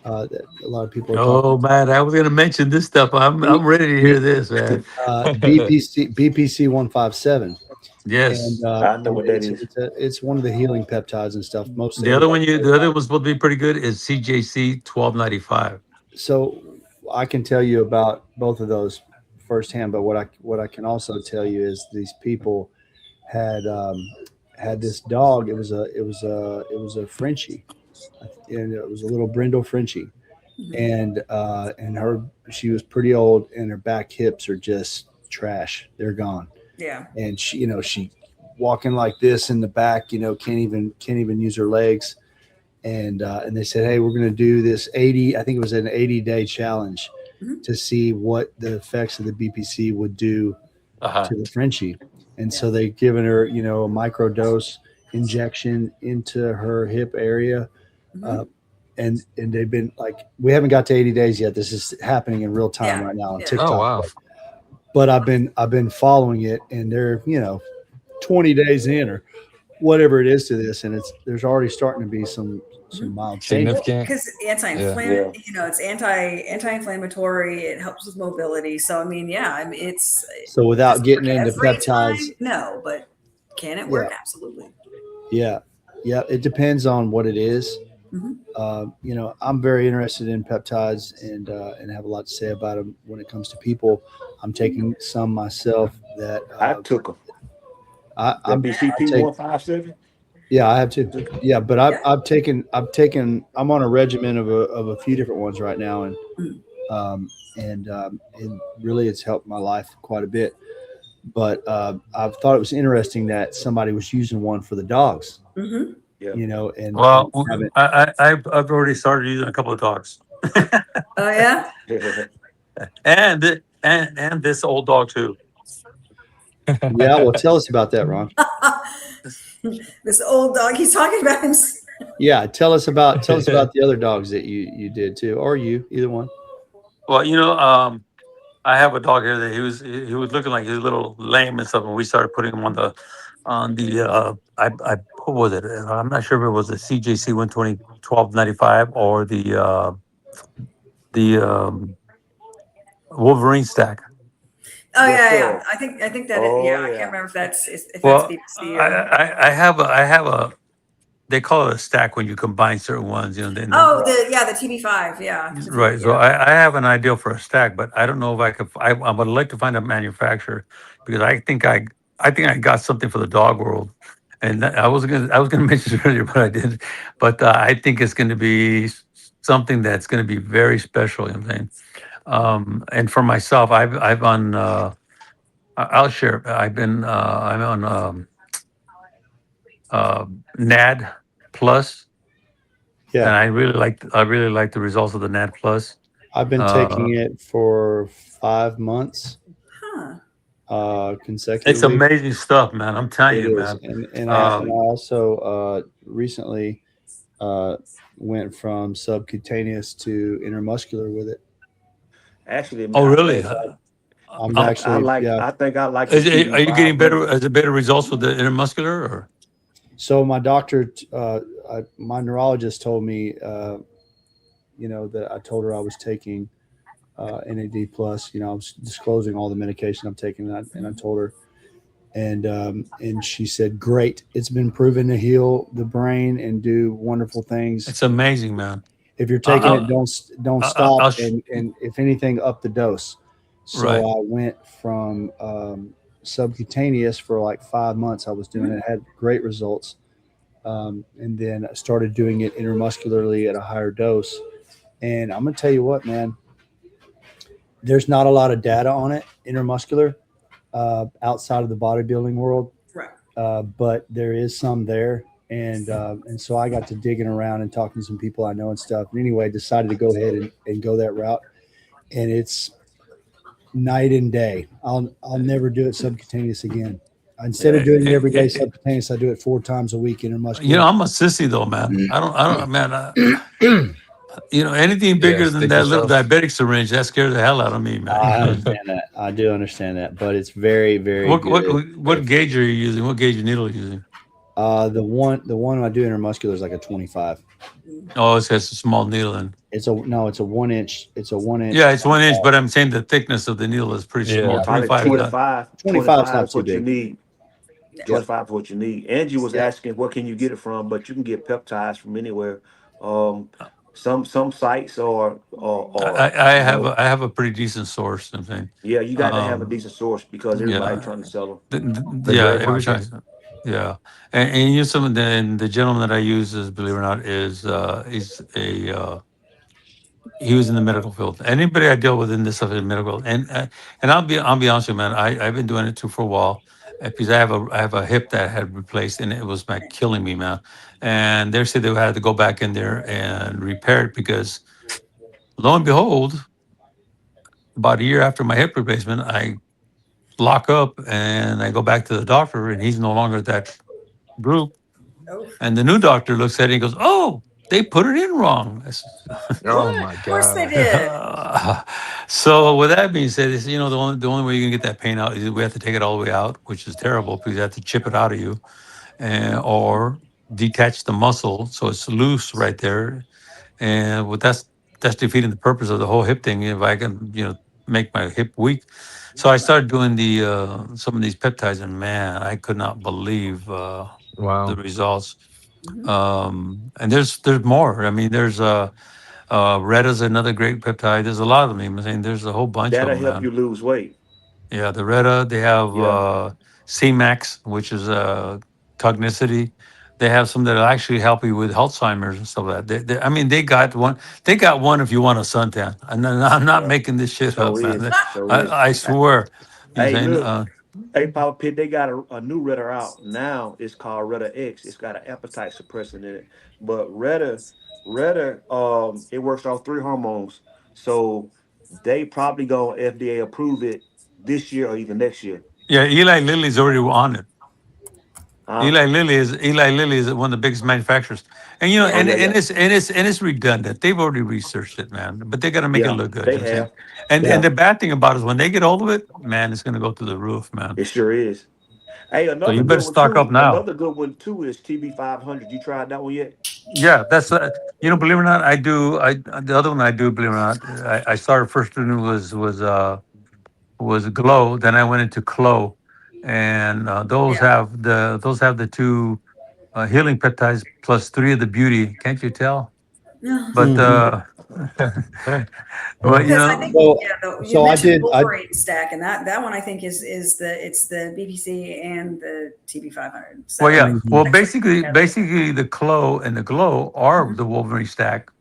that a lot of people are talking Oh man, I was gonna mention this stuff. I'm ready to B, hear this, man. BPC 157, Yes. and I know what that is. it's one of the healing peptides and stuff. Most The other everybody one knows the other about. one's supposed to be pretty good is CJC 1295. So I can tell you about both of those firsthand, but what I can also tell you is these people had had this dog. It was a Frenchie, and it was a little brindle Frenchie, and she was pretty old, and her back hips are just trash. They're gone, Yeah. and she walking like this in the back. Can't even use her legs. And they said, hey, we're going to do this 80. I think it was an 80-day challenge Mhm. to see what the effects of the BPC would do Uh-huh. to the Frenchie. And so they given her, a micro dose injection into her hip area. Mhm. And they've been like, we haven't got to 80 days yet. This is happening in real time Yeah. right now on Yeah. TikTok. Oh wow. But I've been following it, and they're 20 days in or whatever it is to this, and there's already starting to be some mild changes. Significant. Because Yeah. Yeah. it's anti-inflammatory. It helps with mobility. So I mean, yeah, I mean, it's So without does it getting work into every peptides, time? No, but can it work? Absolutely. yeah, it depends on what it is. Mhm. I'm very interested in peptides and have a lot to say about them when it comes to people. I'm taking some myself that I took them. I, That I'm I BCP take. 157. Yeah, I have too. Yeah, but Yeah. I'm on a regimen of a few different ones right now, and Mm. and really it's helped my life quite a bit. But I thought it was interesting that somebody was using one for the dogs, Mhm. Yeah. and Well, haven't. I've already started using a couple of dogs. Oh yeah. And this old dog too. Yeah, well, tell us about that, Ron. This old dog. He's talking about him. Yeah, tell us about the other dogs that you did too, or either one. Well, I have a dog here that he was looking like he was a little lame and stuff, and we started putting him on the I what was it? I'm not sure if it was the CJC 120 1295 or the Wolverine stack. Oh Yes, yeah, yeah. sir. I think that Oh I can't yeah. remember if that's Well, BBC I or. I have a they call it a stack when you combine certain ones, then Oh, Right. the TB5. Yeah. right. So Yeah. I have an idea for a stack, but I don't know if I could. I would like to find a manufacturer because I think I got something for the dog world, and I was gonna mention it earlier, but I didn't. But I think it's going to be something that's going to be very special. You know what I'm saying? And for myself, I've on. I'll share. I'm on NAD Plus, and Yeah, I really like the results of the NAD Plus. I've been Uh, taking it for 5 months Huh. it's consecutively. amazing stuff, man. I'm telling It you, is, man. and I Um, also recently uh, went from subcutaneous to intermuscular with it. Actually, oh, I really? think I'm I actually, like. yeah. I think I like the TB Are you getting better? 500. Is it better results with the intermuscular? Or So my doctor, my neurologist told me, that I told her I was taking NAD plus. I was disclosing all the medication I'm taking, and I told her, and she said, "Great, it's been proven to heal the brain and do wonderful things. it's amazing, man. If you're taking it, I'll, don't I'll, stop, I'll and if anything, up the dose." So right. I went from subcutaneous for like 5 months. I was doing it, had great results, and then I started doing it intermuscularly at a higher dose. And I'm gonna tell you what, man, there's not a lot of data on it intermuscular outside of the bodybuilding world, Right. but there is some there, And so I got to digging around and talking to some people I know and stuff. And anyway, decided to go ahead and go that route. And it's night and day. I'll never do it subcutaneous again. Instead of doing it every day subcutaneous, I do it 4 times a week intermuscular. I'm a sissy though, man. Man. Anything Yeah, bigger than stick that little yourself. diabetic syringe, that scares the hell out of me, I man. understand that. I do understand that, but it's very, very what what good. what gauge are you using? What gauge needle are you using? The one I do intermuscular is like a 25. Oh, it's a small needle, and It's a 1 inch. It's a 1 inch. yeah, it's 1 inch, but I'm saying the thickness of the needle is pretty small. Yeah. Probably 25 is not. 25 is 25 not is too what you big. need. Yep. 25 is what you need. Angie was Yep. asking, where can you get it from? But you can get peptides from anywhere. Um, some sites are I have a pretty decent source. I'm saying, yeah, you got to have a um, decent source because everybody yeah, trying to sell them. The yeah. gray Every market. time, yeah. And you some of the gentleman that I use is, believe it or not, is a he was in the medical field. Anybody I deal with in this stuff is medical, and I'll be honest with you, man. I've been doing it too for a while, because I have a hip that had replaced, and it was like killing me, man. And they said they had to go back in there and repair it because, lo and behold, about a year after my hip replacement, I lock up and I go back to the doctor, and he's no longer at that group. Oh, And the new doctor looks at it and goes, "Oh, they put it in wrong." Oh what? my Of course they God. did. So with that being said, is the only way you can get that pain out is we have to take it all the way out, which is terrible because you have to chip it out of you, or detach the muscle so it's loose right there. And that's defeating the purpose of the whole hip thing. If I can make my hip weak, so I started doing some of these peptides, and man, I could not believe the Wow. results. Mhm. And there's more. I mean, there's Retta's another great peptide. There's a lot of them. I mean, there's a whole bunch of That'll them, help you man. lose weight. Yeah, the Retta. They have Yeah, C-Max, which is cognicity. They have some that actually help you with Alzheimer's and stuff like that. I mean, they got one. They got one if you want a suntan. And I'm not yeah. making this shit So up, man. is, so is. I swear. You know what Hey, I'm saying? look. Hey, Papa Pit, they got a new Retta out now. It's called Retta X. It's got an appetite suppressant in it. But Retta, it works off 3 hormones. So they probably gonna FDA approve it this year or even next year. Yeah, Eli Lilly's already on it. Huh? Eli Lilly is one of the biggest manufacturers, and Oh and yeah, and yeah, it's redundant. They've already researched it, man, but they got to make it yeah. look good. They You know what I'm saying? have. And Yeah, the bad thing about it is when they get hold of it, man, it's going to go through the roof, man. it sure is. Hey, So another you better good one stock up too. now. Another good one too is TB 500. You tried that one yet? Yeah, that's believe it or not, I do. The other one I do, believe it or not, I started first doing was Glow, then I went into Clo, and Yeah. those have the two healing peptides plus three of the beauty. Can't you tell? No. But Mhm. well, Because I think, So, yeah, you so I mentioned did. Wolverine stack, and that one I think is the BPC and the TB 500. well, So yeah. Mhm. Well, actually, together. basically, the Clo and the Glow are Mhm. the Wolverine stack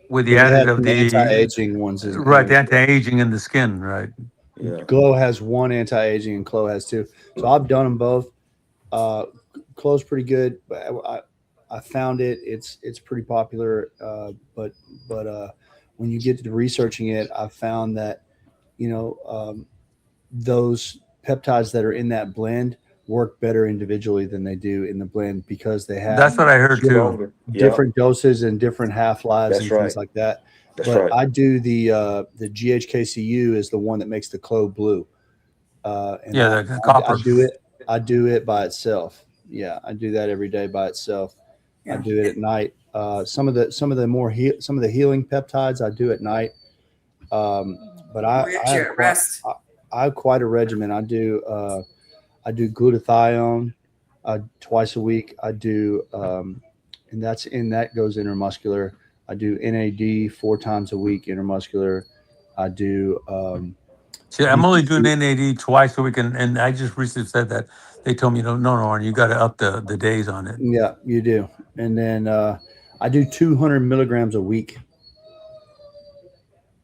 with the But they added have of some the anti-aging ones in right, there the too. anti-aging in the skin, right? Yeah. Glow has one anti-aging, and Clo has two. So I've done them both. Uh, Clo's pretty good, but I found it's pretty popular. But when you get to researching it, I found that you know those peptides that are in that blend work better individually than they do in the blend because they have That's what I heard too. Stronger. Yep. different doses and different half lives That's and things right. like that. That's But right. I do the GHKCU is the one that makes the Clo blue, and Yeah, the copper. I do it by itself. Yeah, I do that every day by itself. I Yeah. do it at night. Some of the some of the healing peptides I do at night. Um, but Where you have at rest. I have quite a regimen. I do glutathione twice a week. I do, and that goes intermuscular. I do NAD 4 times a week intermuscular. I do See, I'm only doing BPC. NAD twice a week, and I just recently said that they told me no, Arnie, you got to up the days on it. Yeah, you do. And then I do 200 milligrams a week.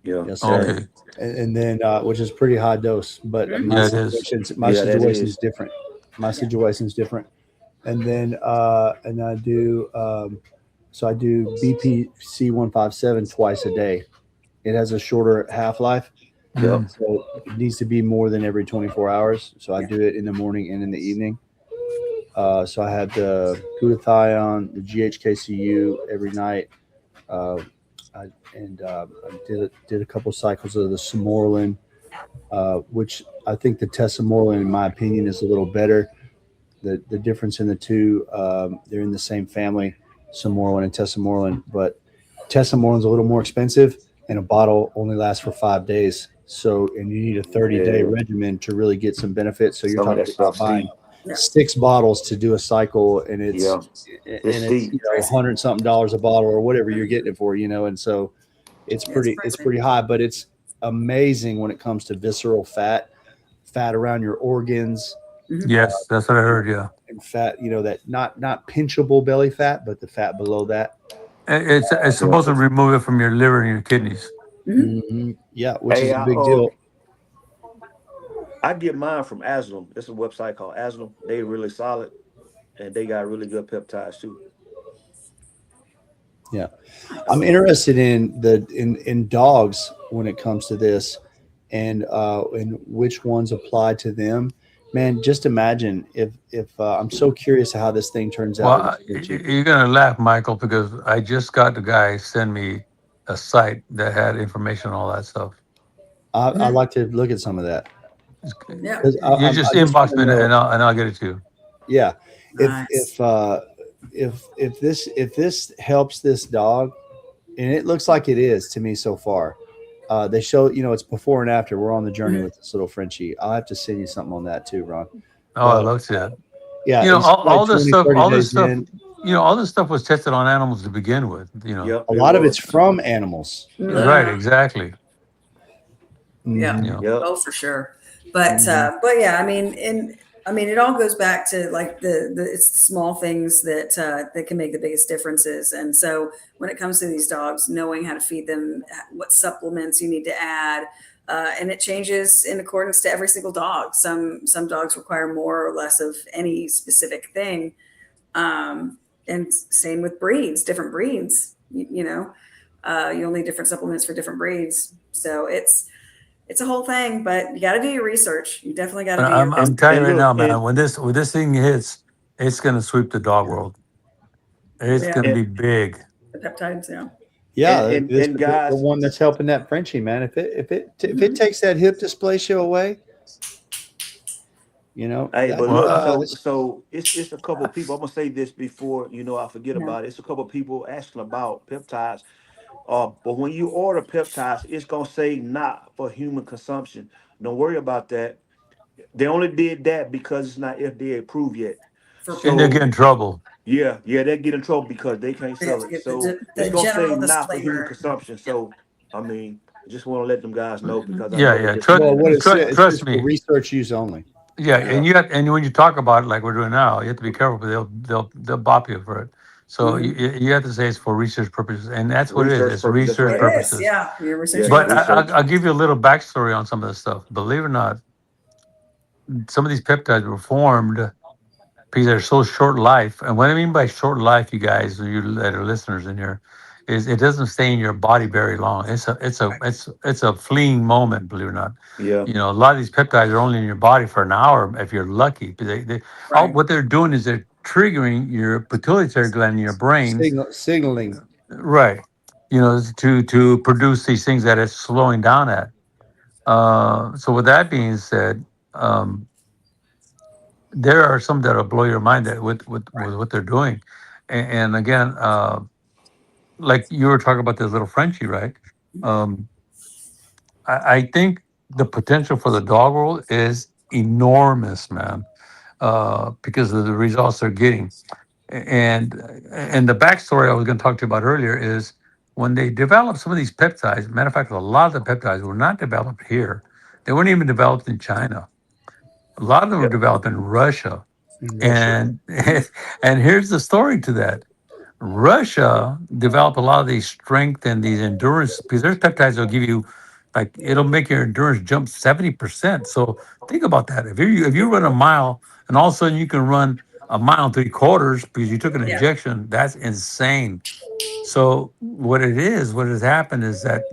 Yeah. Yes, sir. Hey. Okay, And then which is pretty high dose, but Mhm. yeah, it is. Yeah, that situation is is. different. My situation is different. and then I do so I do BPC 157 twice a day. It has a shorter half life, Yep. so it needs to be more than every 24 hours. So I Yeah. do it in the morning and in the evening. So I had the glutathione, the GHKCU every night, uh, I, and I did a couple cycles of the Samorlin, which I think the Tesamorlin, in my opinion, is a little better. The difference in the two, they're in the same family, Samorlin and Tesamorlin, but Tesamorlin's a little more expensive, and a bottle only lasts for 5 days. So, and you need a 30-day Yeah. regimen to really get some benefit. So you're Some of talking that about stuff buying steep. Yeah. 6 bottles to do a cycle, and Yeah. It's it's steep. $100 something a bottle or whatever you're getting it for, and so Yeah, it's it's pricey. pretty high, but it's amazing when it comes to visceral fat around your organs, Yes, that's what I heard. Yeah, and fat, that not pinchable belly fat, but the fat below that. it's Yeah. supposed to remove it from your liver and your kidneys. Mhm. Yeah, which Hey, is a big deal. I get mine from Aslam. It's a website called Aslam. They really solid and they got really good peptides too. Yeah, I'm Nice. interested in dogs when it comes to this, and which ones apply to them. Man, just imagine if I'm so curious how this thing turns out with Well, this Frenchie. you're gonna laugh, Michael, because I just got the guy send me a site that had information on all that stuff. I Mhm. like to look at some of that Yeah. because You just I just want inbox to me know. and I'll get it to you. Yeah, if Nice. if this helps this dog, and it looks like it is to me so far. They show, it's before and after. We're on the journey Mhm. with this little Frenchie. I'll have to send you something on that too, Ron. Oh, I But love to see it. yeah, You know, he's like 20, 30 all this days stuff, in. all this stuff was tested on animals to begin with. Yep, A it lot of it's was. from animals. Right? Mhm. Exactly. Yeah. You Hmm. know, Yep. Oh, for sure. But Hmm. yeah, I mean, it all goes back to like the it's the small things that that can make the biggest differences. And so when it comes to these dogs, knowing how to feed them, what supplements you need to add, and it changes in accordance to every single dog. Some dogs require more or less of any specific thing, and same with breeds, different breeds. You'll need different supplements for different breeds. So it's a whole thing, but you got to do your research. You definitely got to but do your I'm research. telling you And right look, now, man. When this thing hits, it's gonna sweep the dog world. It's Yeah, gonna and be big. the peptides. Yeah. Yeah, this and the guys, one that's helping that Frenchie, man. If it Mhm. takes that hip dysplasia away, hey, that but Well, look, this, so it's a couple of people. I'm gonna say this before I forget Yeah. about it. It's a couple of people asking about peptides. But when you order peptides, it's gonna say not for human consumption. Don't worry about that. They only did that because it's not FDA approved yet. For and they'll people, get So in trouble. yeah, they get in trouble because they can't they have sell to it. get So it's the gonna say general not for human disclaimer. consumption. Yep. So I mean, just want to let them guys know because I Yeah, know they yeah. listen to well, that. what it says, it Trust says for me. research use only. Yeah, Yeah, and when you talk about it like we're doing now, you have to be careful. Because they'll bop you for it. So Hmm. you have to say it's for research purposes, and that's what it is. research It's purpose. That's research It right. is. purposes. Yeah. You're Yes, researching But on something. research. I'll give you a little backstory on some of this stuff. Believe it or not, some of these peptides were formed because they're so short life. And what I mean by short life, you guys, you that are listeners in here, is it doesn't stay in your body very long. It's a fleeting moment, believe it or not. Yeah, You know, a lot of these peptides are only in your body for an hour if you're lucky. But Right. what they're doing is they're triggering your pituitary gland in your brain, Signaling. right? You know, to produce these things that it's slowing down at. So with that being said, um, there are some that'll blow your mind that with what they're doing, and again, like you were talking about this little Frenchie, right? Um, I think the potential for the dog world is enormous, man, because of the results they're getting. And the backstory I was going to talk to you about earlier is when they developed some of these peptides. Matter of fact, a lot of the peptides were not developed here; they weren't even developed in China. A lot of them were yeah, developed in Russia. In Russia. And and here's the story to that. Russia developed a lot of these strength and these endurance because there's peptides that'll give you like it'll make your endurance jump 70%. So think about that. If you run a mile and all of a sudden you can run a mile and 3/4 because you took an Yeah. injection. That's insane. So what has happened is that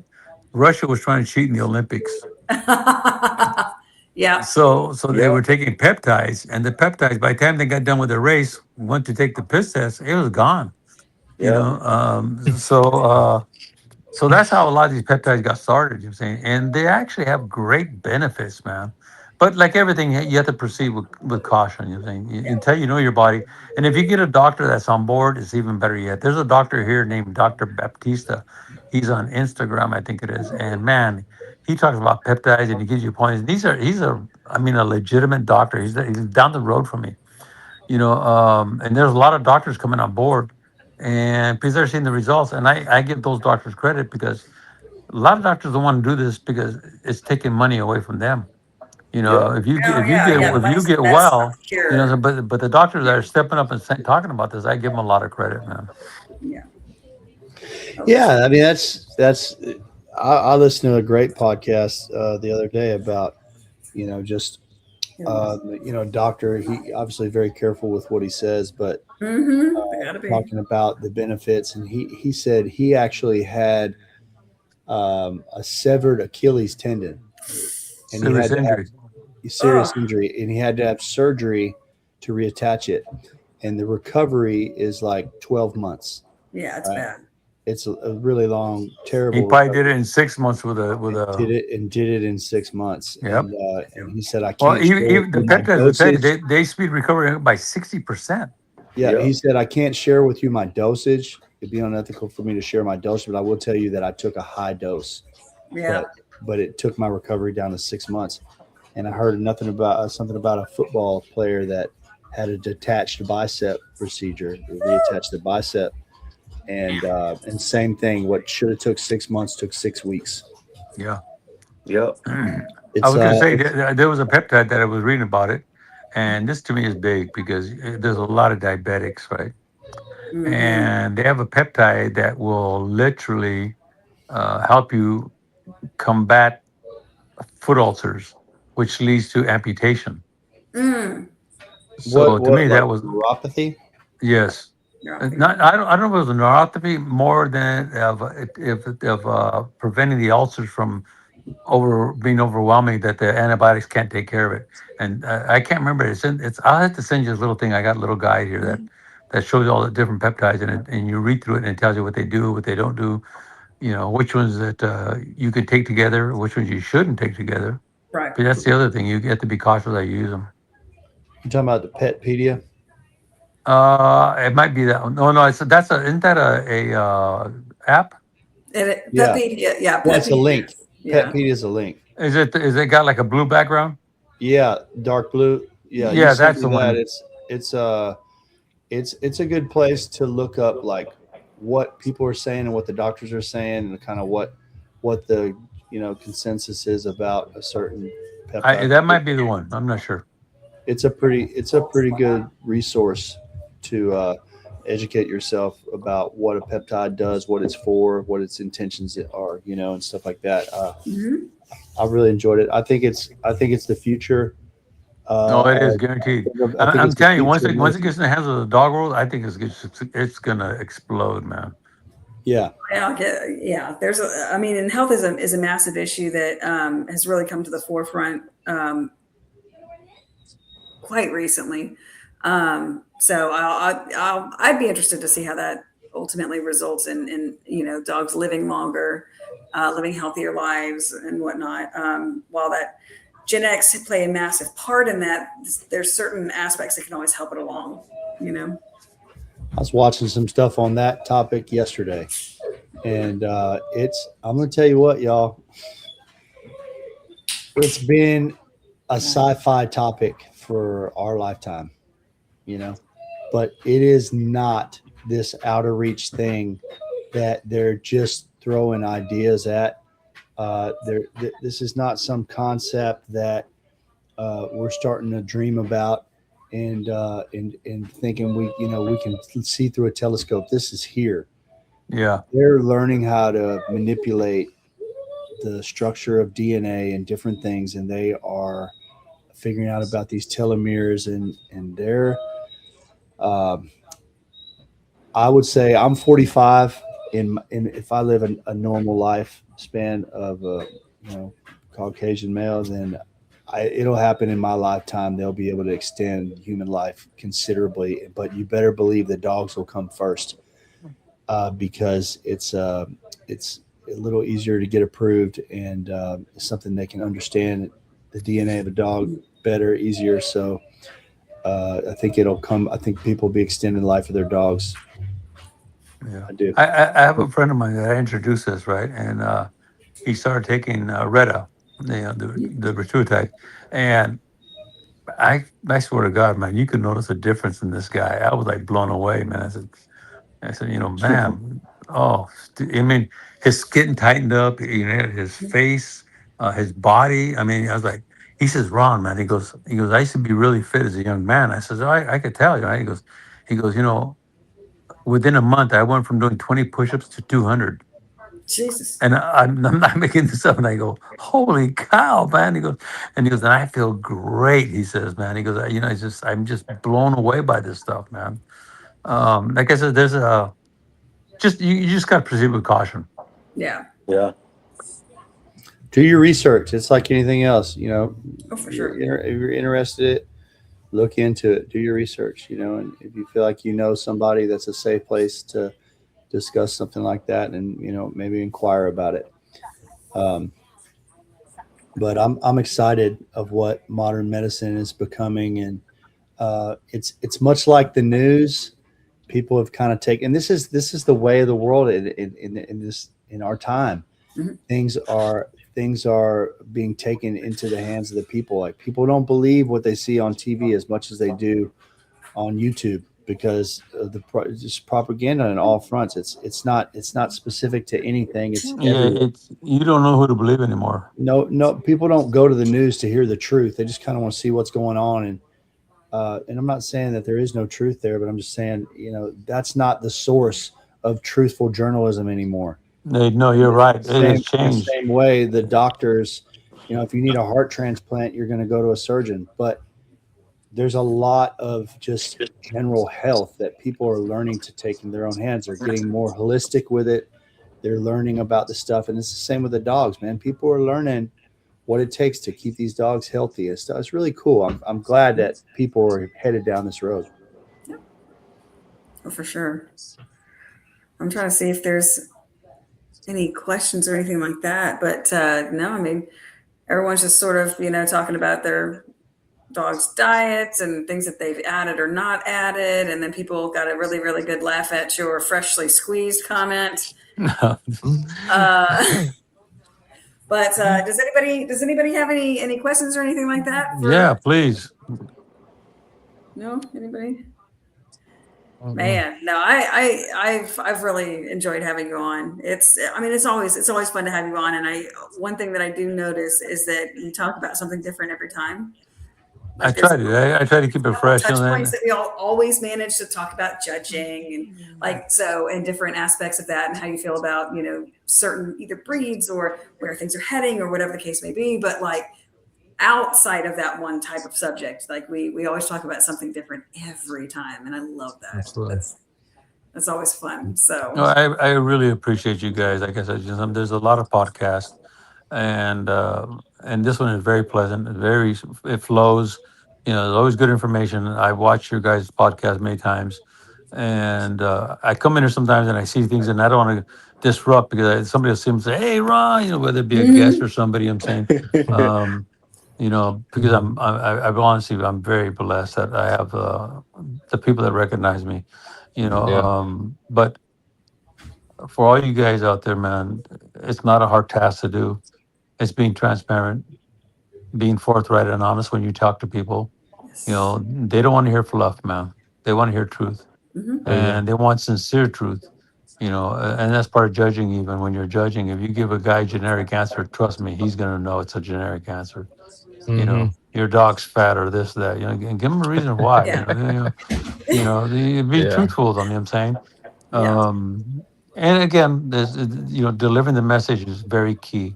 Russia was trying to cheat in the Olympics. Yeah. So they Yeah, were taking peptides, and the peptides, by the time they got done with the race, went to take the piss test, it was gone. You yeah, know, so that's how a lot of these peptides got started. You're saying, and they actually have great benefits, man. But like everything, you have to proceed with caution. You're saying until you know your body, and if you get a doctor that's on board, it's even better yet. There's a doctor here named Dr. Baptista. He's on Instagram, I think it is, and man, he talks about peptides and he gives you points. He's a I mean a legitimate doctor. He's down the road from me, and there's a lot of doctors coming on board, and because they're seeing the results, and I give those doctors credit because a lot of doctors don't want to do this because it's taking money away from them. yeah, Oh, yeah. Yeah. The If you money's the get best well, cure. but the doctors that are stepping up and talking about this, I give them a lot of credit, man. Yeah. Oh, for sure. Yeah, I mean that's. I listened to a great podcast the other day about just doctor. He obviously very careful with what he says, but Mm-hmm. They gotta be. talking about the benefits, and he said he actually had a severed Achilles tendon, and he Serious had to have injury. a serious Oh, injury, and he had to have surgery to reattach it, and the recovery is like 12 months. yeah. It's Right? bad. It's a really long, He terrible probably did it recovery. in 6 months with And a. did it in 6 months, Yep. and he said I Well, can't share with even the you my peptides will tell you dosage. they speed recovery by 60%. Yeah, yeah, he said I can't share with you my dosage. It'd be unethical for me to share my dosage, but I will tell you that I took a high dose, Yeah. but it took my recovery down to 6 months. And I heard nothing about something about a football player that had a detached bicep procedure, reattached the bicep, and same thing. What should have took 6 months took 6 weeks. Yeah. yeah, I It's was going to say it's there was a peptide that I was reading about it, and this to me is big because there's a lot of diabetics, right? Mm-hmm. And they have a peptide that will literally help you combat foot ulcers, which leads to amputation. Mm. So to me, like that was neuropathy. yes. Neuropathy. Not I don't know if it was a neuropathy more than of if preventing the ulcers from over being overwhelming that the antibiotics can't take care of it. And I can't remember. It's. I'll have to send you this little thing. I got a little guide here that shows you all the different peptides and you read through it and it tells you what they do, what they don't do. Which ones that you could take together, which ones you shouldn't take together. Right. But that's the other thing. You have to be cautious how you use them. You talking about the Petpedia? It might be that one. No, no. Isn't that a app? Yeah, Petpedia. Yeah. yeah. It's a Petpedia. link. Yeah. Petpedia is a link. Is it got like a blue background? Yeah, dark blue. Yeah, you Yeah, sent that's me the that. one. It's a good place to look up like what people are saying and what the doctors are saying and kind of what the consensus is about a certain peptide. That might be the one. I'm not sure. It's a pretty good resource to educate yourself about what a peptide does, what it's for, what its intentions are, and stuff like that. Mm-hmm. I really enjoyed it. I think it's the future. No, it is Of, guaranteed. I think I'm it's the telling you, future of once it medicine. gets in the hands of the dog world, I think it's gonna explode, man. Yeah. Yeah, yeah. I mean, and health is a massive issue that has really come to the forefront quite recently. So I'd be interested to see how that ultimately results in dogs living longer, living healthier lives and whatnot. While that genetics play a massive part in that, there's certain aspects that can always help it along. You know. I was watching some stuff on that topic yesterday, and I'm going to tell you what, y'all. It's been a sci-fi topic for our lifetime, but it is not this outer reach thing that they're just throwing ideas at. This is not some concept that we're starting to dream about and thinking we can see through a telescope. This is here. Yeah, They're learning how to manipulate the structure of DNA and different things, and they are figuring out about these telomeres, and Um, I would say I'm 45. In if I live a normal life span of a Caucasian male, then it'll happen in my lifetime. They'll be able to extend human life considerably, but you better believe the dogs will come first because it's a little easier to get approved and something they can understand the DNA of a dog better, easier. So I think it'll come. I think people will be extending the life of their dogs. Yeah. I do. I have a friend of mine that I introduced this, right? And he started taking Retta, the Rituxan. And I swear to God, man, you could notice a difference in this guy. I was like blown away, man. I said, man, oh, I mean, his skin tightened up, his face, his body. I mean, I was like, he says, Ron, man, he goes, I used to be really fit as a young man. I says, I could tell you. Right? He goes, within a month, I went from doing 20 push-ups to 200. Jesus. And I'm not making this up. And I go, holy cow, man. And and I feel great. He says, man, he goes, I'm just blown away by this stuff, man. Like I said, there's you just got to proceed with caution. Yeah. Yeah. Do your research. It's like anything else. Oh, for sure. If you're interested, look into it. Do your research. And if you feel like somebody that's a safe place to discuss something like that, and maybe inquire about it. Um, but I'm excited of what modern medicine is becoming, and it's much like the news. People have kind of taken. This is the way of the world in our time. Mhm. Things are being taken into the hands of the people. Like, people don't believe what they see on TV as much as they do on YouTube, because of just propaganda on all fronts. It's not specific to anything. It's Yeah, everywhere. you don't know who to believe anymore. No, people don't go to the news to hear the truth. They just kind of want to see what's going on. And I'm not saying that there is no truth there, but I'm just saying, that's not the source of truthful journalism anymore. No, you're right. It has In the changed. same way, the doctors, if you need a heart transplant, you're going to go to a surgeon. But there's a lot of just general health that people are learning to take in their own hands. They're getting more holistic with it. They're learning about the stuff. And it's the same with the dogs, man. People are learning what it takes to keep these dogs healthy. It's really cool. I'm glad that people are headed down this road. Oh, for sure. I'm trying to see if there's any questions or anything like that. But no, I mean, everyone's just sort of, talking about their dogs' diets and things that they've added or not added. And then people got a really, really good laugh at your freshly squeezed comment. Uh, but does anybody have any questions or anything like that? Yeah, please. No, anybody? Man, no, I've really enjoyed having you on. It's always fun to have you on. And one thing that I do notice is that you talk about something different every time. I Like, there's try to. I try to keep it fresh. touch And points then, that we always manage to talk about judging and different aspects of that, and how you feel about certain either breeds or where things are heading or whatever the case may be. But like, outside of that one type of subject, like we always talk about something different every time, and I love that. Absolutely. That's always fun. So no, I really appreciate you guys. Like I said, there's a lot of podcasts, and this one is very pleasant. It flows. There's always good information. I watch your guys' podcast many times, and I come in here sometimes and I see things, and I don't want to disrupt because somebody will see and say, "Hey, Ron," whether it be a guest or somebody. I'm saying, because I'm honestly, I'm very blessed that I have the people that recognize me. Yeah. But for all you guys out there, man, it's not a hard task to do. It's being transparent, being forthright and honest when you talk to people. yes. They don't want to hear fluff, man. They want to hear truth, Mhm. There you go. and they want sincere truth. And that's part of judging. Even when you're judging, if you give a guy generic answer, trust me, he's gonna know it's a generic answer. Hmm. Your dog's fat or this, that. And give him a reason why. Yeah. Be Yeah. truthful with them. You know what I'm saying? Yeah. And again, there's delivering the message is very key.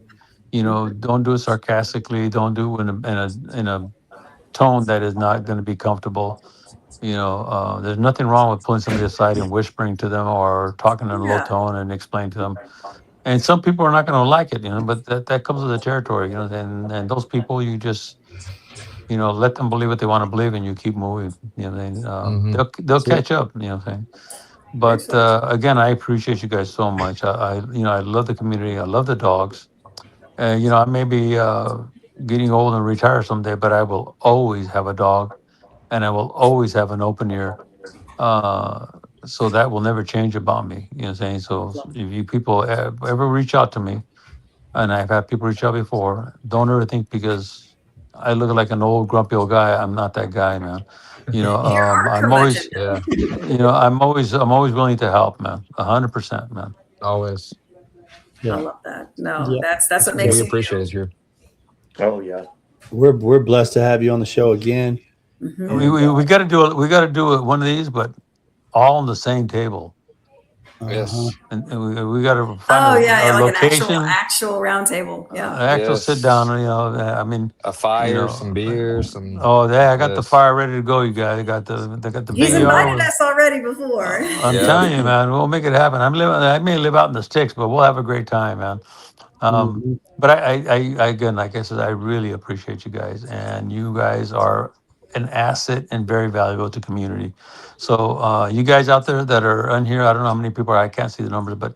Don't do it sarcastically. Don't do it in a tone that is not going to be comfortable. there's nothing wrong with pulling somebody aside and whispering to them or talking in a low Yeah. tone and explaining to them. And some people are not going to like it, but that comes with the territory, and those people you just, let them believe what they want to believe and you keep moving, Hmm. they'll catch up, what I'm saying. But Appreciate you. again, I appreciate you guys so much. I love the community. I love the dogs. And, I may be getting old and retire someday, but I will always have a dog and I will always have an open ear. Uh, so that will never change about me. You know what I'm saying? So if you people ever reach out to me, and I've had people reach out before, don't ever think because I look like an old grumpy old guy, I'm not that guy, man. You're our I'm curmudgeon. always, Yeah, I'm always willing to help, man. 100%, man. always. I Yeah. love that. No, Yeah. that's what We makes you appreciate you. it, Drew. Oh yeah. We're blessed to have you on the show again. Hmm. We got to do it. We got to do it one of these, but all on the same table. Uh-huh. Yes, And we got to find Oh yeah, a yeah, like an location, actual round table. Yeah. actual sit down. yes. I mean, A fire, some beer, some. oh, yeah, I got the Yes, fire ready to go. You guys, they got the He's big invited yard. us already before. I'm yeah. telling you, man, we'll make it happen. I may live out in the sticks, but we'll have a great time, man. Mhm. But I again, like I said, I really appreciate you guys, and you guys are an asset and very valuable to community. So you guys out there that are on here, I don't know how many people are, I can't see the numbers, but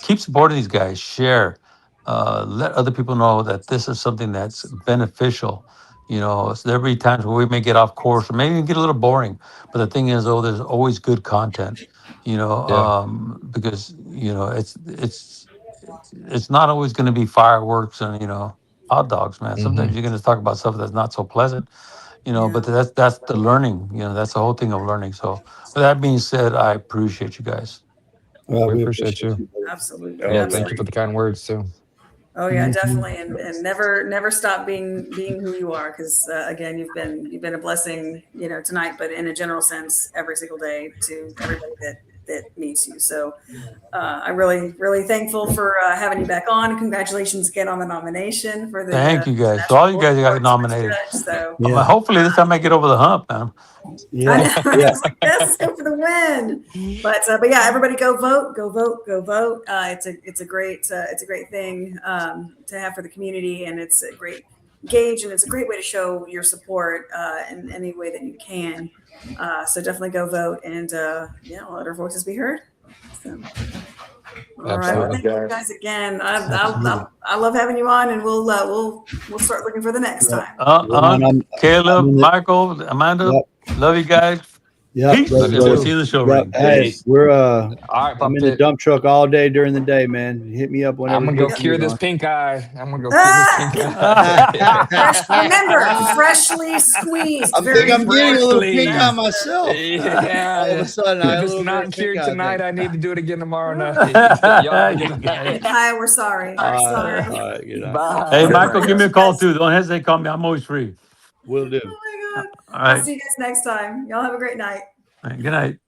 keep supporting these guys. Share, let other people know that this is something that's beneficial. So there'll be times where we may get off course or maybe even get a little boring, but the thing is, there's always good content. Yeah. Because it's not always going to be fireworks and hot dogs, man. Hmm. Sometimes you're going to talk about stuff that's not so pleasant, Yeah, but that's the learning, that's the whole thing of learning. So with that being said, I appreciate you guys. Well, We we appreciate appreciate you. you, brother. absolutely, Oh Yeah, yeah. thank you for absolutely. the kind words too. Oh yeah, Mhm. definitely, and never stop being who you are, because again, you've been a blessing, tonight, but in a general sense, every single day to everybody that meets you. So I'm really thankful for having you back on. Congratulations again on the nomination for the Thank you guys. So National all you Board guys got Awards for nominated. Judge. So Yeah. Hopefully this time I get over the hump, man. I Yeah. know. I Yeah. was like, yes, let's go for the win. But yeah, everybody go vote, go vote, go vote. It's a great thing to have for the community, and it's a great gauge, and it's a great way to show your support in any way that you can. So definitely go vote, and yeah, let our voices be heard. So, all right. All Well, Absolutely. right, thank you guys. guys again. Absolutely. I love having you on, and we'll start looking for the next Yeah. time. Ron, I'm Caleb, in the, Michael, Amanda, yep. love you guys. Yep. Love Peace. you And we'll Brother. see too. you in the show Yep. ring. Hey, Peace. All right, I'm Pop in the Pit. dump truck all day during the day, man. Hit me up I'm whenever gonna it's go good for you, cure this Ron. pink eye. I'm gonna go cure this pink Ah! eye. Remember, freshly squeezed. I think Very I'm getting a little important. pink eye Freshly. That's myself. All of a Yeah. sudden, I If had a it's little bit of not pink cured eye tonight, thing. I need to do it again tomorrow night. Y'all have a You good guys. night. Kaya, we're sorry. We're sorry. All right. Good night. Hey, All Bye. Michael, right. give me a You call guys. too. Don't hesitate to call me. I'm always free. Will do. Oh my God. All I'll right. see you guys next time. Y'all have a great night. All right. Good night.